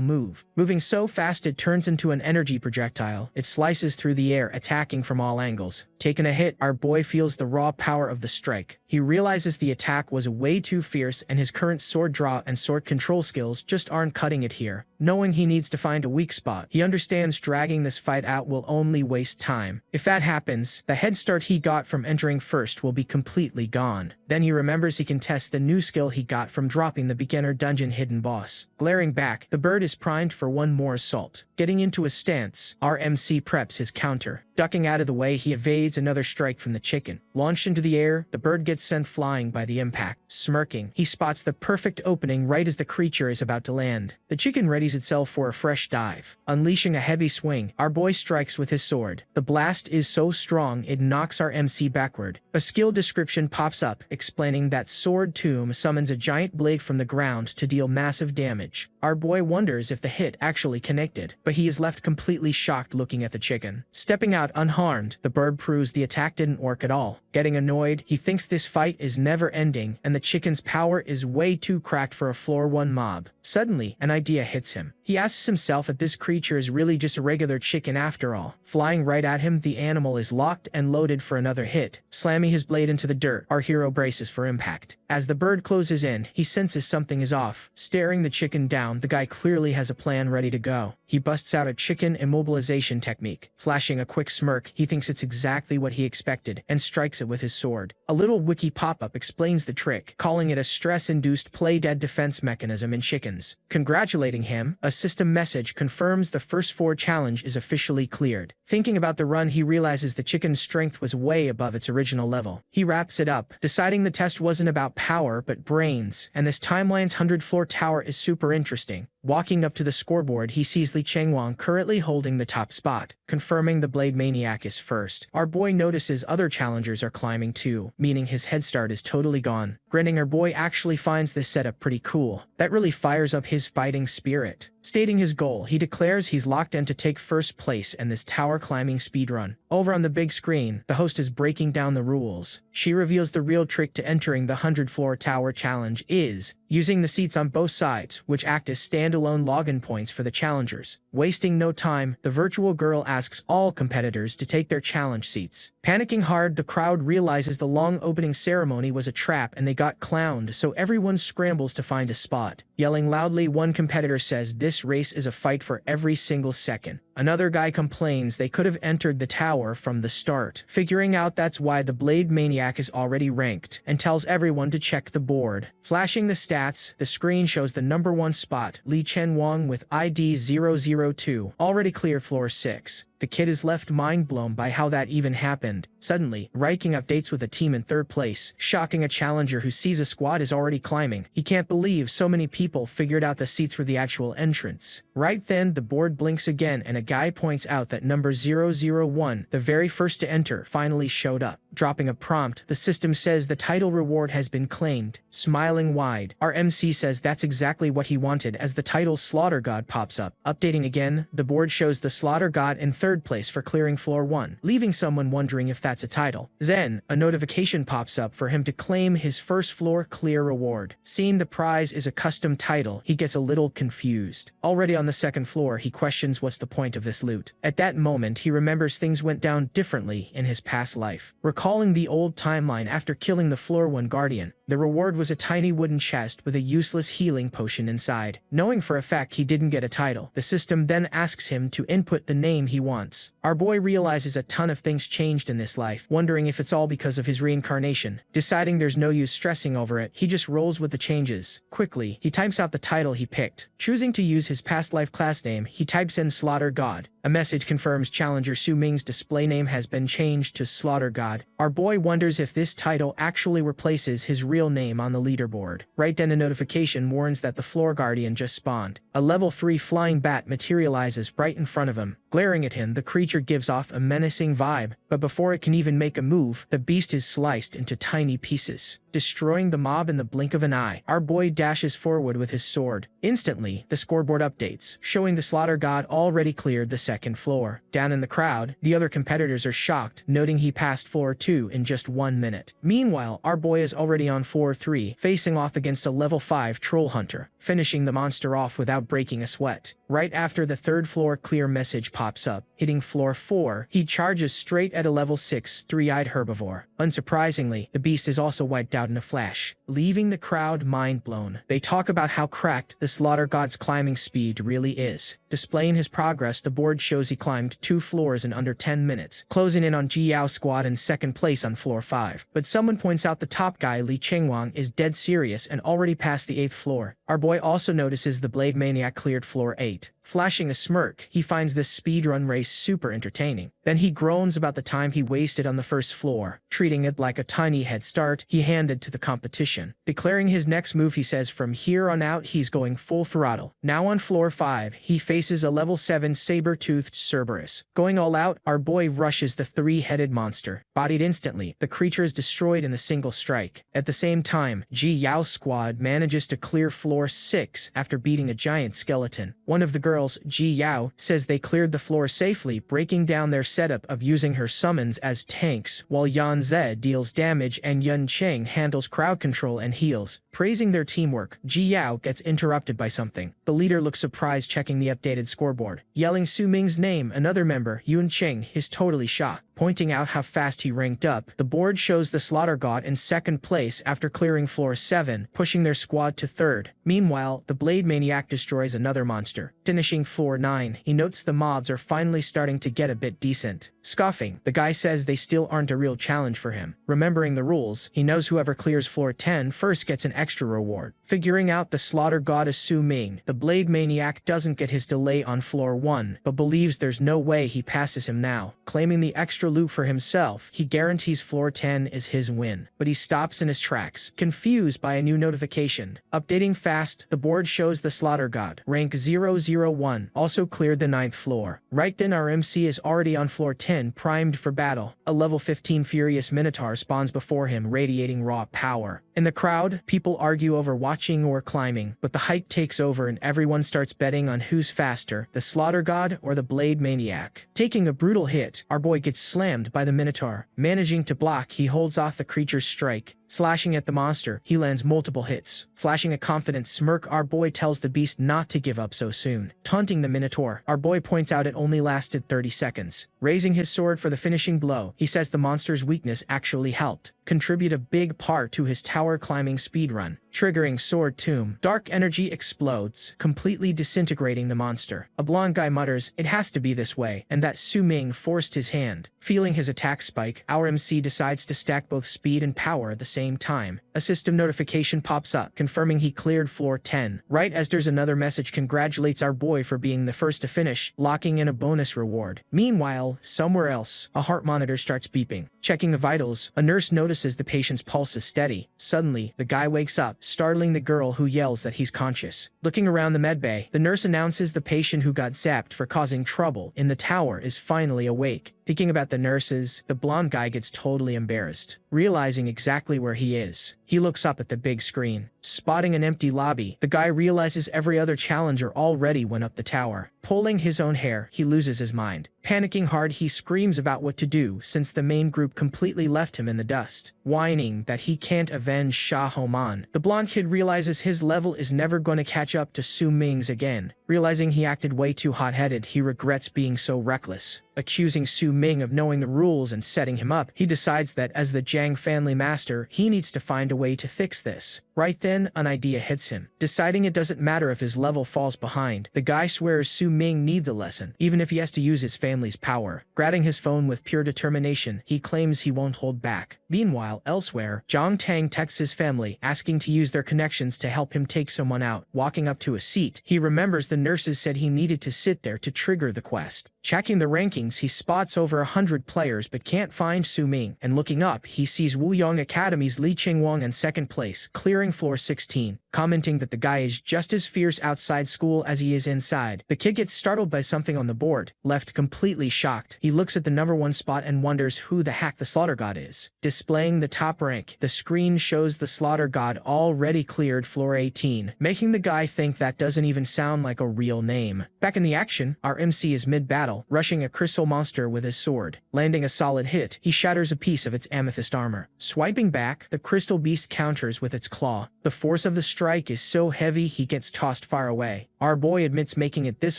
Speaker 1: move. Moving so fast it turns into an energy projectile. It slices through the air, attacking from all angles. Taking a hit, our boy feels the raw power of the strike. He realizes the attack was way too fierce and his current sword draw and sword control skills just aren't cutting it here. Knowing he needs to find a weak spot, he understands dragging this fight out will only waste time. If that happens, the head start he got from entering first will be completely gone. Then he remembers he can test the new skill he got from dropping the beginner dungeon hidden boss. Glaring back, the bird is primed for one more assault. Getting into a stance, our MC preps his counter. Ducking out of the way, he evades another strike from the chicken. Launched into the air, the bird gets sent flying by the impact. Smirking, he spots the perfect opening right as the creature is about to land. The chicken readies itself for a fresh dive. Unleashing a heavy swing, our boy strikes with his sword. The blast is so strong it knocks our MC backward. A skill description pops up, explaining that Sword Tomb summons a giant blade from the ground to deal massive damage. Our boy wonders if the hit actually connected, but he is left completely shocked looking at the chicken. Stepping out unharmed, the bird proves the attack didn't work at all. Getting annoyed, he thinks this fight is never ending and the chicken's power is way too cracked for a floor 1 mob. Suddenly, an idea hits him. He asks himself if this creature is really just a regular chicken after all. Flying right at him, the animal is locked and loaded for another hit. Slamming his blade into the dirt, our hero braces for impact. As the bird closes in, he senses something is off. Staring the chicken down, the guy clearly has a plan ready to go. He busts out a chicken immobilization technique. Flashing a quick smirk, he thinks it's exactly what he expected, and strikes it with his sword. A little wiki pop-up explains the trick, calling it a stress-induced play-dead defense mechanism in chickens. Congratulating him, a system message confirms the first 4 challenge is officially cleared. Thinking about the run, he realizes the chicken's strength was way above its original level. He wraps it up, deciding the test wasn't about power but brains, and this timeline's 100-floor tower is super interesting. Walking up to the scoreboard, he sees Li Chengwang currently holding the top spot, confirming the Blade Maniac is first. Our boy notices other challengers are climbing too, meaning his head start is totally gone. Grinning, our boy actually finds this setup pretty cool. That really fires up his fighting spirit. Stating his goal, he declares he's locked in to take first place in this tower climbing speedrun. Over on the big screen, the host is breaking down the rules. She reveals the real trick to entering the 100-floor tower challenge is using the seats on both sides, which act as standalone login points for the challengers. Wasting no time, the virtual girl asks all competitors to take their challenge seats. Panicking hard, the crowd realizes the long opening ceremony was a trap and they got clowned, so everyone scrambles to find a spot. Yelling loudly, one competitor says this race is a fight for every single second. Another guy complains they could have entered the tower from the start, figuring out that's why the Blade Maniac is already ranked, and tells everyone to check the board. Flashing the stats, the screen shows the number 1 spot, Li Chengwang with ID 002, already clear floor 6. The kid is left mind-blown by how that even happened. Suddenly, Riking updates with a team in 3rd place, shocking a challenger who sees a squad is already climbing. He can't believe so many people figured out the seats for the actual entrance. Right then, the board blinks again and a guy points out that number 001, the very first to enter, finally showed up. Dropping a prompt, the system says the title reward has been claimed. Smiling wide, our MC says that's exactly what he wanted as the title Slaughter God pops up. Updating again, the board shows the Slaughter God in 3rd place for clearing floor 1, leaving someone wondering if that's a title. Then, a notification pops up for him to claim his first floor clear reward. Seeing the prize is a custom title, he gets a little confused. Already on the 2nd floor, he questions what's the point of this loot. At that moment, he remembers things went down differently in his past life. Recalling the old timeline after killing the floor 1 guardian, the reward was a tiny wooden chest with a useless healing potion inside. Knowing for a fact he didn't get a title, the system then asks him to input the name he wants. Our boy realizes a ton of things changed in this life, wondering if it's all because of his reincarnation. Deciding there's no use stressing over it, he just rolls with the changes. Quickly, he types out the title he picked. Choosing to use his past life class name, he types in Slaughter God. A message confirms challenger Su Ming's display name has been changed to Slaughter God. Our boy wonders if this title actually replaces his real name on the leaderboard. Right then, a notification warns that the floor guardian just spawned. A level 3 flying bat materializes right in front of him. Glaring at him, the creature gives off a menacing vibe, but before it can even make a move, the beast is sliced into tiny pieces, destroying the mob in the blink of an eye. Our boy dashes forward with his sword. Instantly, the scoreboard updates, showing the Slaughter God already cleared the 2nd floor. Down in the crowd, the other competitors are shocked, noting he passed floor 2 in just 1 minute. Meanwhile, our boy is already on floor 3, facing off against a level 5 troll hunter, finishing the monster off without breaking a sweat. Right after the third floor clear message pops up, hitting floor 4, he charges straight at a level 6 three-eyed herbivore. Unsurprisingly, the beast is also wiped out in a flash, leaving the crowd mind-blown. They talk about how cracked the slaughter god's climbing speed really is. Displaying his progress, the board shows he climbed 2 floors in under 10 minutes, closing in on Ji Yao's squad in second place on floor 5. But someone points out the top guy, Li Qingwang, is dead serious and already past the 8th floor. Our boy also notices the Blade Maniac cleared floor 8. Flashing a smirk, he finds this speedrun race super entertaining. Then he groans about the time he wasted on the first floor. Treating it like a tiny head start, he handed to the competition. Declaring his next move, he says from here on out he's going full throttle. Now on floor 5, he faces a level 7 saber-toothed Cerberus. Going all out, our boy rushes the 3-headed monster. Bodied instantly, the creature is destroyed in a single strike. At the same time, Ji Yao's squad manages to clear floor 6 after beating a giant skeleton. One of the girls, Ji Yao, says they cleared the floor safely, breaking down their setup of using her summons as tanks, while Yan Ze deals damage and Yun Cheng handles crowd control and heals. Praising their teamwork, Ji Yao gets interrupted by something. The leader looks surprised, checking the updated scoreboard. Yelling Su Ming's name, another member, Yun Cheng, is totally shocked. Pointing out how fast he ranked up, the board shows the Slaughter God in second place after clearing floor 7, pushing their squad to third. Meanwhile, the Blade Maniac destroys another monster. Finishing floor 9, he notes the mobs are finally starting to get a bit decent. Scoffing, the guy says they still aren't a real challenge for him. Remembering the rules, he knows whoever clears floor 10 first gets an extra reward. Figuring out the Slaughter God is Su Ming, the Blade Maniac doesn't get his delay on floor 1, but believes there's no way he passes him now. Claiming the extra loot for himself, he guarantees floor 10 is his win. But he stops in his tracks, confused by a new notification. Updating fast, the board shows the Slaughter God, rank 001, also cleared the 9th floor. Right then our MC is already on floor 10, primed for battle. A level 15 Furious Minotaur spawns before him, radiating raw power. In the crowd, people argue over watching or climbing, but the hype takes over and everyone starts betting on who's faster, the Slaughter God or the Blade Maniac. Taking a brutal hit, our boy gets slammed by the Minotaur. Managing to block, he holds off the creature's strike. Slashing at the monster, he lands multiple hits. Flashing a confident smirk, our boy tells the beast not to give up so soon. Taunting the Minotaur, our boy points out it only lasted 30 seconds. Raising his sword for the finishing blow, he says the monster's weakness actually helped contribute a big part to his tower climbing speedrun. Triggering Sword Tomb, dark energy explodes, completely disintegrating the monster. A blonde guy mutters, "It has to be this way," and that Su Ming forced his hand. Feeling his attack spike, our MC decides to stack both speed and power at the same time. A system notification pops up, confirming he cleared floor 10. Right as there's another message congratulates our boy for being the first to finish, locking in a bonus reward. Meanwhile, somewhere else, a heart monitor starts beeping. Checking the vitals, a nurse notices the patient's pulse is steady. Suddenly, the guy wakes up, startling the girl who yells that he's conscious. Looking around the medbay, the nurse announces the patient who got zapped for causing trouble in the tower is finally awake. Thinking about the nurses, the blonde guy gets totally embarrassed. Realizing exactly where he is, he looks up at the big screen. Spotting an empty lobby, the guy realizes every other challenger already went up the tower. Pulling his own hair, he loses his mind. Panicking hard, he screams about what to do since the main group completely left him in the dust. Whining that he can't avenge Shah Homan, the blonde kid realizes his level is never going to catch up to Su Ming's again. Realizing he acted way too hot-headed, he regrets being so reckless. Accusing Su Ming of knowing the rules and setting him up, he decides that as the Jiang family master, he needs to find a way to fix this. Right then, an idea hits him. Deciding it doesn't matter if his level falls behind, the guy swears Su Ming needs a lesson, even if he has to use his family's power. Grabbing his phone with pure determination, he claims he won't hold back. Meanwhile, elsewhere, Zhang Tang texts his family, asking to use their connections to help him take someone out. Walking up to a seat, he remembers the nurses said he needed to sit there to trigger the quest. Checking the rankings, he spots over 100 players but can't find Su Ming, and looking up, he sees Wuyong Academy's Li Qingwang in second place, clearing floor 16. Commenting that the guy is just as fierce outside school as he is inside. The kid gets startled by something on the board, left completely shocked. He looks at the number 1 spot and wonders who the heck the Slaughter God is. Displaying the top rank, the screen shows the Slaughter God already cleared floor 18, making the guy think that doesn't even sound like a real name. Back in the action, our MC is mid-battle, rushing a crystal monster with his sword. Landing a solid hit, he shatters a piece of its amethyst armor. Swiping back, the crystal beast counters with its claw. claw. The force of the strike is so heavy he gets tossed far away. Our boy admits making it this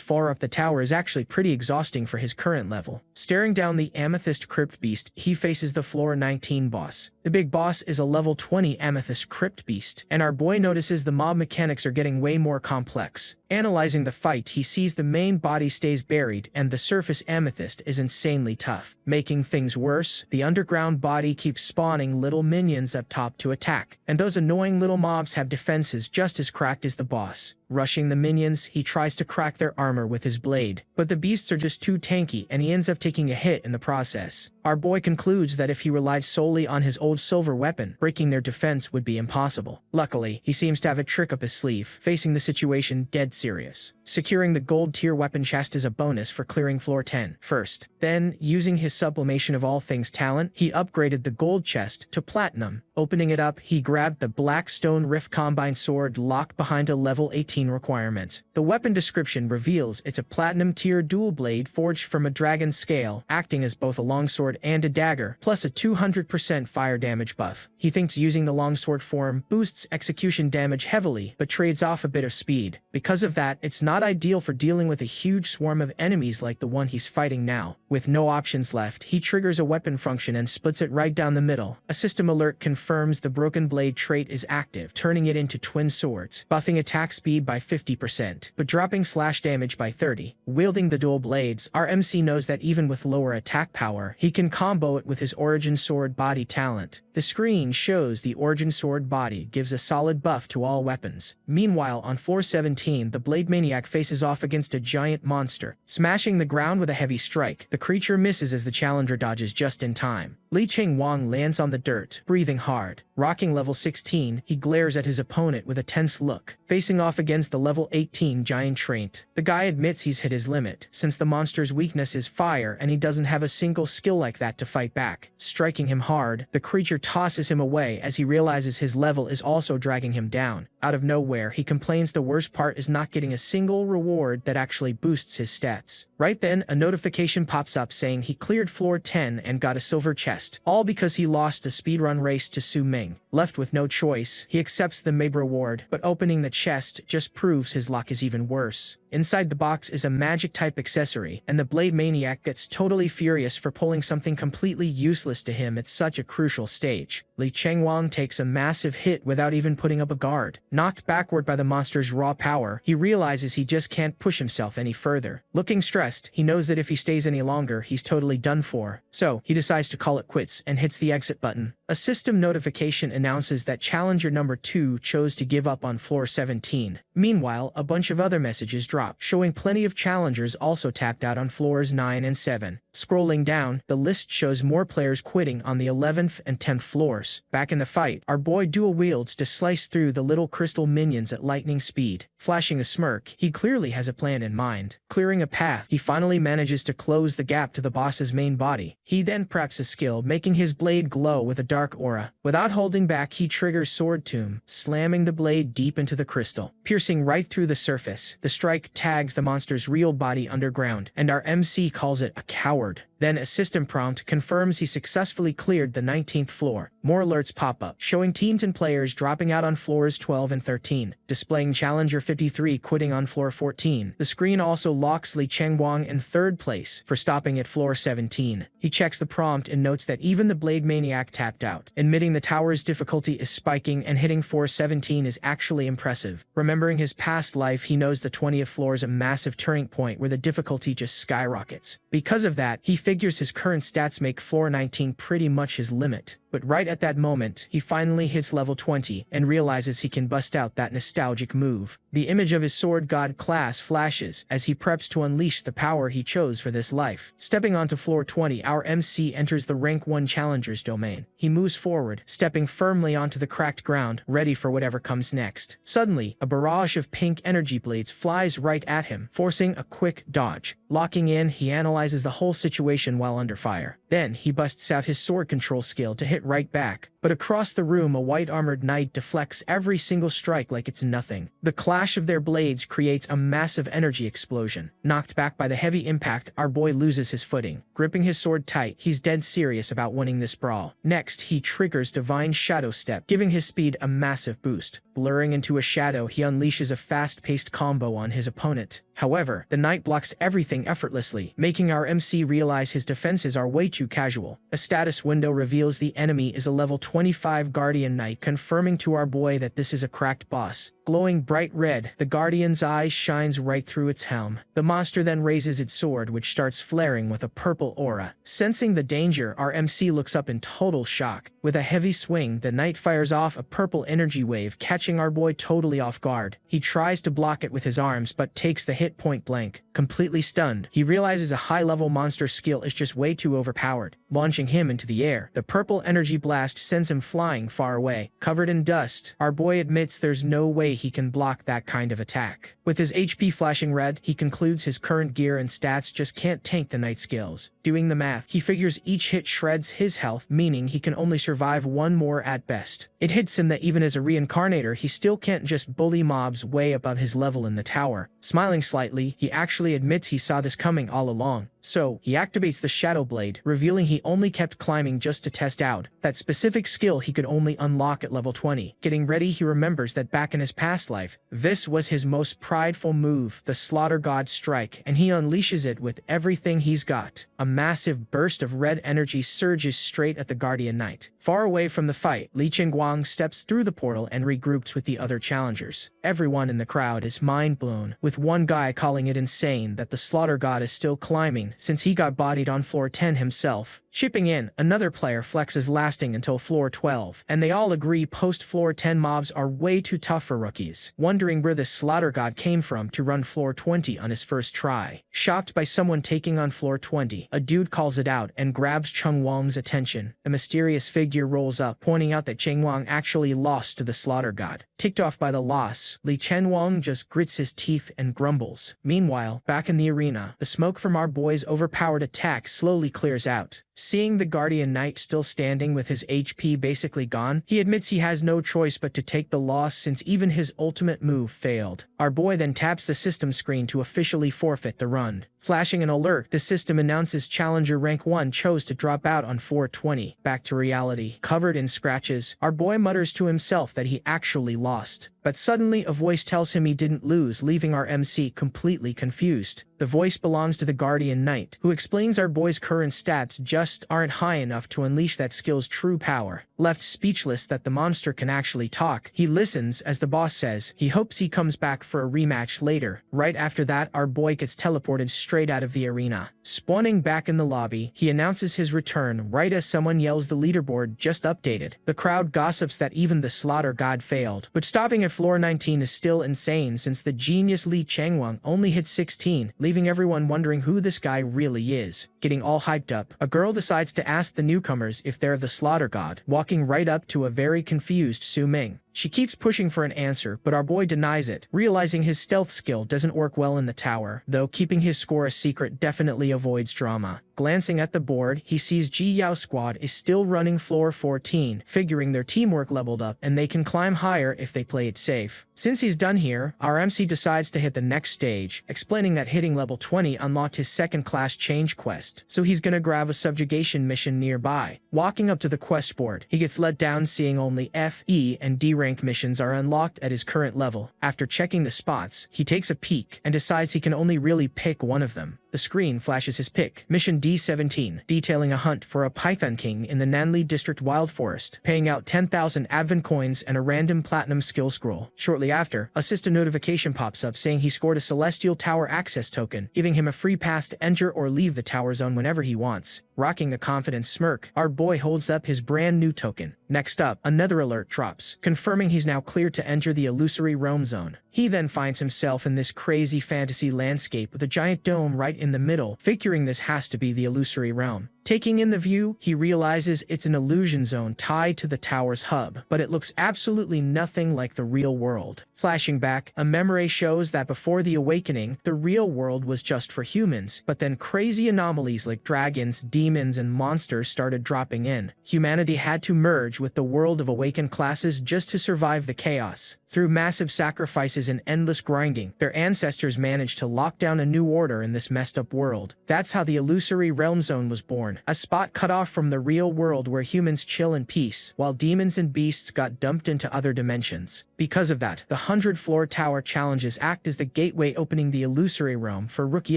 Speaker 1: far up the tower is actually pretty exhausting for his current level. Staring down the Amethyst Crypt Beast, he faces the floor 19 boss. The big boss is a level 20 Amethyst Crypt Beast, and our boy notices the mob mechanics are getting way more complex. Analyzing the fight, he sees the main body stays buried and the surface amethyst is insanely tough. Making things worse, the underground body keeps spawning little minions up top to attack, and those annoying little mobs have defenses just as cracked as the boss. Rushing the minions, he tries to crack their armor with his blade, but the beasts are just too tanky and he ends up taking a hit in the process. Our boy concludes that if he relied solely on his old silver weapon, breaking their defense would be impossible. Luckily, he seems to have a trick up his sleeve, facing the situation dead serious. Securing the gold tier weapon chest is a bonus for clearing floor 10 first. Then, using his sublimation of all things talent, he upgraded the gold chest to platinum. Opening it up, he grabbed the Black Stone Rift Combine Sword locked behind a level 18 requirement. The weapon description reveals it's a platinum tier dual blade forged from a dragon scale, acting as both a longsword and a dagger, plus a 200% fire damage buff. He thinks using the longsword form boosts execution damage heavily, but trades off a bit of speed. Because of that, it's not ideal for dealing with a huge swarm of enemies like the one he's fighting now. With no options left, he triggers a weapon function and splits it right down the middle. A system alert confirms the broken blade trait is active, turning it into twin swords, buffing attack speed by 50%, but dropping slash damage by 30%. Wielding the dual blades, our MC knows that even with lower attack power, he can combo it with his origin sword body talent. The screen shows the origin sword body gives a solid buff to all weapons. Meanwhile, on floor 17, the Blade Maniac faces off against a giant monster, smashing the ground with a heavy strike. The creature misses as the challenger dodges just in time. Li Chengwang lands on the dirt, breathing hard. Rocking level 16, he glares at his opponent with a tense look, facing off against the level 18 giant trait. The guy admits he's hit his limit, since the monster's weakness is fire and he doesn't have a single skill like that to fight back. Striking him hard, the creature tosses him away as he realizes his level is also dragging him down. Out of nowhere, he complains the worst part is not getting a single reward that actually boosts his stats. Right then, a notification pops up saying he cleared floor 10 and got a silver chest, all because he lost a speedrun race to Su Ming. Left with no choice, he accepts the MAB reward, but opening the chest just proves his luck is even worse. Inside the box is a magic-type accessory, and the Blade Maniac gets totally furious for pulling something completely useless to him at such a crucial stage. Li Chengwang takes a massive hit without even putting up a guard. Knocked backward by the monster's raw power, he realizes he just can't push himself any further. Looking stressed, he knows that if he stays any longer, he's totally done for. So, he decides to call it quits and hits the exit button. A system notification announces that challenger number 2 chose to give up on floor 17. Meanwhile, a bunch of other messages drop, showing plenty of challengers also tapped out on floors 9 and 7. Scrolling down, the list shows more players quitting on the 11th and 10th floors. Back in the fight, our boy dual wields to slice through the little crystal minions at lightning speed. Flashing a smirk, he clearly has a plan in mind. Clearing a path, he finally manages to close the gap to the boss's main body. He then preps a skill, making his blade glow with a dark aura. Without holding back, he triggers Sword Tomb, slamming the blade deep into the crystal. Piercing right through the surface, the strike tags the monster's real body underground, and our MC calls it a coward. Then a system prompt confirms he successfully cleared the 19th floor. More alerts pop up, showing teams and players dropping out on floors 12 and 13, displaying Challenger 53 quitting on floor 14. The screen also locks Li Chengwang in 3rd place for stopping at floor 17. He checks the prompt and notes that even the Blade Maniac tapped out, admitting the tower's difficulty is spiking and hitting floor 17 is actually impressive. Remembering his past life, he knows the 20th floor is a massive turning point where the difficulty just skyrockets. Because of that, he figures his current stats make floor 19 pretty much his limit. But right at that moment, he finally hits level 20 and realizes he can bust out that nostalgic move. The image of his sword god class flashes as he preps to unleash the power he chose for this life. Stepping onto floor 20, our MC enters the rank 1 challenger's domain. He moves forward, stepping firmly onto the cracked ground, ready for whatever comes next. Suddenly, a barrage of pink energy blades flies right at him, forcing a quick dodge. Locking in, he analyzes the whole situation while under fire. Then, he busts out his sword control skill to hit right back, but but across the room a white-armored knight deflects every single strike like it's nothing. The clash of their blades creates a massive energy explosion. Knocked back by the heavy impact, our boy loses his footing. Gripping his sword tight, he's dead serious about winning this brawl. Next, he triggers Divine Shadow Step, giving his speed a massive boost. Blurring into a shadow, he unleashes a fast-paced combo on his opponent. However, the knight blocks everything effortlessly, making our MC realize his defenses are way too casual. A status window reveals the enemy is a level 25 Guardian Knight, confirming to our boy that this is a cracked boss. Glowing bright red, the Guardian's eye shines right through its helm. The monster then raises its sword, which starts flaring with a purple aura. Sensing the danger, our MC looks up in total shock. With a heavy swing, the knight fires off a purple energy wave, catching our boy totally off guard. He tries to block it with his arms, but takes the hit point blank. Completely stunned, he realizes a high-level monster skill is just way too overpowered. Launching him into the air, the purple energy blast sends him flying far away. Covered in dust, our boy admits there's no way he can block that kind of attack. With his HP flashing red, he concludes his current gear and stats just can't tank the knight's skills. Doing the math, he figures each hit shreds his health, meaning he can only survive one more at best. It hits him that even as a reincarnator, he still can't just bully mobs way above his level in the tower. Smiling slightly, he actually admits he saw this coming all along. So, he activates the Shadow Blade, revealing he only kept climbing just to test out that specific skill he could only unlock at level 20. Getting ready, he remembers that back in his past life, this was his most prideful move, the Slaughter God Strike, and he unleashes it with everything he's got. A massive burst of red energy surges straight at the Guardian Knight. Far away from the fight, Li Qingguang steps through the portal and regroups with the other challengers. Everyone in the crowd is mind-blown, with one guy calling it insane that the Slaughter God is still climbing since he got bodied on floor 10 himself. Chipping in, another player flexes lasting until floor 12, and they all agree post-floor 10 mobs are way too tough for rookies, wondering where this Slaughter God came from to run floor 20 on his first try. Shocked by someone taking on floor 20, a dude calls it out and grabs Cheng Wang's attention. The mysterious figure rolls up, pointing out that Cheng Wang actually lost to the Slaughter God. Ticked off by the loss, Li Chenwang just grits his teeth and grumbles. Meanwhile, back in the arena, the smoke from our boy's overpowered attack slowly clears out. Seeing the Guardian Knight still standing with his HP basically gone, he admits he has no choice but to take the loss since even his ultimate move failed. Our boy then taps the system screen to officially forfeit the run. Flashing an alert, the system announces Challenger Rank 1 chose to drop out on 420. Back to reality. Covered in scratches, our boy mutters to himself that he actually lost. But suddenly a voice tells him he didn't lose, leaving our MC completely confused. The voice belongs to the Guardian Knight, who explains our boy's current stats just aren't high enough to unleash that skill's true power. Left speechless that the monster can actually talk, he listens as the boss says he hopes he comes back for a rematch later. Right after that, our boy gets teleported straight out of the arena. Spawning back in the lobby, he announces his return right as someone yells the leaderboard just updated. The crowd gossips that even the Slaughter God failed, but stopping at floor 19 is still insane since the genius Li Chengwang only hit 16, leaving everyone wondering who this guy really is. Getting all hyped up, a girl decides to ask the newcomers if they're the Slaughter God, walking right up to a very confused Su Ming. She keeps pushing for an answer, but our boy denies it, realizing his stealth skill doesn't work well in the tower, though keeping his score a secret definitely avoids drama. Glancing at the board, he sees Ji Yao's squad is still running floor 14, figuring their teamwork leveled up and they can climb higher if they play it safe. Since he's done here, our MC decides to hit the next stage, explaining that hitting level 20 unlocked his second class change quest, so he's gonna grab a subjugation mission nearby. Walking up to the quest board, he gets let down seeing only F, E, and D rank missions are unlocked at his current level. After checking the spots, he takes a peek and decides he can only really pick one of them. The screen flashes his pick, Mission D17, detailing a hunt for a Python King in the Nanli District Wild Forest, paying out 10,000 Advent coins and a random platinum skill scroll. Shortly after, a system notification pops up saying he scored a Celestial Tower access token, giving him a free pass to enter or leave the tower zone whenever he wants. Rocking a confident smirk, our boy holds up his brand new token. Next up, another alert drops, confirming he's now cleared to enter the illusory realm zone. He then finds himself in this crazy fantasy landscape with a giant dome right in the middle, figuring this has to be the illusory realm. Taking in the view, he realizes it's an illusion zone tied to the tower's hub, but it looks absolutely nothing like the real world. Flashing back, a memory shows that before the awakening, the real world was just for humans, but then crazy anomalies like dragons, demons, and monsters started dropping in. Humanity had to merge with the world of awakened classes just to survive the chaos. Through massive sacrifices and endless grinding, their ancestors managed to lock down a new order in this messed up world. That's how the illusory realm zone was born, a spot cut off from the real world where humans chill in peace, while demons and beasts got dumped into other dimensions. Because of that, the 100-floor tower challenges act as the gateway opening the illusory realm for rookie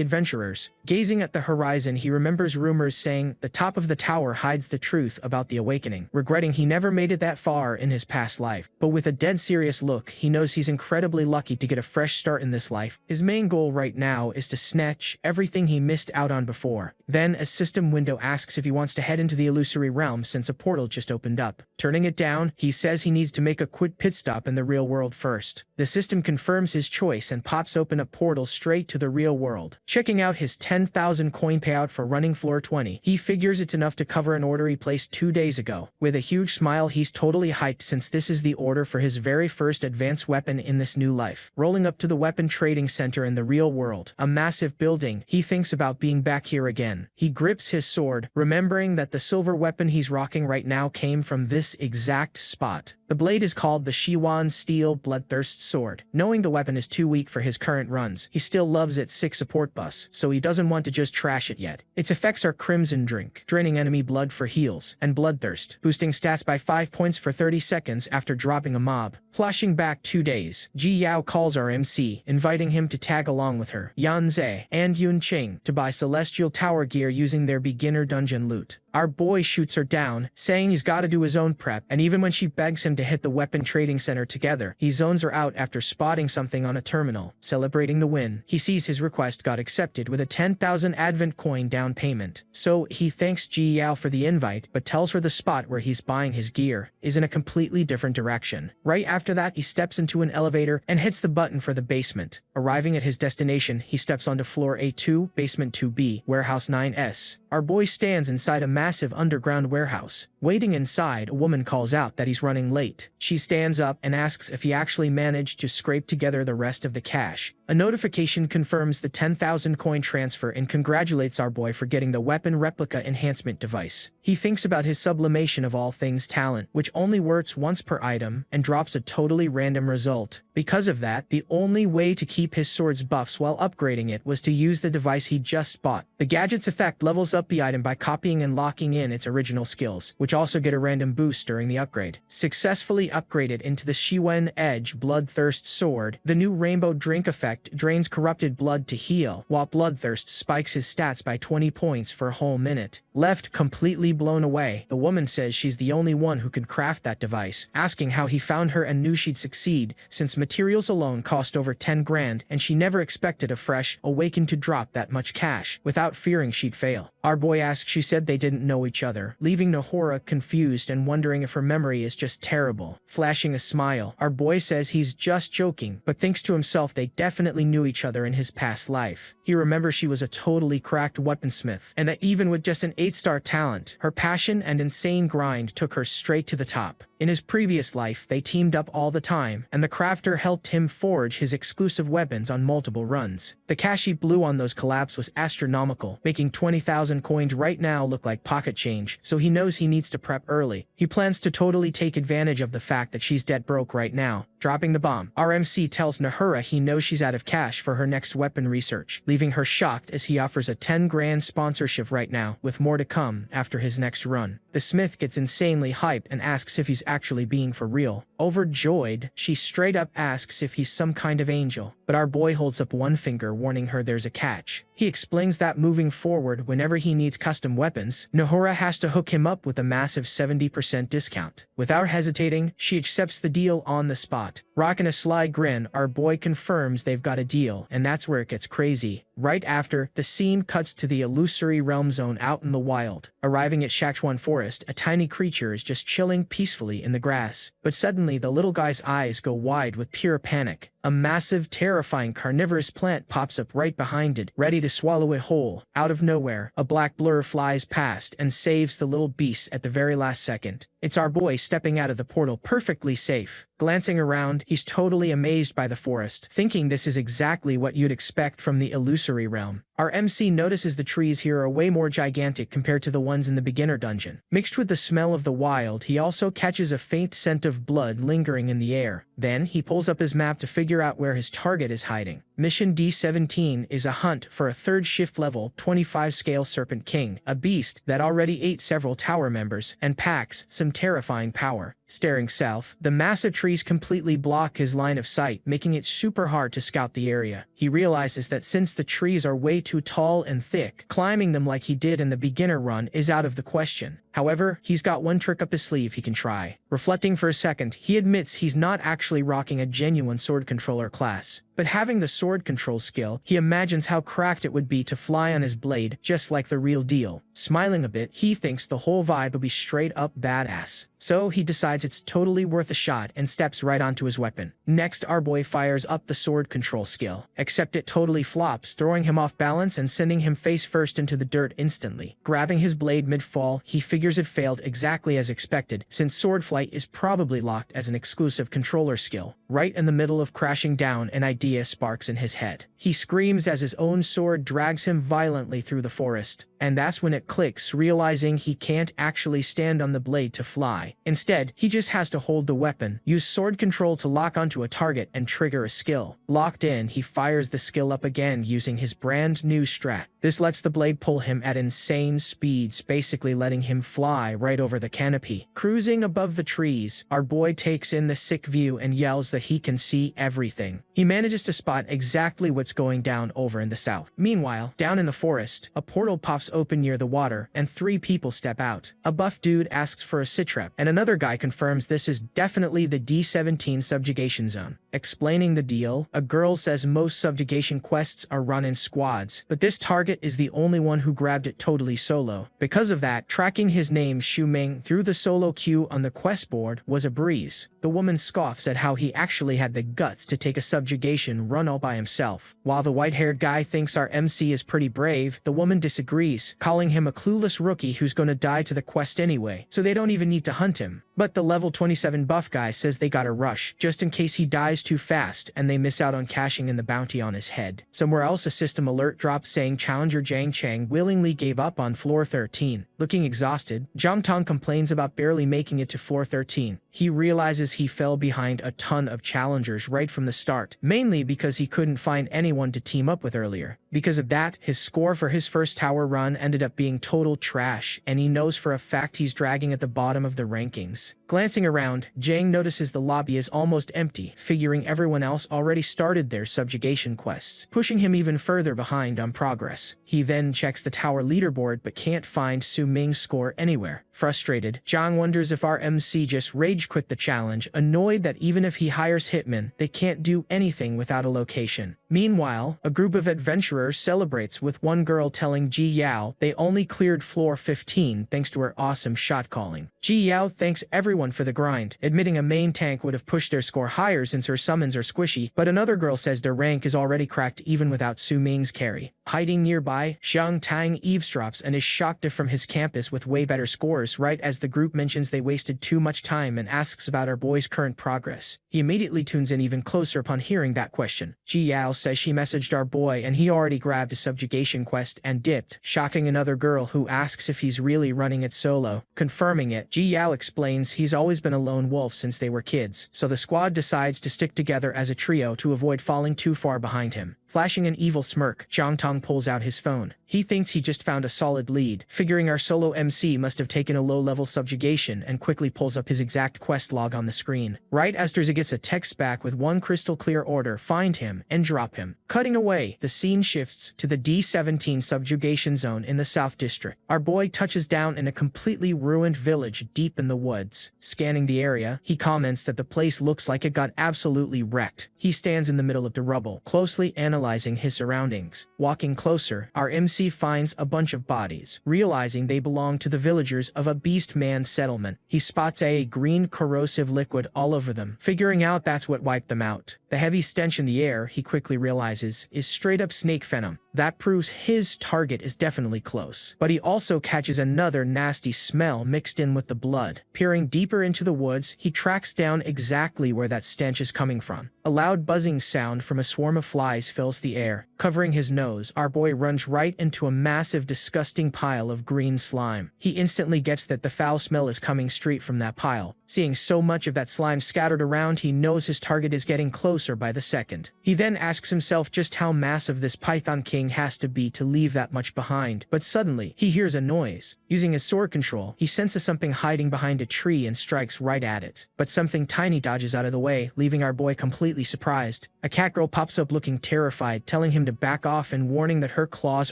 Speaker 1: adventurers. Gazing at the horizon, he remembers rumors saying the top of the tower hides the truth about the awakening, regretting he never made it that far in his past life. But with a dead serious look, he knows he's incredibly lucky to get a fresh start in this life. His main goal right now is to snatch everything he missed out on before. Then, a system window asks if he wants to head into the illusory realm since a portal just opened up. Turning it down, he says he needs to make a quick pit stop in the real world first. The system confirms his choice and pops open a portal straight to the real world. Checking out his 10,000 coin payout for running floor 20, he figures it's enough to cover an order he placed 2 days ago. With a huge smile, he's totally hyped since this is the order for his very first advanced weapon in this new life. Rolling up to the weapon trading center in the real world, a massive building, he thinks about being back here again. He grips his sword, remembering that the silver weapon he's rocking right now came from this exact spot. The blade is called the Shiwan Steel Bloodthirst Sword. Knowing the weapon is too weak for his current runs, he still loves its 6 support buffs, so he doesn't want to just trash it yet. Its effects are Crimson Drink, draining enemy blood for heals, and Bloodthirst, boosting stats by 5 points for 30 seconds after dropping a mob. Flashing back 2 days, Ji Yao calls our MC, inviting him to tag along with her, Yan Ze, and Yun Qing to buy Celestial Tower gear using their beginner dungeon loot. Our boy shoots her down, saying he's gotta do his own prep, and even when she begs him to hit the weapon trading center together, he zones her out after spotting something on a terminal. Celebrating the win, he sees his request got accepted with a 10,000 Advent coin down payment. So he thanks Ji Yao for the invite, but tells her the spot where he's buying his gear is in a completely different direction. Right after that, he steps into an elevator and hits the button for the basement. Arriving at his destination, he steps onto floor A2, basement 2B, warehouse 9S. Our boy stands inside a massive underground warehouse. Waiting inside, a woman calls out that he's running late. She stands up and asks if he actually managed to scrape together the rest of the cash. A notification confirms the 10,000 coin transfer and congratulates our boy for getting the weapon replica enhancement device. He thinks about his sublimation of all things talent, which only works once per item, and drops a totally random result. Because of that, the only way to keep his sword's buffs while upgrading it was to use the device he just bought. The gadget's effect levels up the item by copying and locking in its original skills, which also get a random boost during the upgrade. Successfully upgraded into the Shiwen Edge Bloodthirst Sword, the new Rainbow Drink effect drains corrupted blood to heal, while Bloodthirst spikes his stats by 20 points for a whole minute. Left completely blown away, the woman says she's the only one who could craft that device, asking how he found her and knew she'd succeed, since materials alone cost over 10 grand and she never expected a fresh awakened to drop that much cash, without fearing she'd fail. Our boy asks she said they didn't know each other, leaving Nahora confused and wondering if her memory is just terrible. Flashing a smile, our boy says he's just joking, but thinks to himself they definitely knew each other in his past life. He remembers she was a totally cracked weaponsmith, and that even with just an 8-star talent, her passion and insane grind took her straight to the top. In his previous life, they teamed up all the time, and the crafter helped him forge his exclusive weapons on multiple runs. The cash he blew on those collabs was astronomical, making 20,000 coins right now look like pocket change, so he knows he needs to prep early. He plans to totally take advantage of the fact that she's dead broke right now. Dropping the bomb, RMC tells Nahura he knows she's out of cash for her next weapon research, leaving her shocked as he offers a 10 grand sponsorship right now, with more to come after his next run. The smith gets insanely hyped and asks if he's actually being for real. Overjoyed, she straight up asks if he's some kind of angel, but our boy holds up one finger warning her there's a catch. He explains that moving forward, whenever he needs custom weapons, Nahura has to hook him up with a massive 70% discount. Without hesitating, she accepts the deal on the spot. Rocking a sly grin, our boy confirms they've got a deal, and that's where it gets crazy. Right after, the scene cuts to the illusory realm zone out in the wild. Arriving at Shakchuan Forest, a tiny creature is just chilling peacefully in the grass. But suddenly, the little guy's eyes go wide with pure panic. A massive, terrifying carnivorous plant pops up right behind it, ready to swallow it whole. Out of nowhere, a black blur flies past and saves the little beast at the very last second. It's our boy stepping out of the portal perfectly safe. Glancing around, he's totally amazed by the forest, thinking this is exactly what you'd expect from the illusory realm. Our MC notices the trees here are way more gigantic compared to the ones in the beginner dungeon. Mixed with the smell of the wild, he also catches a faint scent of blood lingering in the air. Then, he pulls up his map to figure out where his target is hiding. Mission D17 is a hunt for a 3rd shift level 25 scale Serpent King, a beast that already ate several tower members and packs some terrifying power. Staring south, the massive trees completely block his line of sight, making it super hard to scout the area. He realizes that since the trees are way too tall and thick, climbing them like he did in the beginner run is out of the question. However, he's got one trick up his sleeve he can try. Reflecting for a second, he admits he's not actually rocking a genuine sword controller class. But having the sword control skill, he imagines how cracked it would be to fly on his blade, just like the real deal. Smiling a bit, he thinks the whole vibe will be straight up badass. So he decides it's totally worth a shot and steps right onto his weapon. Next, our boy fires up the sword control skill, except it totally flops, throwing him off balance and sending him face first into the dirt instantly. Grabbing his blade mid-fall, he figures it failed exactly as expected, since sword flight is probably locked as an exclusive controller skill. Right in the middle of crashing down, an idea sparks in his head. He screams as his own sword drags him violently through the forest. And that's when it clicks, realizing he can't actually stand on the blade to fly. Instead, he just has to hold the weapon, use sword control to lock onto a target, and trigger a skill. Locked in, he fires the skill up again using his brand new strat. This lets the blade pull him at insane speeds, basically letting him fly right over the canopy. Cruising above the trees, our boy takes in the sick view and yells that he can see everything. He manages to spot exactly what's going down over in the south. Meanwhile, down in the forest, a portal pops open near the water, and 3 people step out. A buff dude asks for a sitrep, and another guy confirms this is definitely the D17 subjugation zone. Explaining the deal, a girl says most subjugation quests are run in squads, but this target is the only one who grabbed it totally solo. Because of that, tracking his name Shu Ming through the solo queue on the quest board was a breeze. The woman scoffs at how he actually had the guts to take a subjugation run all by himself. While the white-haired guy thinks our MC is pretty brave, the woman disagrees, calling him a clueless rookie who's gonna die to the quest anyway, so they don't even need to hunt him. But the level 27 buff guy says they gotta rush, just in case he dies too fast and they miss out on cashing in the bounty on his head. Somewhere else, a system alert drops saying Challenger Jiang Chang willingly gave up on floor 13. Looking exhausted, Jiang Tong complains about barely making it to floor 13. He realizes he fell behind a ton of challengers right from the start, mainly because he couldn't find anyone to team up with earlier. Because of that, his score for his first tower run ended up being total trash, and he knows for a fact he's dragging at the bottom of the rankings. Glancing around, Jiang notices the lobby is almost empty, figuring everyone else already started their subjugation quests, pushing him even further behind on progress. He then checks the tower leaderboard but can't find Su Ming's score anywhere. Frustrated, Jiang wonders if our MC just rage quit the challenge, annoyed that even if he hires hitmen, they can't do anything without a location. Meanwhile, a group of adventurers celebrates with one girl telling Ji Yao they only cleared floor 15 thanks to her awesome shot calling. Ji Yao thanks everyone for the grind, admitting a main tank would have pushed their score higher since her summons are squishy, but another girl says their rank is already cracked even without Su Ming's carry. Hiding nearby, Xiang Tang eavesdrops and is shocked from his campus with way better scores right as the group mentions they wasted too much time and asks about our boy's current progress. He immediately tunes in even closer upon hearing that question. Ji Yao says she messaged our boy and he already grabbed a subjugation quest and dipped, shocking another girl who asks if he's really running it solo. Confirming it, Ji Yao explains he's always been a lone wolf since they were kids, so the squad decides to stick together as a trio to avoid falling too far behind him. Flashing an evil smirk, Jiang Tong pulls out his phone. He thinks he just found a solid lead, figuring our solo MC must have taken a low-level subjugation and quickly pulls up his exact quest log on the screen. Right as Dronzer gets a text back with one crystal clear order, find him and drop him. Cutting away, the scene shifts to the D17 subjugation zone in the South District. Our boy touches down in a completely ruined village deep in the woods. Scanning the area, he comments that the place looks like it got absolutely wrecked. He stands in the middle of the rubble, closely analyzing analyzing his surroundings. Walking closer, our MC finds a bunch of bodies. Realizing they belong to the villagers of a beast man settlement, he spots a green corrosive liquid all over them, figuring out that's what wiped them out. The heavy stench in the air, he quickly realizes, is straight up snake venom. That proves his target is definitely close. But he also catches another nasty smell mixed in with the blood. Peering deeper into the woods, he tracks down exactly where that stench is coming from. A loud buzzing sound from a swarm of flies fills the air. Covering his nose, our boy runs right into a massive, disgusting pile of green slime. He instantly gets that the foul smell is coming straight from that pile. Seeing so much of that slime scattered around, he knows his target is getting closer by the second. He then asks himself just how massive this Python King has to be to leave that much behind. But suddenly, he hears a noise. Using his sword control, he senses something hiding behind a tree and strikes right at it. But something tiny dodges out of the way, leaving our boy completely surprised. A cat girl pops up looking terrified, telling him to back off and warning that her claws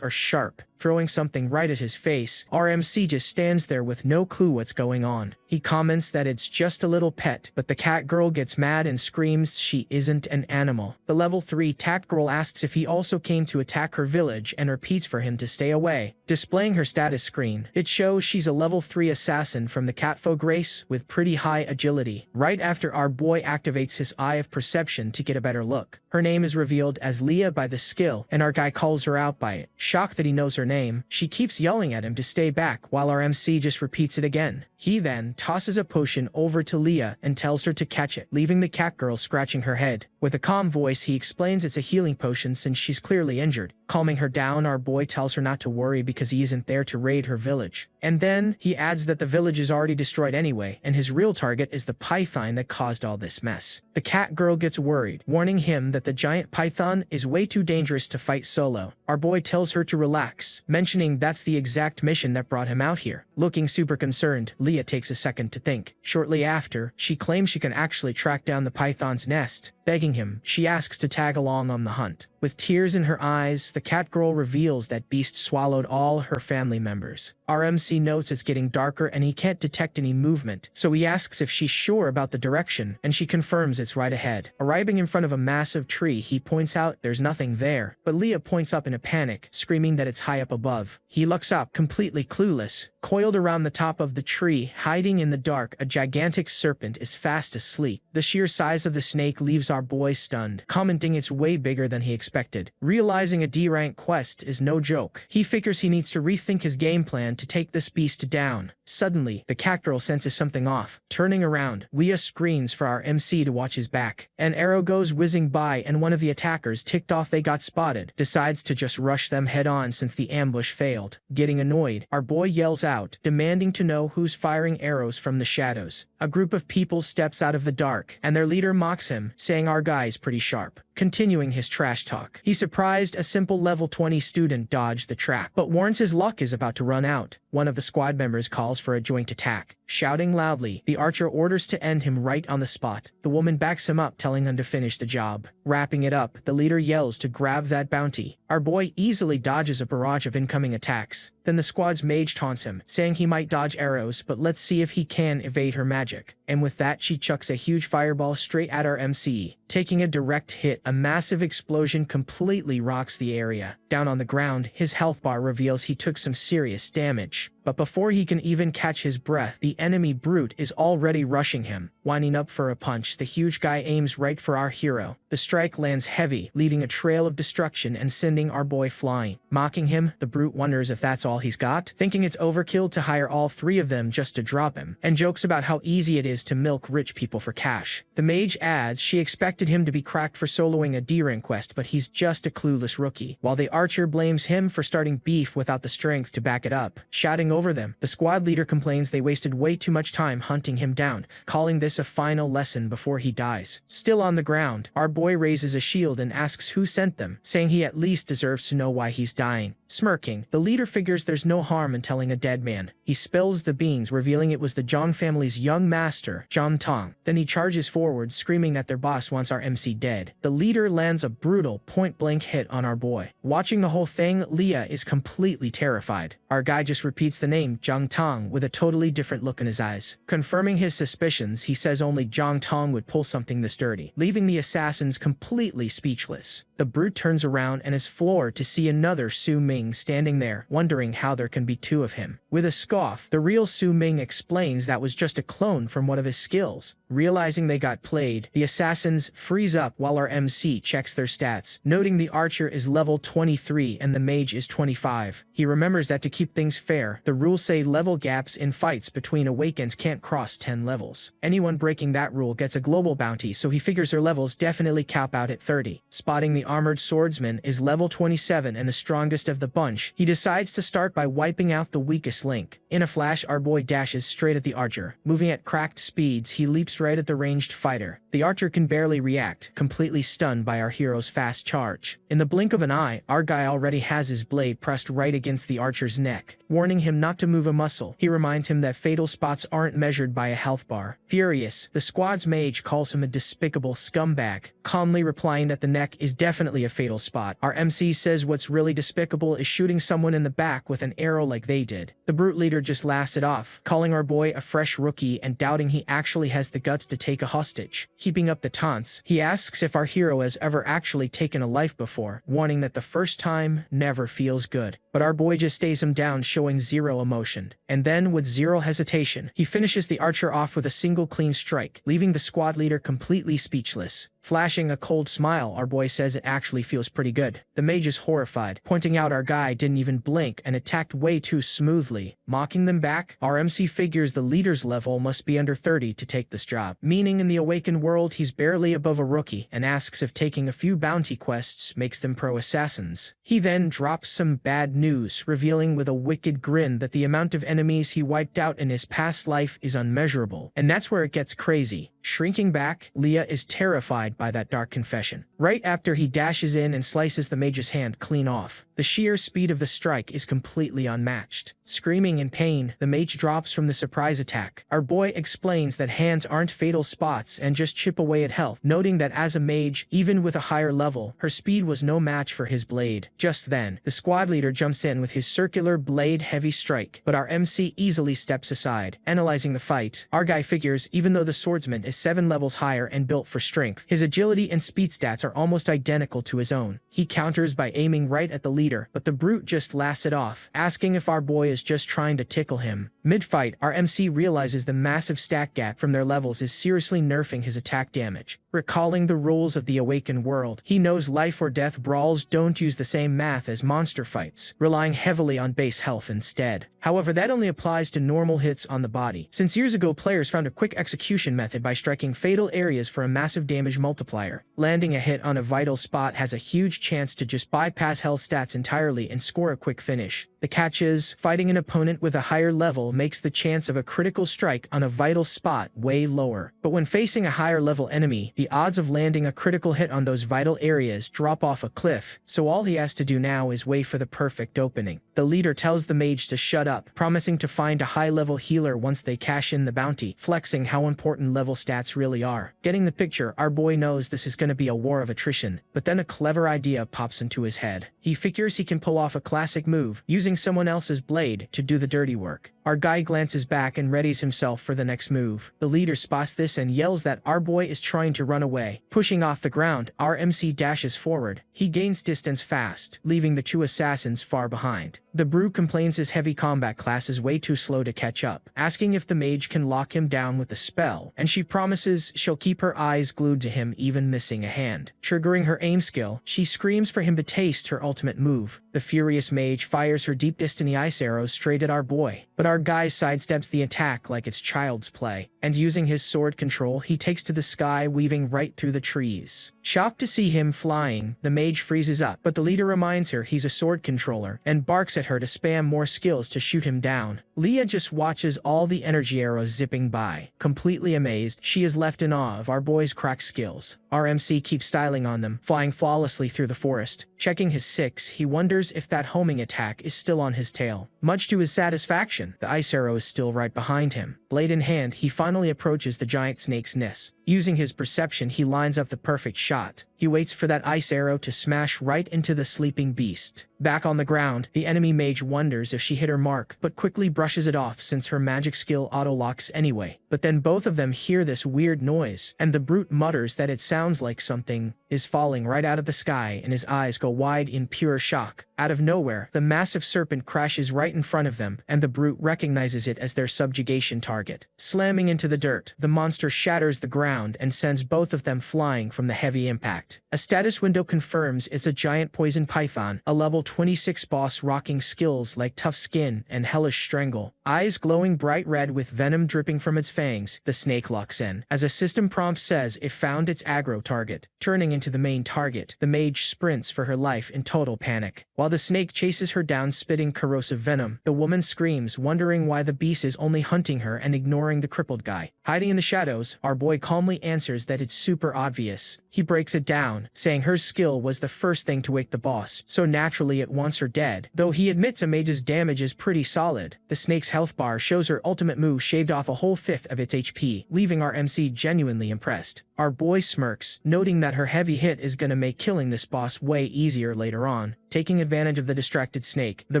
Speaker 1: are sharp. Throwing something right at his face, our MC just stands there with no clue what's going on. He comments that it's just a little pet, but the cat girl gets mad and screams she isn't an animal. The level 3 cat girl asks if he also came to attack her village and repeats for him to stay away. Displaying her status screen, it shows she's a level 3 assassin from the catfolk race with pretty high agility. Right after our boy activates his eye of perception to get a better look. Her name is revealed as Leah by the skill, and our guy calls her out by it. Shocked that he knows her name, she keeps yelling at him to stay back while our MC just repeats it again. He then tosses a potion over to Leah and tells her to catch it, leaving the cat girl scratching her head. With a calm voice, he explains it's a healing potion since she's clearly injured. Calming her down, our boy tells her not to worry because he isn't there to raid her village. And then, he adds that the village is already destroyed anyway, and his real target is the python that caused all this mess. The cat girl gets worried, warning him that the giant python is way too dangerous to fight solo. Our boy tells her to relax, mentioning that's the exact mission that brought him out here. Looking super concerned, Leah takes a second to think. Shortly after, she claims she can actually track down the python's nest. Begging him, she asks to tag along on the hunt. With tears in her eyes, the cat girl reveals that beast swallowed all her family members. Our MC notes it's getting darker and he can't detect any movement, so he asks if she's sure about the direction, and she confirms it's right ahead. Arriving in front of a massive tree, he points out there's nothing there, but Leah points up in a panic, screaming that it's high up above. He looks up, completely clueless. Coiled around the top of the tree, hiding in the dark, a gigantic serpent is fast asleep. The sheer size of the snake leaves our boy stunned, commenting it's way bigger than he expected. Realizing a D-rank quest is no joke, he figures he needs to rethink his game plan to take this beast down. Suddenly, the cat girl senses something off. Turning around, Leah screams for our MC to watch his back. An arrow goes whizzing by and one of the attackers, ticked off they got spotted, decides to just rush them head on since the ambush failed. Getting annoyed, our boy yells out, demanding to know who's firing arrows from the shadows. A group of people steps out of the dark, and their leader mocks him, saying our guy's pretty sharp. Continuing his trash talk, he's surprised a simple level 20 student dodged the trap, but warns his luck is about to run out. One of the squad members calls for a joint attack. Shouting loudly, the archer orders to end him right on the spot. The woman backs him up, telling him to finish the job. Wrapping it up, the leader yells to grab that bounty. Our boy easily dodges a barrage of incoming attacks. Then the squad's mage taunts him, saying he might dodge arrows, but let's see if he can evade her magic. And with that, she chucks a huge fireball straight at our MC. Taking a direct hit, a massive explosion completely rocks the area. Down on the ground, his health bar reveals he took some serious damage. But before he can even catch his breath, the enemy brute is already rushing him. Winding up for a punch, the huge guy aims right for our hero. The strike lands heavy, leaving a trail of destruction and sending our boy flying. Mocking him, the brute wonders if that's all he's got, thinking it's overkill to hire all three of them just to drop him, and jokes about how easy it is to milk rich people for cash. The mage adds she expected him to be cracked for soloing a D-rank quest, but he's just a clueless rookie, while the archer blames him for starting beef without the strength to back it up. Shouting over them, the squad leader complains they wasted way too much time hunting him down, calling this a final lesson before he dies. Still on the ground, our boy raises a shield and asks who sent them, saying he at least deserves to know why he's dying. Smirking, the leader figures there's no harm in telling a dead man. He spills the beans, revealing it was the Zhang family's young master, Zhang Tong. Then he charges forward, screaming that their boss wants our MC dead. The leader lands a brutal point-blank hit on our boy. Watching the whole thing, Leah is completely terrified. Our guy just repeats the name Zhang Tong with a totally different look in his eyes. Confirming his suspicions, he says only Zhang Tong would pull something this dirty, leaving the assassins completely speechless. The brute turns around and is floored to see another Su Ming standing there, wondering how there can be two of him. With a scoff, the real Su Ming explains that was just a clone from one of his skills. Realizing they got played, the assassins freeze up while our MC checks their stats, noting the archer is level 23 and the mage is 25. He remembers that to keep things fair, the rules say level gaps in fights between awakens can't cross 10 levels. Anyone breaking that rule gets a global bounty, so he figures their levels definitely cap out at 30. Spotting the armored swordsman is level 27 and the strongest of the bunch, he decides to start by wiping out the weakest link. In a flash, our boy dashes straight at the archer. Moving at cracked speeds, he leaps right at the ranged fighter. The archer can barely react, completely stunned by our hero's fast charge. In the blink of an eye, our guy already has his blade pressed right against the archer's neck, warning him not to move a muscle. He reminds him that fatal spots aren't measured by a health bar. Furious, the squad's mage calls him a despicable scumbag, calmly replying that the neck is definitely a fatal spot. Our MC says what's really despicable is shooting someone in the back with an arrow like they did. The brute leader just laughs it off, calling our boy a fresh rookie and doubting he actually has the guts to take a hostage. Keeping up the taunts, he asks if our hero has ever actually taken a life before, warning that the first time never feels good. But our boy just stays him down, showing zero emotion. And then, with zero hesitation, he finishes the archer off with a single clean strike, leaving the squad leader completely speechless. Flashing a cold smile, our boy says it actually feels pretty good. The mage is horrified, pointing out our guy didn't even blink and attacked way too smoothly. Mocking them back, our MC figures the leader's level must be under 30 to take this job, meaning in the awakened world he's barely above a rookie, and asks if taking a few bounty quests makes them pro assassins. He then drops some bad news, revealing with a wicked grin that the amount of enemies he wiped out in his past life is unmeasurable. And that's where it gets crazy. Shrinking back, Leah is terrified by that dark confession. Right after he dashes in and slices the mage's hand clean off. The sheer speed of the strike is completely unmatched. Screaming in pain, the mage drops from the surprise attack. Our boy explains that hands aren't fatal spots and just chip away at health, noting that as a mage, even with a higher level, her speed was no match for his blade. Just then, the squad leader jumps in with his circular blade heavy strike, but our MC easily steps aside. Analyzing the fight, our guy figures even though the swordsman is 7 levels higher and built for strength, his agility and speed stats are almost identical to his own. He counters by aiming right at the leader, but the brute just laughs it off, asking if our boy is just trying to tickle him. Mid-fight, our MC realizes the massive stat gap from their levels is seriously nerfing his attack damage. Recalling the rules of the awakened world, he knows life or death brawls don't use the same math as monster fights, relying heavily on base health instead. However, that only applies to normal hits on the body, since years ago players found a quick execution method by striking fatal areas for a massive damage multiplier. Landing a hit on a vital spot has a huge chance to just bypass health stats entirely and score a quick finish. The catch is, fighting an opponent with a higher level makes the chance of a critical strike on a vital spot way lower. But when facing a higher level enemy, the odds of landing a critical hit on those vital areas drop off a cliff, so all he has to do now is wait for the perfect opening. The leader tells the mage to shut up, promising to find a high-level healer once they cash in the bounty, flexing how important level stats really are. Getting the picture, our boy knows this is going to be a war of attrition, but then a clever idea pops into his head. He figures he can pull off a classic move, using someone else's blade to do the dirty work. Our guy glances back and readies himself for the next move. The leader spots this and yells that our boy is trying to run away. Pushing off the ground, our MC dashes forward. He gains distance fast, leaving the two assassins far behind. The brute complains his heavy combat class is way too slow to catch up, asking if the mage can lock him down with a spell, and she promises she'll keep her eyes glued to him even missing a hand. Triggering her aim skill, she screams for him to taste her ultimate move. The furious mage fires her deep destiny ice arrows straight at our boy, but our Our guy sidesteps the attack like it's child's play, and using his sword control he takes to the sky, weaving right through the trees. Shocked to see him flying, the mage freezes up, but the leader reminds her he's a sword controller and barks at her to spam more skills to shoot him down. Leah just watches all the energy arrows zipping by. Completely amazed, she is left in awe of our boy's crack skills. Our MC keeps styling on them, flying flawlessly through the forest. Checking his 6, he wonders if that homing attack is still on his tail. Much to his satisfaction, the ice arrow is still right behind him. Blade in hand, he finally approaches the giant snake's nest. Using his perception, he lines up the perfect shot. He waits for that ice arrow to smash right into the sleeping beast. Back on the ground, the enemy mage wonders if she hit her mark, but quickly brushes it off since her magic skill auto-locks anyway. But then both of them hear this weird noise, and the brute mutters that it sounds like something is falling right out of the sky, and his eyes go wide in pure shock. Out of nowhere, the massive serpent crashes right in front of them, and the brute recognizes it as their subjugation target. Slamming into the dirt, the monster shatters the ground and sends both of them flying from the heavy impact. A status window confirms it's a giant poison python, a level 26 boss rocking skills like tough skin and hellish strangle. Eyes glowing bright red with venom dripping from its fangs, the snake locks in. As a system prompt says, it found its aggro target. Turning into the main target, the mage sprints for her life in total panic. While the snake chases her down spitting corrosive venom, the woman screams, wondering why the beast is only hunting her and ignoring the crippled guy. Hiding in the shadows, our boy calmly answers that it's super obvious. He breaks it down, saying her skill was the first thing to wake the boss, so naturally it wants her dead. Though he admits a mage's damage is pretty solid, the snake's health bar shows her ultimate move shaved off a whole 1/5 of its HP, leaving our MC genuinely impressed. Our boy smirks, noting that her heavy hit is gonna make killing this boss way easier later on. Taking advantage of the distracted snake, the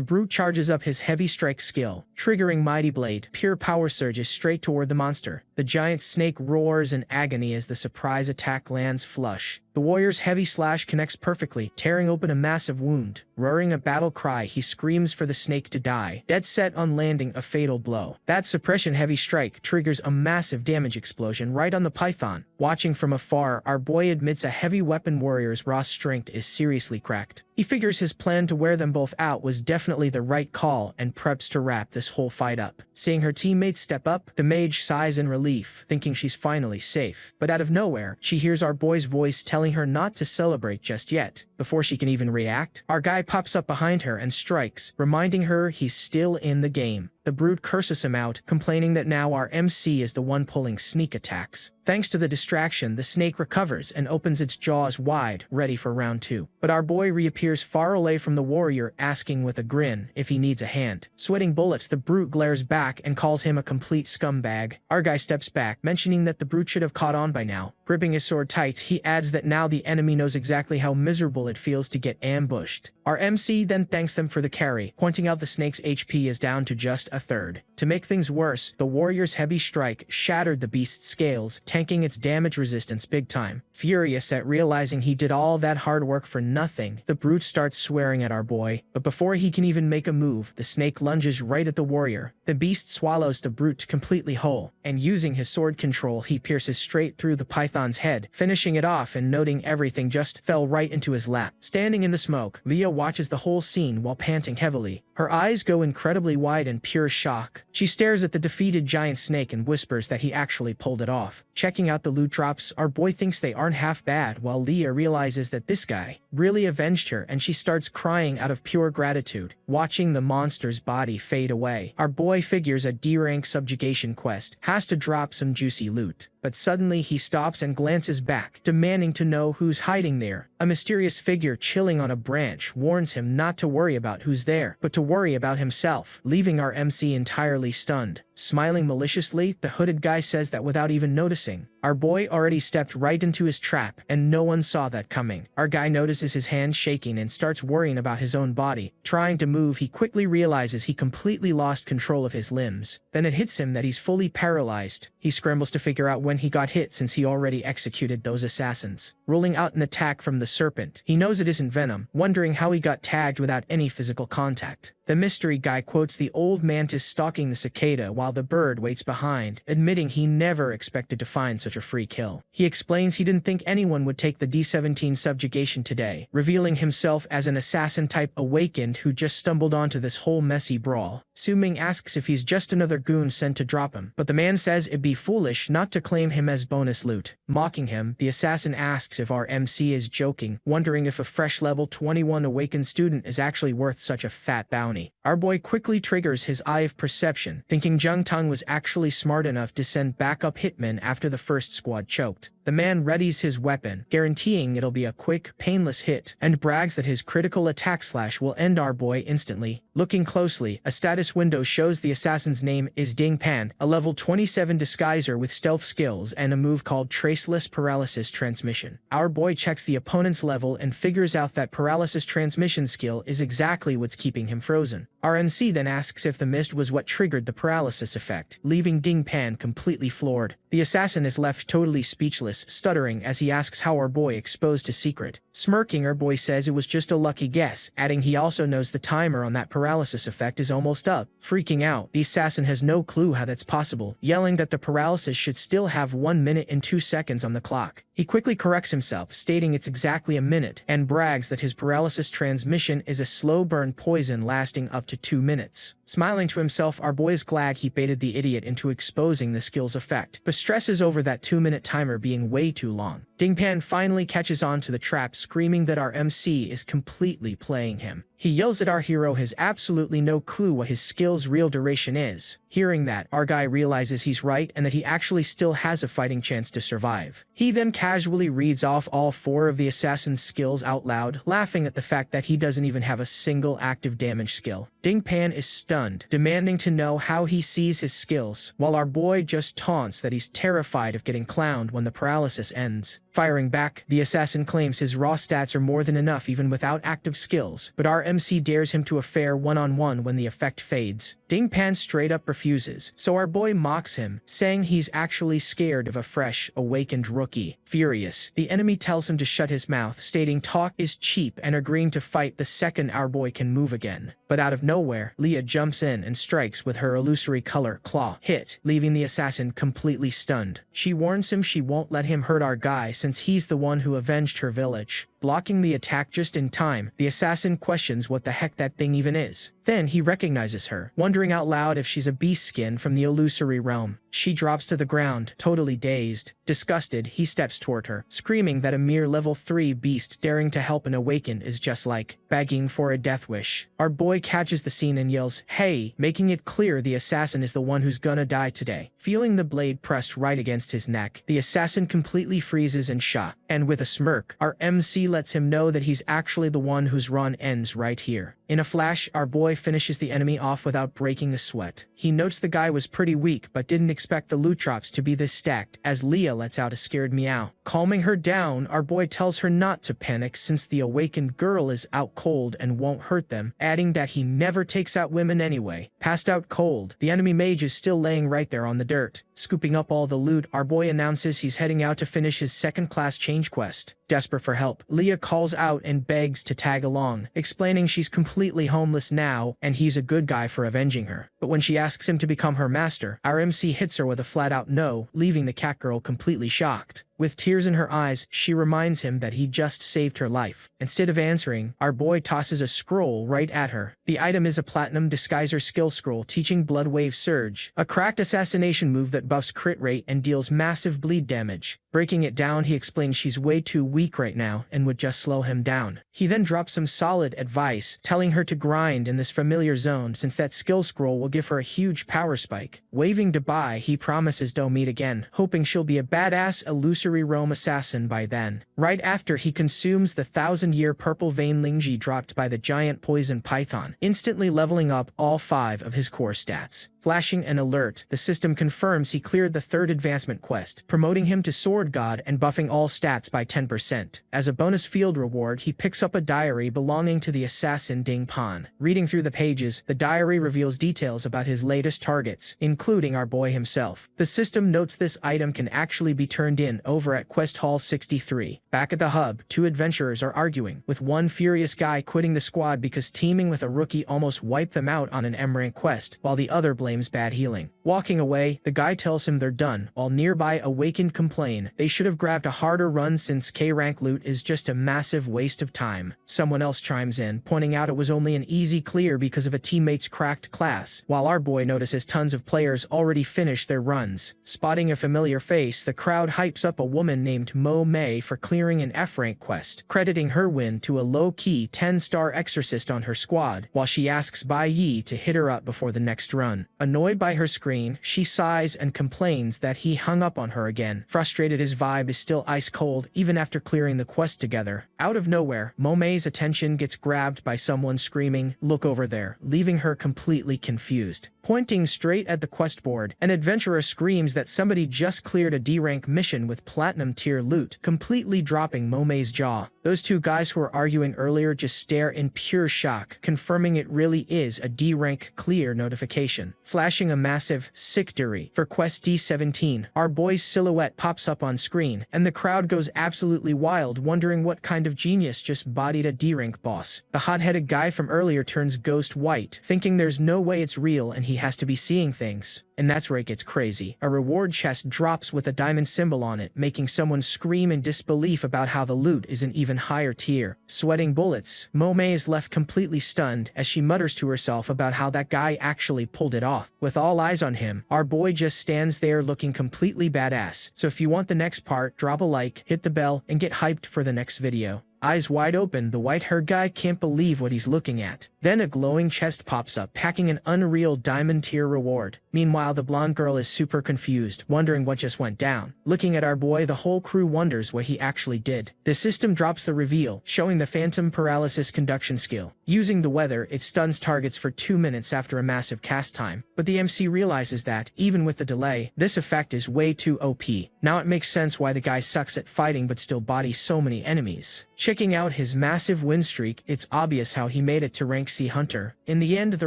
Speaker 1: brute charges up his heavy strike skill, triggering Mighty Blade. Pure power surges straight toward the monster. The giant snake roars in agony as the surprise attack lands flush. The warrior's heavy slash connects perfectly, tearing open a massive wound. Roaring a battle cry, he screams for the snake to die, dead set on landing a fatal blow. That suppression heavy strike triggers a massive damage explosion right on the python. Watching from afar, our boy admits a heavy weapon warrior's raw strength is seriously cracked. He figures his plan to wear them both out was definitely the right call and preps to wrap this whole fight up. Seeing her teammates step up, the mage sighs in relief, thinking she's finally safe. But out of nowhere, she hears our boy's voice telling her not to celebrate just yet. Before she can even react, our guy pops up behind her and strikes, reminding her he's still in the game. The brute curses him out, complaining that now our MC is the one pulling sneak attacks. Thanks to the distraction, the snake recovers and opens its jaws wide, ready for round 2. But our boy reappears far away from the warrior, asking with a grin if he needs a hand. Sweating bullets, the brute glares back and calls him a complete scumbag. Our guy steps back, mentioning that the brute should have caught on by now. Gripping his sword tight, he adds that now the enemy knows exactly how miserable it feels to get ambushed. Our MC then thanks them for the carry, pointing out the snake's HP is down to just a 1/3. To make things worse, the warrior's heavy strike shattered the beast's scales, tanking its damage resistance big time. Furious at realizing he did all that hard work for nothing, the brute starts swearing at our boy, but before he can even make a move, the snake lunges right at the warrior. The beast swallows the brute completely whole, and using his sword control, he pierces straight through the python's head, finishing it off and noting everything just fell right into his lap. Standing in the smoke, Leah watches the whole scene while panting heavily. Her eyes go incredibly wide in pure shock. She stares at the defeated giant snake and whispers that he actually pulled it off. Checking out the loot drops, our boy thinks they aren't half bad, while Leah realizes that this guy really avenged her, and she starts crying out of pure gratitude. Watching the monster's body fade away, our boy figures a D-rank subjugation quest has to drop some juicy loot. But suddenly he stops and glances back, demanding to know who's hiding there. A mysterious figure chilling on a branch warns him not to worry about who's there, but to worry about himself, leaving our MC entirely stunned. Smiling maliciously, the hooded guy says that without even noticing, our boy already stepped right into his trap, and no one saw that coming. Our guy notices his hand shaking and starts worrying about his own body. Trying to move, he quickly realizes he completely lost control of his limbs. Then it hits him that he's fully paralyzed. He scrambles to figure out when he got hit since he already executed those assassins. Ruling out an attack from the serpent, he knows it isn't venom, wondering how he got tagged without any physical contact. The mystery guy quotes the old mantis stalking the cicada while the bird waits behind, admitting he never expected to find such a free kill. He explains he didn't think anyone would take the D-17 subjugation today, revealing himself as an assassin-type awakened who just stumbled onto this whole messy brawl. Su-Ming asks if he's just another goon sent to drop him, but the man says it'd be foolish not to claim him as bonus loot. Mocking him, the assassin asks if our MC is joking, wondering if a fresh level 21 awakened student is actually worth such a fat bounty. Our boy quickly triggers his eye of perception, thinking Jung Tung was actually smart enough to send backup hitmen after the first squad choked. The man readies his weapon, guaranteeing it'll be a quick, painless hit, and brags that his critical attack slash will end our boy instantly. Looking closely, a status window shows the assassin's name is Ding Pan, a level 27 disguiser with stealth skills and a move called Traceless Paralysis Transmission. Our boy checks the opponent's level and figures out that Paralysis Transmission skill is exactly what's keeping him frozen. RNC then asks if the mist was what triggered the paralysis effect, leaving Ding Pan completely floored. The assassin is left totally speechless, stuttering as he asks how our boy exposed his secret. Smirking, our boy says it was just a lucky guess, adding he also knows the timer on that paralysis effect is almost up. Freaking out, the assassin has no clue how that's possible, yelling that the paralysis should still have 1 minute and 2 seconds on the clock. He quickly corrects himself, stating it's exactly a minute, and brags that his paralysis transmission is a slow burn poison lasting up to 2 minutes. Smiling to himself, our boy is glad he baited the idiot into exposing the skill's effect, but stresses over that 2-minute timer being way too long. Ding Pan finally catches on to the trap, screaming that our MC is completely playing him. He yells that our hero has absolutely no clue what his skill's real duration is. Hearing that, our guy realizes he's right and that he actually still has a fighting chance to survive. He then casually reads off all 4 of the assassin's skills out loud, laughing at the fact that he doesn't even have a single active damage skill. Ding Pan is stunned, demanding to know how he sees his skills, while our boy just taunts that he's terrified of getting clowned when the paralysis ends. Firing back, the assassin claims his raw stats are more than enough even without active skills, but our MC dares him to a fair one-on-one when the effect fades. Ding Pan straight up refuses, so our boy mocks him, saying he's actually scared of a fresh, awakened rookie. Furious, the enemy tells him to shut his mouth, stating talk is cheap and agreeing to fight the second our boy can move again. But out of nowhere, Leah jumps in and strikes with her illusory color claw hit, leaving the assassin completely stunned. She warns him she won't let him hurt our guy since he's the one who avenged her village. Blocking the attack just in time, the assassin questions what the heck that thing even is. Then he recognizes her, wondering out loud if she's a beast skin from the illusory realm. She drops to the ground, totally dazed. Disgusted, he steps toward her, screaming that a mere level 3 beast daring to help an awakened is just like begging for a death wish. Our boy catches the scene and yells, "Hey," making it clear the assassin is the one who's gonna die today. Feeling the blade pressed right against his neck, the assassin completely freezes in shock, and with a smirk, our MC lets him know that he's actually the one whose run ends right here. In a flash, our boy finishes the enemy off without breaking a sweat. He notes the guy was pretty weak but didn't expect the loot drops to be this stacked, as Leah lets out a scared meow. Calming her down, our boy tells her not to panic since the awakened girl is out cold and won't hurt them, adding that he never takes out women anyway. Passed out cold, the enemy mage is still laying right there on the dirt. Scooping up all the loot, our boy announces he's heading out to finish his second-class change quest. Desperate for help, Leah calls out and begs to tag along, explaining she's completely homeless now and he's a good guy for avenging her. But when she asks him to become her master, our MC hits her with a flat-out no, leaving the cat girl completely shocked. With tears in her eyes, she reminds him that he just saved her life. Instead of answering, our boy tosses a scroll right at her. The item is a platinum disguiser skill scroll teaching Blood Wave Surge, a cracked assassination move that buffs crit rate and deals massive bleed damage. Breaking it down, he explains she's way too weak right now and would just slow him down. He then drops some solid advice, telling her to grind in this familiar zone since that skill scroll will give her a huge power spike. Waving goodbye, he promises they'll meet again, hoping she'll be a badass illusory roam assassin by then. Right after he consumes the 1000-year purple vein Lingji dropped by the giant poison python, instantly leveling up all 5 of his core stats. Flashing an alert, the system confirms he cleared the 3rd advancement quest, promoting him to Sword God and buffing all stats by 10%. As a bonus field reward, he picks up a diary belonging to the assassin Ding Pan. Reading through the pages, the diary reveals details about his latest targets, including our boy himself. The system notes this item can actually be turned in over over at Quest Hall 63. Back at the hub, two adventurers are arguing, with one furious guy quitting the squad because teaming with a rookie almost wiped them out on an M-rank quest, while the other blames bad healing. Walking away, the guy tells him they're done, while nearby awakened complain they should have grabbed a harder run since K-rank loot is just a massive waste of time. Someone else chimes in, pointing out it was only an easy clear because of a teammate's cracked class, while our boy notices tons of players already finished their runs. Spotting a familiar face, the crowd hypes up a woman named Mo May for clearing an F-rank quest, crediting her win to a low-key 10-star exorcist on her squad, while she asks Bai Yi to hit her up before the next run. Annoyed by her screen, she sighs and complains that he hung up on her again. Frustrated, his vibe is still ice cold even after clearing the quest together. Out of nowhere, Mo May's attention gets grabbed by someone screaming, "Look over there," leaving her completely confused. Pointing straight at the quest board, an adventurer screams that somebody just cleared a D-rank mission with platinum tier loot, completely dropping Mo May's jaw. Those two guys who were arguing earlier just stare in pure shock, confirming it really is a D-rank clear notification. Flashing a massive "Victory" for Quest D17, our boy's silhouette pops up on screen, and the crowd goes absolutely wild, wondering what kind of genius just bodied a D-rank boss. The hot-headed guy from earlier turns ghost white, thinking there's no way it's real and he has to be seeing things. And that's where it gets crazy. A reward chest drops with a diamond symbol on it, making someone scream in disbelief about how the loot is an even higher tier. Sweating bullets, Mo May is left completely stunned as she mutters to herself about how that guy actually pulled it off. With all eyes on him, our boy just stands there looking completely badass. So if you want the next part, drop a like, hit the bell, and get hyped for the next video. Eyes wide open, the white-haired guy can't believe what he's looking at. Then a glowing chest pops up, packing an unreal diamond tier reward. Meanwhile, the blonde girl is super confused, wondering what just went down. Looking at our boy, the whole crew wonders what he actually did. The system drops the reveal, showing the phantom paralysis conduction skill. Using the weather, it stuns targets for 2 minutes after a massive cast time. But the MC realizes that, even with the delay, this effect is way too OP. Now it makes sense why the guy sucks at fighting but still bodies so many enemies. Checking out his massive win streak, it's obvious how he made it to rank C Hunter. In the end, the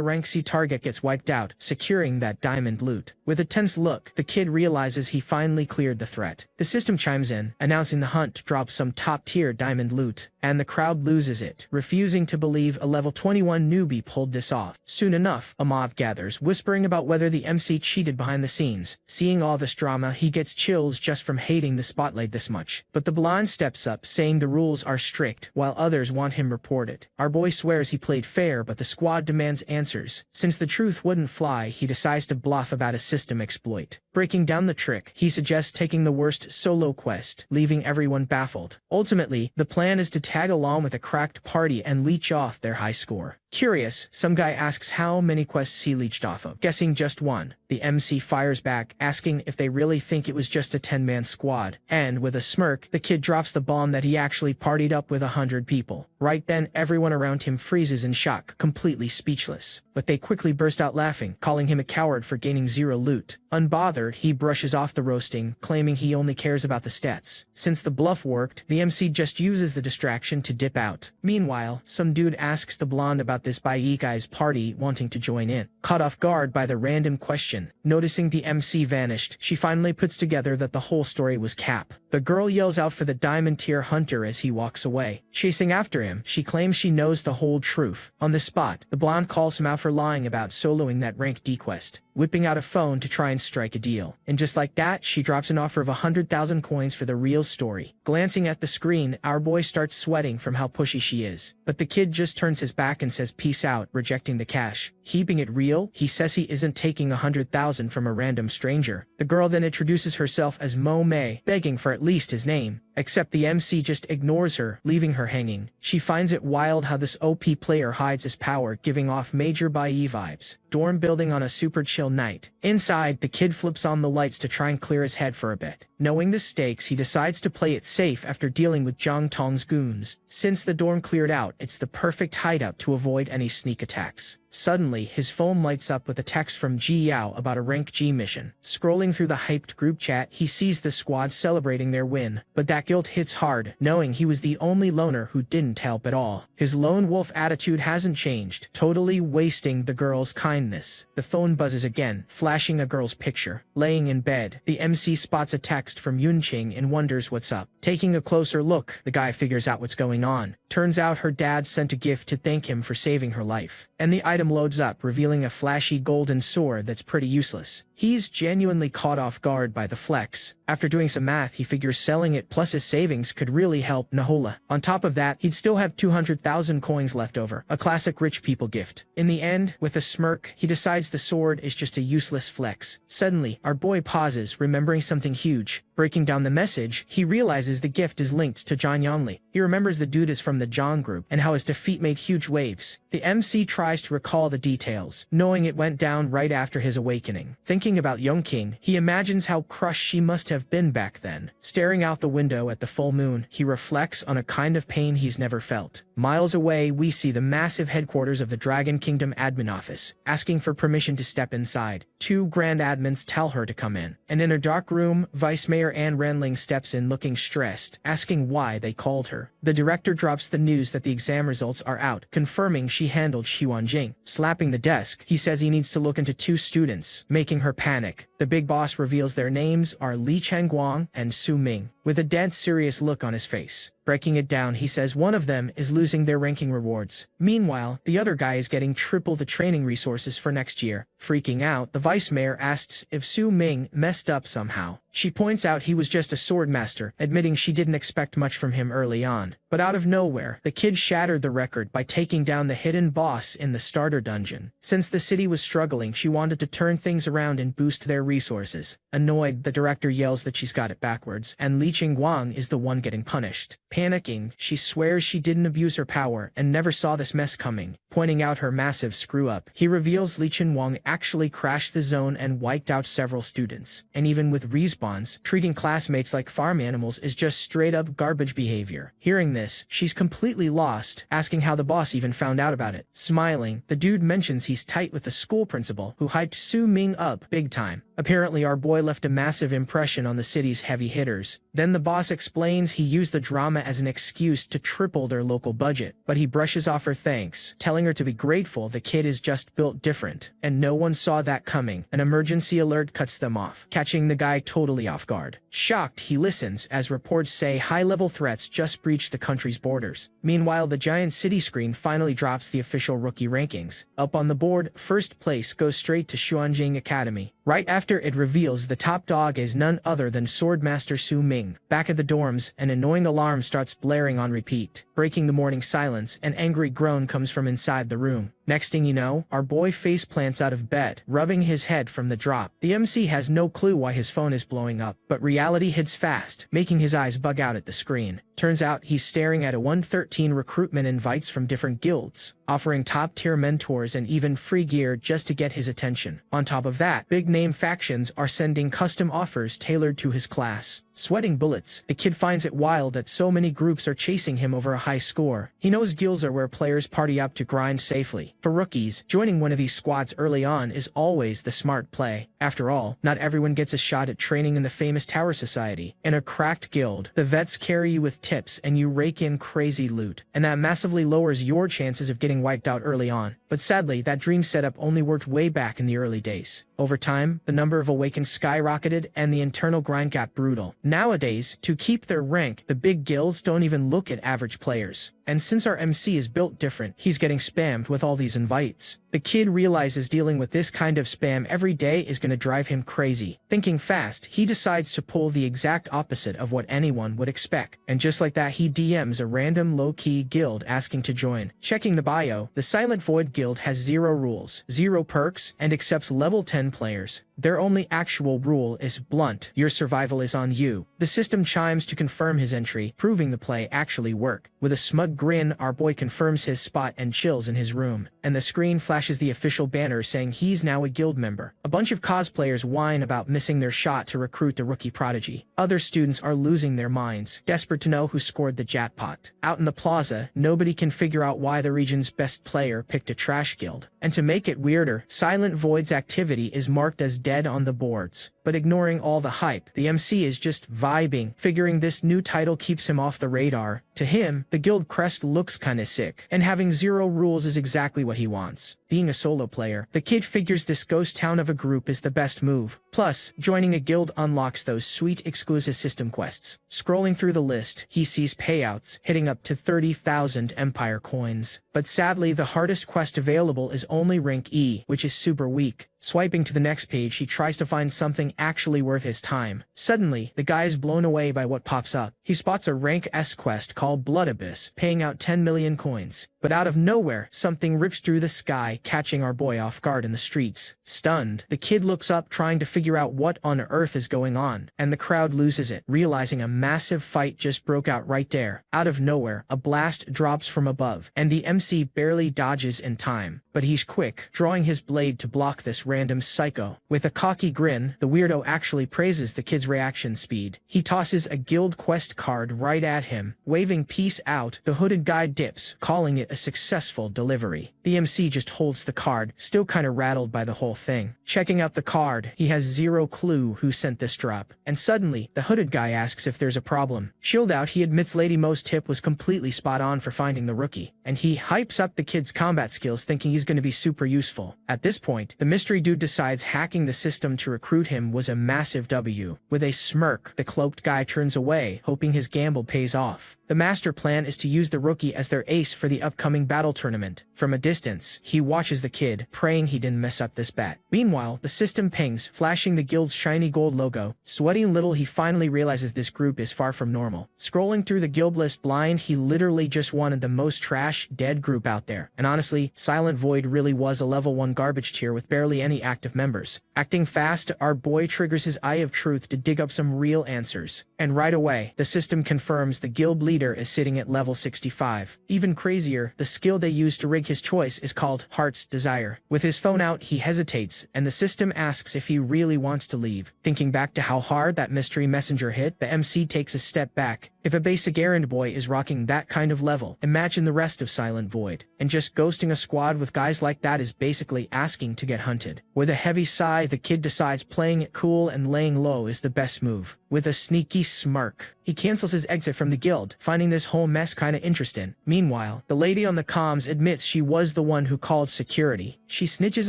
Speaker 1: rank C target gets wiped out, securing that diamond loot. With a tense look, the kid realizes he finally cleared the threat. The system chimes in, announcing the hunt drops some top-tier diamond loot, and the crowd loses it, refusing to believe a level 21 newbie pulled this off. Soon enough, a mob gathers, whispering about whether the MC cheated behind the scenes. Seeing all this drama, he gets chills just from hating the spotlight this much. But the blonde steps up, saying the rules are strict, while others want him reported. Our boy swears he played fair, but the squad demands answers. Since the truth wouldn't fly, he decides to bluff about a system exploit. Breaking down the trick, he suggests taking the worst solo quest, leaving everyone baffled. Ultimately, the plan is to tag along with a cracked party and leech off their high score. Curious, some guy asks how many quests he leeched off of, guessing just one. The MC fires back, asking if they really think it was just a 10-man squad. And with a smirk, the kid drops the bomb that he actually partied up with 100 people. Right then, everyone around him freezes in shock, completely speechless. But they quickly burst out laughing, calling him a coward for gaining 0 loot. Unbothered, he brushes off the roasting, claiming he only cares about the stats. Since the bluff worked, the MC just uses the distraction to dip out. Meanwhile, some dude asks the blonde about this Bai Yi guy's party, wanting to join in. Caught off guard by the random question, noticing the MC vanished, she finally puts together that the whole story was cap. The girl yells out for the diamond tier hunter as he walks away. Chasing after him, she claims she knows the whole truth. On the spot, the blonde calls him out for lying about soloing that rank D quest, whipping out a phone to try and strike a deal. And just like that, she drops an offer of 100,000 coins for the real story. Glancing at the screen, our boy starts sweating from how pushy she is. But the kid just turns his back and says peace out, rejecting the cash. Keeping it real, he says he isn't taking 100,000 from a random stranger. The girl then introduces herself as Mo May, begging for at least his name. Except the MC just ignores her, leaving her hanging. She finds it wild how this OP player hides his power, giving off major Bai Yi vibes. Dorm building on a super chill night. Inside, the kid flips on the lights to try and clear his head for a bit. Knowing the stakes, he decides to play it safe after dealing with Zhang Tong's goons. Since the dorm cleared out, it's the perfect hideout to avoid any sneak attacks. Suddenly, his phone lights up with a text from Ji Yao about a rank G mission. Scrolling through the hyped group chat, he sees the squad celebrating their win, but that guilt hits hard, knowing he was the only loner who didn't help at all. His lone wolf attitude hasn't changed, totally wasting the girl's kindness. kindness. The phone buzzes again, flashing a girl's picture. Laying in bed, the MC spots a text from Yunqing and wonders what's up. Taking a closer look, the guy figures out what's going on. Turns out her dad sent a gift to thank him for saving her life. And the item loads up, revealing a flashy golden sword that's pretty useless. He's genuinely caught off guard by the flex. After doing some math, he figures selling it plus his savings could really help Nahola. On top of that, he'd still have 200,000 coins left over, a classic rich people gift. In the end, with a smirk, he decides the sword is just a useless flex. Suddenly, our boy pauses, remembering something huge. Breaking down the message, he realizes the gift is linked to John Yonli. He remembers the dude is from the John group and how his defeat made huge waves. The MC tries to recall the details, knowing it went down right after his awakening. Thinking about Yongqing, he imagines how crushed she must have been back then. Staring out the window at the full moon, he reflects on a kind of pain he's never felt. Miles away, we see the massive headquarters of the Dragon Kingdom admin office. Asking for permission to step inside, 2 grand admins tell her to come in. And in a dark room, Vice Mayor Anne Renling steps in looking stressed, asking why they called her. The director drops the news that the exam results are out, confirming she handled Xuanjing. Slapping the desk, he says he needs to look into 2 students, making her panic. The big boss reveals their names are Li Chengguang and Su Ming, with a dead serious look on his face. Breaking it down, he says one of them is losing their ranking rewards. Meanwhile, the other guy is getting triple the training resources for next year. Freaking out, the vice mayor asks if Su Ming messed up somehow. She points out he was just a sword master, admitting she didn't expect much from him early on. But out of nowhere, the kid shattered the record by taking down the hidden boss in the starter dungeon. Since the city was struggling, she wanted to turn things around and boost their resources. Annoyed, the director yells that she's got it backwards, and Li Qingguang is the one getting punished. Panicking, she swears she didn't abuse her power and never saw this mess coming. Pointing out her massive screw-up, he reveals Li Qingguang actually crashed the zone and wiped out several students. And even with respawns, treating classmates like farm animals is just straight-up garbage behavior. Hearing this, she's completely lost, asking how the boss even found out about it. Smiling, the dude mentions he's tight with the school principal, who hyped Su Ming up big time. Apparently our boy left a massive impression on the city's heavy hitters. Then the boss explains he used the drama as an excuse to triple their local budget, but he brushes off her thanks, telling her to be grateful the kid is just built different, and no one saw that coming. An emergency alert cuts them off, catching the guy totally off guard. Shocked, he listens as reports say high-level threats just breached the country's borders. Meanwhile, the giant city screen finally drops the official rookie rankings. Up on the board, first place goes straight to Xuanjing Academy. Right after it reveals the top dog is none other than Swordmaster Su Ming. Back at the dorms, an annoying alarm starts blaring on repeat. Breaking the morning silence, an angry groan comes from inside the room. Next thing you know, our boy face plants out of bed, rubbing his head from the drop. The MC has no clue why his phone is blowing up, but reality hits fast, making his eyes bug out at the screen. Turns out he's staring at a 113 recruitment invites from different guilds, offering top-tier mentors and even free gear just to get his attention. On top of that, big-name factions are sending custom offers tailored to his class. Sweating bullets, the kid finds it wild that so many groups are chasing him over a high score. He knows guilds are where players party up to grind safely. For rookies, joining one of these squads early on is always the smart play. After all, not everyone gets a shot at training in the famous Tower Society. In a cracked guild, the vets carry you with tips and you rake in crazy loot, and that massively lowers your chances of getting wiped out early on. But sadly, that dream setup only worked way back in the early days. Over time, the number of awakens skyrocketed and the internal grind got brutal. Nowadays, to keep their rank, the big guilds don't even look at average players. And since our MC is built different, he's getting spammed with all these invites. The kid realizes dealing with this kind of spam every day is going to drive him crazy. Thinking fast, he decides to pull the exact opposite of what anyone would expect. And just like that, he DMs a random low-key guild asking to join. Checking the bio, the Silent Void Guild has 0 rules, 0 perks, and accepts level 10 players. Their only actual rule is blunt: your survival is on you. The system chimes to confirm his entry, proving the play actually worked. With a smug grin, our boy confirms his spot and chills in his room, and the screen flashes the official banner saying he's now a guild member. A bunch of cosplayers whine about missing their shot to recruit the rookie prodigy. Other students are losing their minds, desperate to know who scored the jackpot. Out in the plaza, nobody can figure out why the region's best player picked a trash guild. And to make it weirder, Silent Void's activity is marked as dead on the boards. But ignoring all the hype, the MC is just vibing, figuring this new title keeps him off the radar. To him, the guild crest looks kinda sick, and having 0 rules is exactly what he wants. Being a solo player, the kid figures this ghost town of a group is the best move. Plus, joining a guild unlocks those sweet exclusive system quests. Scrolling through the list, he sees payouts hitting up to 30,000 Empire coins. But sadly, the hardest quest available is only rank E, which is super weak. Swiping to the next page, he tries to find something actually worth his time. Suddenly, the guy is blown away by what pops up. He spots a rank S quest called Blood Abyss, paying out 10 million coins. But out of nowhere, something rips through the sky, catching our boy off guard in the streets. Stunned, the kid looks up trying to figure out what on earth is going on, and the crowd loses it, realizing a massive fight just broke out right there. Out of nowhere, a blast drops from above, and the MC barely dodges in time. But he's quick, drawing his blade to block this random psycho. With a cocky grin, the weirdo actually praises the kid's reaction speed. He tosses a guild quest card right at him. Waving peace out, the hooded guy dips, calling it a successful delivery. The MC just holds the card, still kinda rattled by the whole thing. Checking out the card, he has zero clue who sent this drop. And suddenly, the hooded guy asks if there's a problem. Chilled out, he admits Lady Mo's tip was completely spot on for finding the rookie. And he hypes up the kid's combat skills, thinking he's gonna be super useful. At this point, the mystery dude decides hacking the system to recruit him was a massive W. With a smirk, the cloaked guy turns away, hoping his gamble pays off. The master plan is to use the rookie as their ace for the upcoming battle tournament. From a distance, he watches the kid, praying he didn't mess up this bet. Meanwhile, the system pings, flashing the guild's shiny gold logo. Sweating little, he finally realizes this group is far from normal. Scrolling through the guild list blind, he literally just wanted the most trash, dead group out there. And honestly, Silent Void really was a level 1 garbage tier with barely any active members. Acting fast, our boy triggers his Eye of Truth to dig up some real answers. And right away, the system confirms the guild leader is sitting at level 65. Even crazier, the skill they use to rig his choice is called Heart's Desire. With his phone out, he hesitates, and the system asks if he really wants to leave. Thinking back to how hard that mystery messenger hit, the MC takes a step back. If a basic errand boy is rocking that kind of level, imagine the rest of Silent Void. And just ghosting a squad with guys like that is basically asking to get hunted. With a heavy sigh, the kid decides playing it cool and laying low is the best move. With a sneaky smirk, he cancels his exit from the guild, finding this whole mess kinda interesting. Meanwhile, the lady on the comms admits she was the one who called security. She snitches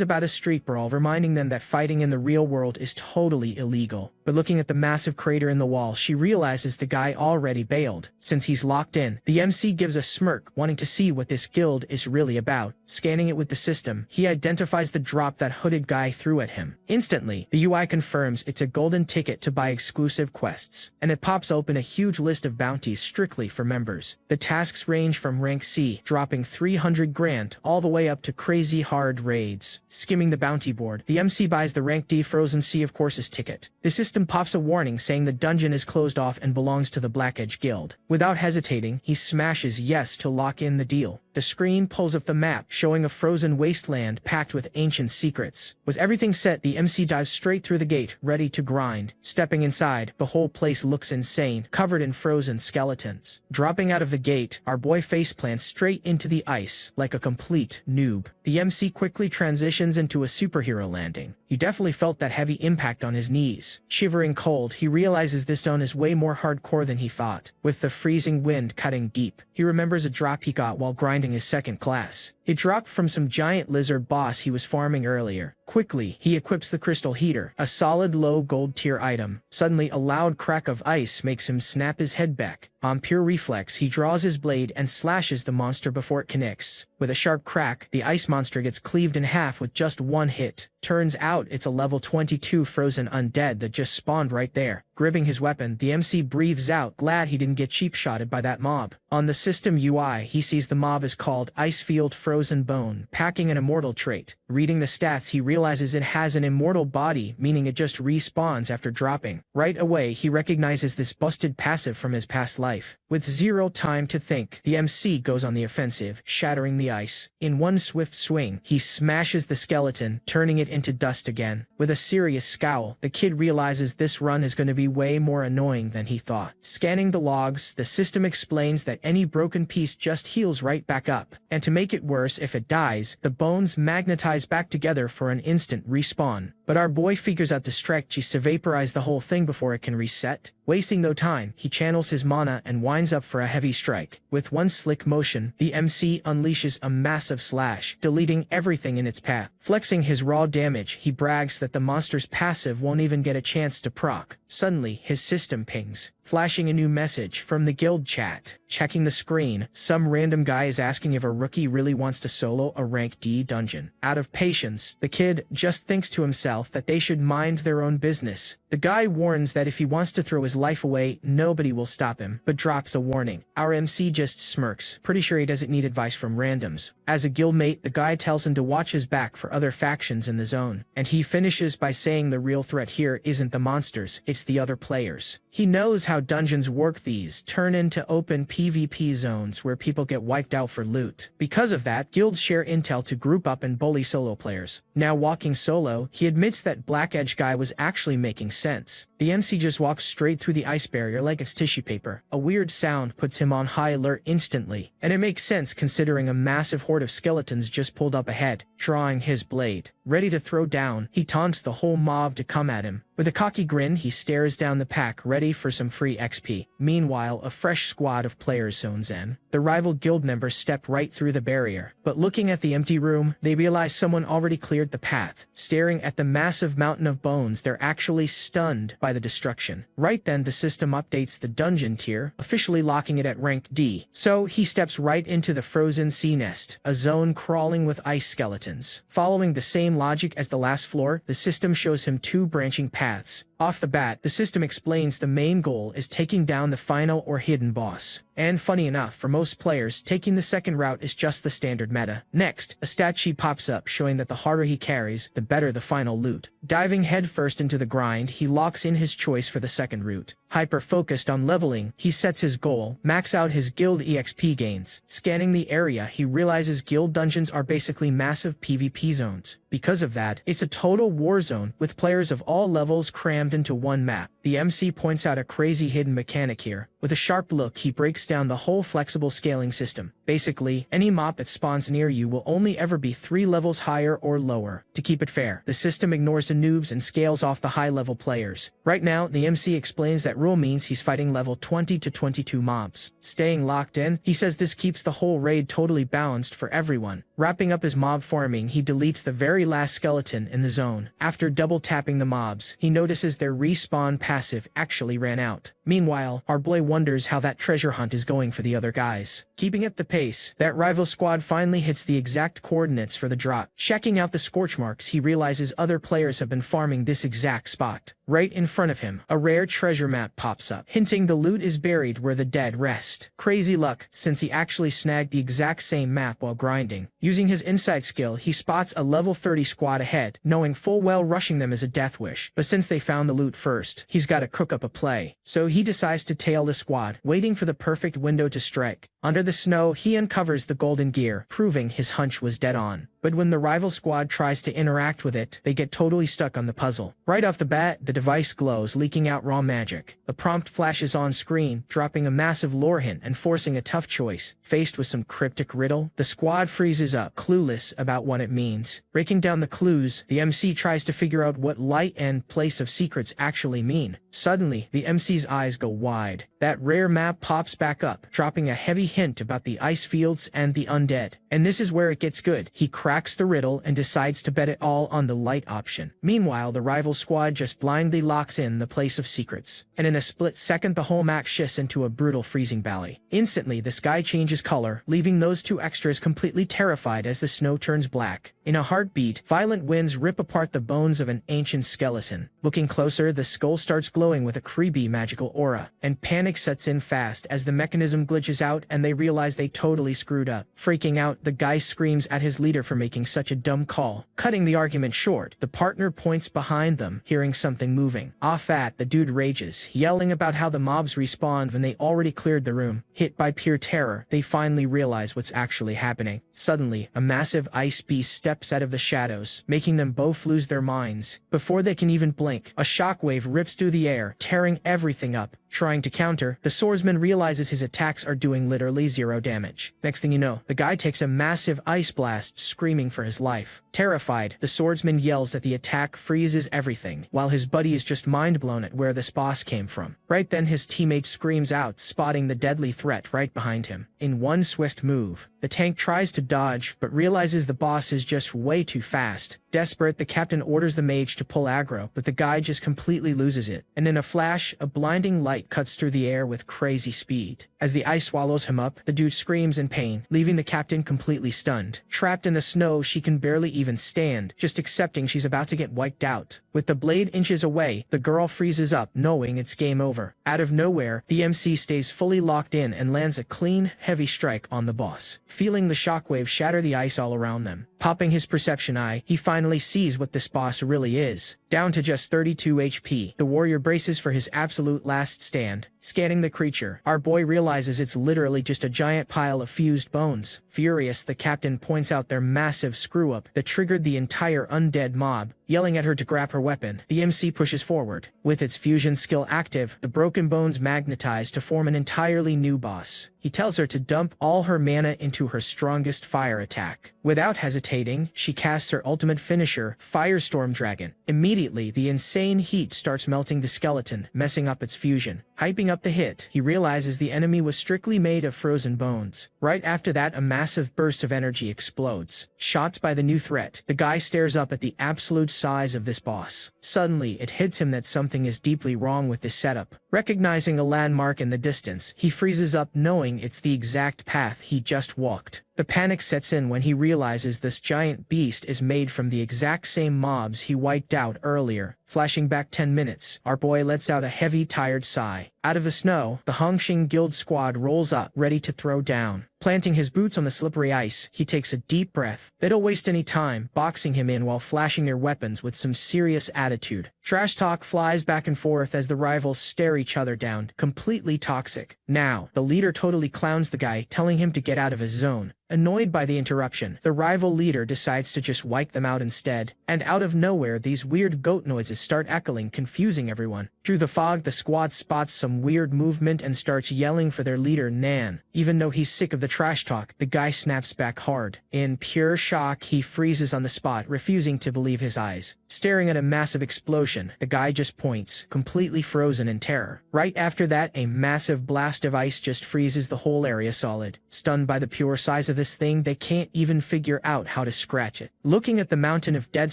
Speaker 1: about a street brawl, reminding them that fighting in the real world is totally illegal. But looking at the massive crater in the wall, she realizes the guy already bailed. Since he's locked in, the MC gives a smirk, wanting to see what this guild is really about. Scanning it with the system, he identifies the drop that hooded guy threw at him. Instantly, the UI confirms it's a golden ticket to buy exclusive quests, and it pops open a huge list of bounties strictly for members. The tasks range from rank C, dropping 300 grand, all the way up to crazy hard raids. Skimming the bounty board, the MC buys the rank D Frozen Sea of Courses ticket. The system pops a warning saying the dungeon is closed off and belongs to the Black Edge Guild. Without hesitating, he smashes yes to lock in the deal. The screen pulls up the map, showing a frozen wasteland packed with ancient secrets. With everything set, the MC dives straight through the gate, ready to grind. Stepping inside, the whole place looks insane, covered in frozen skeletons. Dropping out of the gate, our boy faceplants straight into the ice, like a complete noob. The MC quickly transitions into a superhero landing. He definitely felt that heavy impact on his knees. Shivering cold, he realizes this zone is way more hardcore than he thought, with the freezing wind cutting deep. He remembers a drop he got while grinding his second class. It dropped from some giant lizard boss he was farming earlier. Quickly, he equips the crystal heater, a solid low gold tier item. Suddenly, a loud crack of ice makes him snap his head back. On pure reflex, he draws his blade and slashes the monster before it connects. With a sharp crack, the ice monster gets cleaved in half with just one hit. Turns out it's a level 22 frozen undead that just spawned right there. Gripping his weapon, the MC breathes out, glad he didn't get cheap-shotted by that mob. On the system UI, he sees the mob is called Icefield Frozen Bone, packing an immortal trait. Reading the stats, he realizes it has an immortal body, meaning it just respawns after dropping. Right away, he recognizes this busted passive from his past life. With zero time to think, the MC goes on the offensive, shattering the ice. In one swift swing, he smashes the skeleton, turning it into dust again. With a serious scowl, the kid realizes this run is going to be way more annoying than he thought. Scanning the logs, the system explains that any broken piece just heals right back up. And to make it worse, if it dies, the bones magnetize back together for an instant respawn. But our boy figures out the strategies to vaporize the whole thing before it can reset. Wasting no time, he channels his mana and winds up for a heavy strike. With one slick motion, the MC unleashes a massive slash, deleting everything in its path. Flexing his raw damage, he brags that the monster's passive won't even get a chance to proc. Suddenly, his system pings, flashing a new message from the guild chat. Checking the screen, some random guy is asking if a rookie really wants to solo a rank D dungeon. Out of patience, the kid just thinks to himself that they should mind their own business. The guy warns that if he wants to throw his life away, nobody will stop him, but drops a warning. Our MC just smirks, pretty sure he doesn't need advice from randoms. As a guildmate, the guy tells him to watch his back for other factions in the zone, and he finishes by saying the real threat here isn't the monsters, it's the other players. He knows how dungeons work. These turn into open PvP zones where people get wiped out for loot. Because of that, guilds share intel to group up and bully solo players. Now walking solo, he admits that Black Edge guy was actually making sense. The MC just walks straight through the ice barrier like it's tissue paper. A weird sound puts him on high alert instantly, and it makes sense considering a massive horde of skeletons just pulled up ahead. Drawing his blade, ready to throw down, he taunts the whole mob to come at him. With a cocky grin, he stares down the pack, ready for some free XP. Meanwhile, a fresh squad of players zones in. The rival guild members step right through the barrier, but looking at the empty room, they realize someone already cleared the path. Staring at the massive mountain of bones, they're actually stunned by the destruction. Right then, the system updates the dungeon tier, officially locking it at rank D. So he steps right into the frozen sea nest, a zone crawling with ice skeletons. Following the same logic as the last floor, the system shows him two branching paths. Off the bat, the system explains the main goal is taking down the final or hidden boss. And funny enough, for most players, taking the second route is just the standard meta. Next, a stat sheet pops up showing that the harder he carries, the better the final loot. Diving headfirst into the grind, he locks in his choice for the second route. Hyper-focused on leveling, he sets his goal, max out his guild EXP gains. Scanning the area, he realizes guild dungeons are basically massive PvP zones. Because of that, it's a total war zone, with players of all levels crammed into one map. The MC points out a crazy hidden mechanic here. With a sharp look, he breaks down the whole flexible scaling system. Basically, any mob that spawns near you will only ever be 3 levels higher or lower. To keep it fair, the system ignores the noobs and scales off the high-level players. Right now, the MC explains that rule means he's fighting level 20 to 22 mobs. Staying locked in, he says this keeps the whole raid totally balanced for everyone. Wrapping up his mob farming, he deletes the very last skeleton in the zone. After double-tapping the mobs, he notices their respawn passive actually ran out. Meanwhile, our boy wonders how that treasure hunt is going for the other guys. Keeping up the pace, that rival squad finally hits the exact coordinates for the drop. Checking out the scorch marks, he realizes other players have been farming this exact spot. Right in front of him, a rare treasure map pops up, hinting the loot is buried where the dead rest. Crazy luck, since he actually snagged the exact same map while grinding. Using his insight skill, he spots a level 30 squad ahead, knowing full well rushing them is a death wish. But since they found the loot first, he's gotta cook up a play. So he decides to tail the squad, waiting for the perfect window to strike. Under the snow, he uncovers the golden gear, proving his hunch was dead on. But when the rival squad tries to interact with it, they get totally stuck on the puzzle. Right off the bat, the device glows, leaking out raw magic. The prompt flashes on screen, dropping a massive lore hint and forcing a tough choice. Faced with some cryptic riddle, the squad freezes up, clueless about what it means. Breaking down the clues, the MC tries to figure out what light and place of secrets actually mean. Suddenly, the MC's eyes go wide. That rare map pops back up, dropping a heavy hint about the ice fields and the undead. And this is where it gets good. He cracks the riddle and decides to bet it all on the light option. Meanwhile, the rival squad just blindly locks in the place of secrets. And in a split second, the whole map shifts into a brutal freezing valley. Instantly, the sky changes color, leaving those two extras completely terrified as the snow turns black. In a heartbeat, violent winds rip apart the bones of an ancient skeleton. Looking closer, the skull starts glowing with a creepy magical aura, and panic sets in fast as the mechanism glitches out and they realize they totally screwed up. Freaking out, the guy screams at his leader for making such a dumb call. Cutting the argument short, the partner points behind them, hearing something moving. Off at, the dude rages, yelling about how the mobs respawned when they already cleared the room. Hit by pure terror, they finally realize what's actually happening. Suddenly, a massive ice beast steps out of the shadows, making them both lose their minds. Before they can even blink, a shockwave rips through the air, tearing everything up. Trying to counter, the swordsman realizes his attacks are doing literally 0 damage. Next thing you know, the guy takes a massive ice blast, screaming for his life. Terrified, the swordsman yells that the attack freezes everything, while his buddy is just mind-blown at where this boss came from. Right then his teammate screams out, spotting the deadly threat right behind him. In one swift move, the tank tries to dodge, but realizes the boss is just way too fast. Desperate, the captain orders the mage to pull aggro, but the guy just completely loses it. And in a flash, a blinding light cuts through the air with crazy speed. As the ice swallows him up, the dude screams in pain, leaving the captain completely stunned. Trapped in the snow, she can barely even stand, just accepting she's about to get wiped out. With the blade inches away, the girl freezes up, knowing it's game over. Out of nowhere, the MC stays fully locked in and lands a clean, heavy strike on the boss, feeling the shockwave shatter the ice all around them. Popping his perception eye, he finally sees what this boss really is. Down to just 32 HP, the warrior braces for his absolute last stand. Scanning the creature, our boy realizes it's literally just a giant pile of fused bones. Furious, the captain points out their massive screw-up that triggered the entire undead mob. Yelling at her to grab her weapon, the MC pushes forward. With its fusion skill active, the broken bones magnetize to form an entirely new boss. He tells her to dump all her mana into her strongest fire attack. Without hesitating, she casts her ultimate finisher, Firestorm Dragon. Immediately, the insane heat starts melting the skeleton, messing up its fusion. Hyping up the hit, he realizes the enemy was strictly made of frozen bones. Right after that, a massive burst of energy explodes. Shocked by the new threat, the guy stares up at the absolute size of this boss. Suddenly, it hits him that something is deeply wrong with this setup. Recognizing a landmark in the distance, he freezes up, knowing it's the exact path he just walked. The panic sets in when he realizes this giant beast is made from the exact same mobs he wiped out earlier. Flashing back 10 minutes, our boy lets out a heavy, tired sigh. Out of the snow, the Hongxing Guild squad rolls up, ready to throw down. Planting his boots on the slippery ice, he takes a deep breath. They don't waste any time, boxing him in while flashing their weapons with some serious attitude. Trash talk flies back and forth as the rivals stare each other down, completely toxic. Now, the leader totally clowns the guy, telling him to get out of his zone. Annoyed by the interruption, the rival leader decides to just wipe them out instead. And out of nowhere, these weird goat noises start echoing, confusing everyone. Through the fog, the squad spots some weird movement and starts yelling for their leader, Nan. Even though he's sick of the trash talk, the guy snaps back hard. In pure shock, he freezes on the spot, refusing to believe his eyes. Staring at a massive explosion, the guy just points, completely frozen in terror. Right after that, a massive blast of ice just freezes the whole area solid. Stunned by the pure size of this thing, they can't even figure out how to scratch it. Looking at the mountain of dead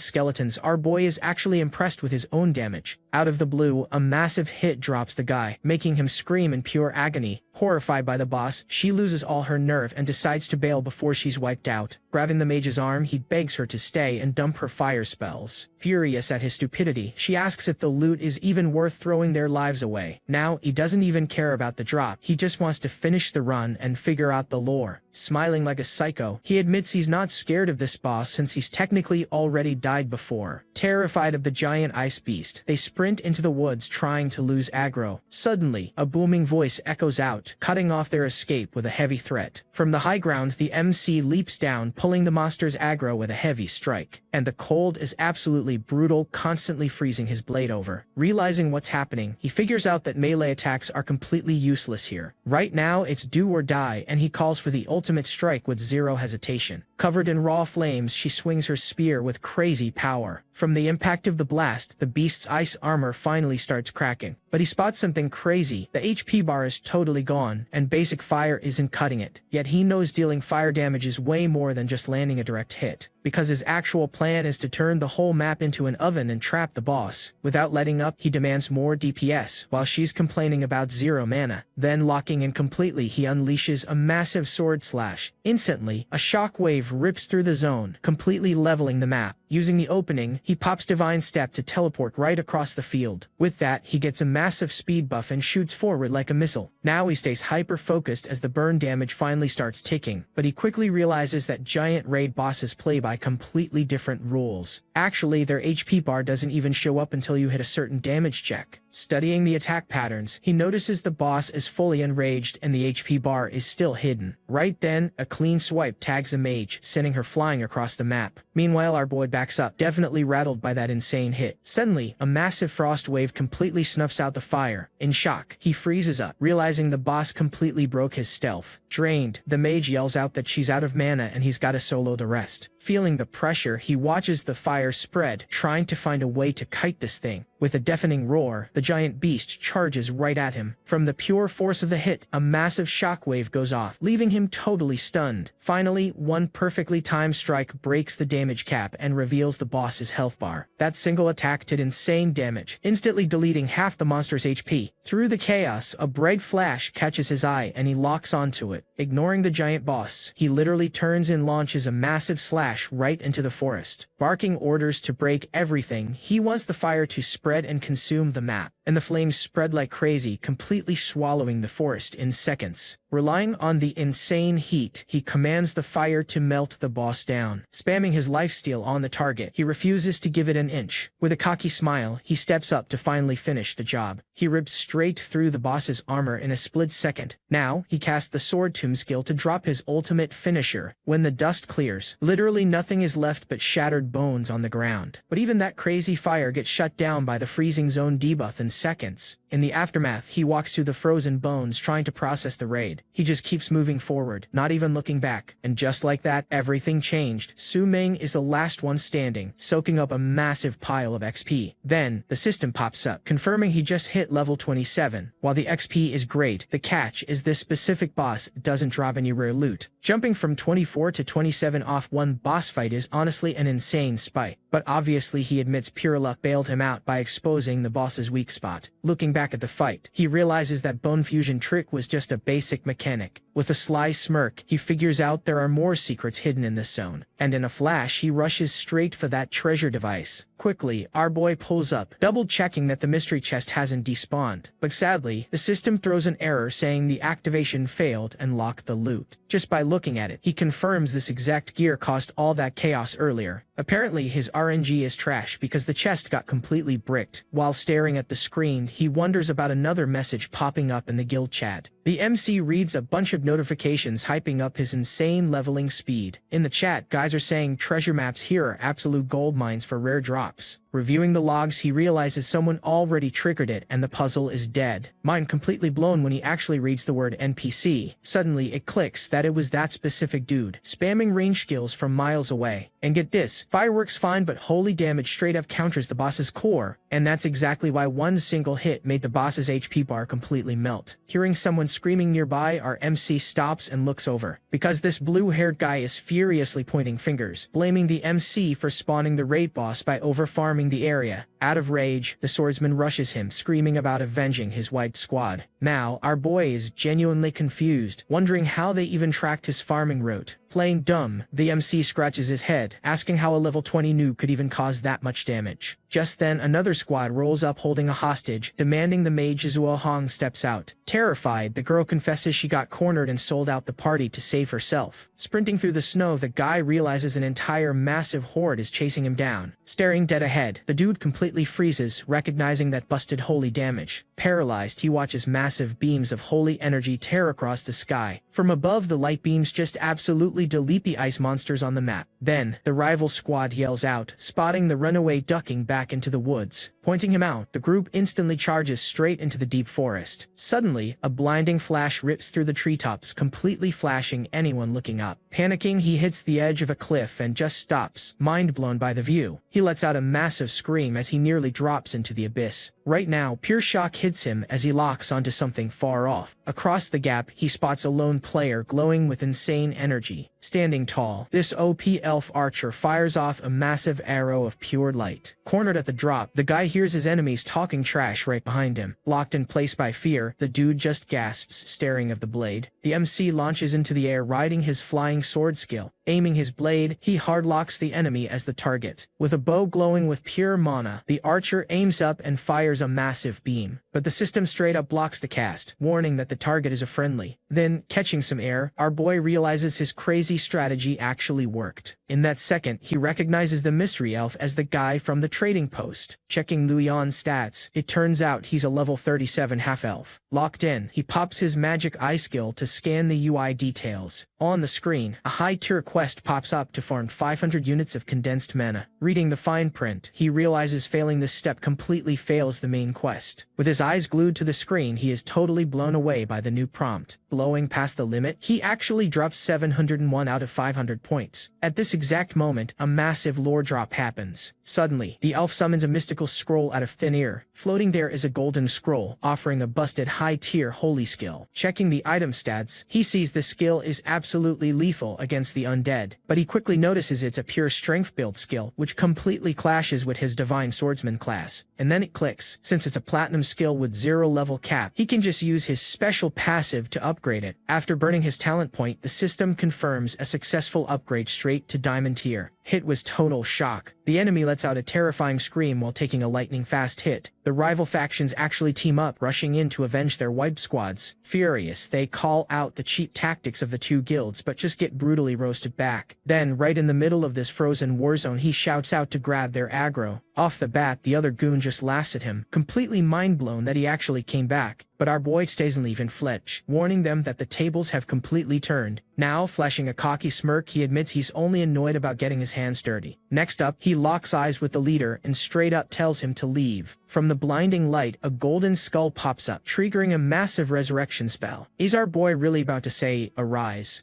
Speaker 1: skeletons, our boy is actually impressed with his own damage. Out of the blue, a massive hit drops the guy, making him scream in pure agony. Horrified by the boss, she loses all her nerve and decides to bail before she's wiped out. Grabbing the mage's arm, he begs her to stay and dump her fire spells. Furious at his stupidity, she asks if the loot is even worth throwing their lives away. Now, he doesn't even care about the drop, he just wants to finish the run and figure out the lore. Smiling like a psycho, he admits he's not scared of this boss since he's technically already died before. Terrified of the giant ice beast, they sprint into the woods trying to lose aggro. Suddenly, a booming voice echoes out, cutting off their escape with a heavy threat. From the high ground, the MC leaps down, pulling the monster's aggro with a heavy strike. And the cold is absolutely brutal, constantly freezing his blade over. Realizing what's happening, he figures out that melee attacks are completely useless here. Right now, it's do or die, and he calls for the ultimate strike with zero hesitation. Covered in raw flames, she swings her spear with crazy power. From the impact of the blast, the beast's ice armor finally starts cracking. But he spots something crazy. The HP bar is totally gone, and basic fire isn't cutting it. Yet he knows dealing fire damage is way more than just landing a direct hit, because his actual plan is to turn the whole map into an oven and trap the boss. Without letting up, he demands more DPS, while she's complaining about zero mana. Then, locking in completely, he unleashes a massive sword slash. Instantly, a shockwave rips through the zone, completely leveling the map. Using the opening, he pops Divine Step to teleport right across the field. With that, he gets a massive speed buff and shoots forward like a missile. Now he stays hyper-focused as the burn damage finally starts ticking, but he quickly realizes that giant raid bosses play by completely different rules. Actually, their HP bar doesn't even show up until you hit a certain damage check. Studying the attack patterns, he notices the boss is fully enraged and the HP bar is still hidden. Right then, a clean swipe tags a mage, sending her flying across the map. Meanwhile, our boy backs up, definitely rattled by that insane hit. Suddenly, a massive frost wave completely snuffs out the fire. In shock, he freezes up, realizing the boss completely broke his stealth. Drained, the mage yells out that she's out of mana and he's gotta solo the rest. Feeling the pressure, he watches the fire spread, trying to find a way to kite this thing. With a deafening roar, the giant beast charges right at him. From the pure force of the hit, a massive shockwave goes off, leaving him totally stunned. Finally, one perfectly timed strike breaks the damage cap and reveals the boss's health bar. That single attack did insane damage, instantly deleting half the monster's HP. Through the chaos, a bright flash catches his eye and he locks onto it. Ignoring the giant boss, he literally turns and launches a massive slash right into the forest. Barking orders to break everything, he wants the fire to spread and consume the map, and the flames spread like crazy, completely swallowing the forest in seconds. Relying on the insane heat, he commands the fire to melt the boss down. Spamming his lifesteal on the target, he refuses to give it an inch. With a cocky smile, he steps up to finally finish the job. He rips straight through the boss's armor in a split second. Now, he casts the Sword Tomb skill to drop his ultimate finisher. When the dust clears, literally nothing is left but shattered bones on the ground. But even that crazy fire gets shut down by the freezing zone debuff in seconds. In the aftermath, he walks through the frozen bones trying to process the raid. He just keeps moving forward, not even looking back. And just like that, everything changed. Su Ming is the last one standing, soaking up a massive pile of XP. Then, the system pops up, confirming he just hit level 27. While the XP is great, the catch is this specific boss doesn't drop any rare loot. Jumping from 24 to 27 off one boss fight is honestly an insane spite. But obviously he admits pure luck bailed him out by exposing the boss's weak spot. Looking back at the fight, he realizes that bone fusion trick was just a basic mechanic. With a sly smirk, he figures out there are more secrets hidden in this zone. And in a flash, he rushes straight for that treasure device. Quickly, our boy pulls up, double-checking that the mystery chest hasn't despawned. But sadly, the system throws an error saying the activation failed and locked the loot. Just by looking at it, he confirms this exact gear caused all that chaos earlier. Apparently, his RNG is trash because the chest got completely bricked. While staring at the screen, he wonders about another message popping up in the guild chat. The MC reads a bunch of notifications hyping up his insane leveling speed. In the chat, guys are saying treasure maps here are absolute gold mines for rare drops. Reviewing the logs, he realizes someone already triggered it and the puzzle is dead. Mind completely blown when he actually reads the word NPC. Suddenly, it clicks that it was that specific dude, spamming range skills from miles away. And get this, fireworks fine but holy damage straight up counters the boss's core, and that's exactly why one single hit made the boss's HP bar completely melt. Hearing someone screaming nearby, our MC stops and looks over, because this blue-haired guy is furiously pointing fingers, blaming the MC for spawning the raid boss by overfarming the area. Out of rage, the swordsman rushes him, screaming about avenging his wiped squad. Now, our boy is genuinely confused, wondering how they even tracked his farming route. Playing dumb, the MC scratches his head, asking how a level 20 noob could even cause that much damage. Just then, another squad rolls up holding a hostage, demanding the mage Zuo Hong steps out. Terrified, the girl confesses she got cornered and sold out the party to save herself. Sprinting through the snow, the guy realizes an entire massive horde is chasing him down. Staring dead ahead, the dude completely freezes, recognizing that busted holy damage. Paralyzed, he watches massive beams of holy energy tear across the sky. From above, the light beams just absolutely delete the ice monsters on the map. Then, the rival squad yells out, spotting the runaway ducking back into the woods. Pointing him out, the group instantly charges straight into the deep forest. Suddenly, a blinding flash rips through the treetops, completely flashing anyone looking up. Panicking, he hits the edge of a cliff and just stops, mind blown by the view. He lets out a massive scream as he nearly drops into the abyss. Right now, pure shock hits him as he locks onto something far off. Across the gap, he spots a lone player glowing with insane energy. Standing tall, this OP elf archer fires off a massive arrow of pure light. Cornered at the drop, the guy hears his enemies talking trash right behind him. Locked in place by fear, the dude just gasps, staring at the blade. The MC launches into the air riding his flying sword skill. Aiming his blade, he hardlocks the enemy as the target. With a bow glowing with pure mana, the archer aims up and fires a massive beam. But the system straight up blocks the cast, warning that the target is a friendly. Then, catching some air, our boy realizes his crazy flimsy strategy actually worked. In that second, he recognizes the mystery elf as the guy from the trading post. Checking Luyan's stats, it turns out he's a level 37 half-elf. Locked in, he pops his magic eye skill to scan the UI details. On the screen, a high-tier quest pops up to farm 500 units of condensed mana. Reading the fine print, he realizes failing this step completely fails the main quest. With his eyes glued to the screen, he is totally blown away by the new prompt. Blowing past the limit, he actually drops 701 out of 500 points. At this exact moment, a massive lore drop happens. Suddenly, the elf summons a mystical scroll out of thin air. Floating there is a golden scroll, offering a busted high-tier holy skill. Checking the item stats, he sees the skill is absolutely lethal against the undead, but he quickly notices it's a pure strength build skill, which completely clashes with his divine swordsman class. And then it clicks. Since it's a platinum skill with 0 level cap, he can just use his special passive to upgrade it. After burning his talent point, the system confirms a successful upgrade straight to diamond tier. Hit was total shock. The enemy lets out a terrifying scream while taking a lightning-fast hit. The rival factions actually team up, rushing in to avenge their wipe squads. Furious, they call out the cheap tactics of the two guilds, but just get brutally roasted back. Then, right in the middle of this frozen war zone, he shouts out to grab their aggro. Off the bat, the other goon just laughs at him, completely mind-blown that he actually came back. But our boy doesn't even flinch, warning them that the tables have completely turned. Now, flashing a cocky smirk, he admits he's only annoyed about getting his hands dirty. Next up, he locks eyes with the leader and straight up tells him to leave. From the blinding light, a golden skull pops up, triggering a massive resurrection spell. Is our boy really about to say, "Arise"?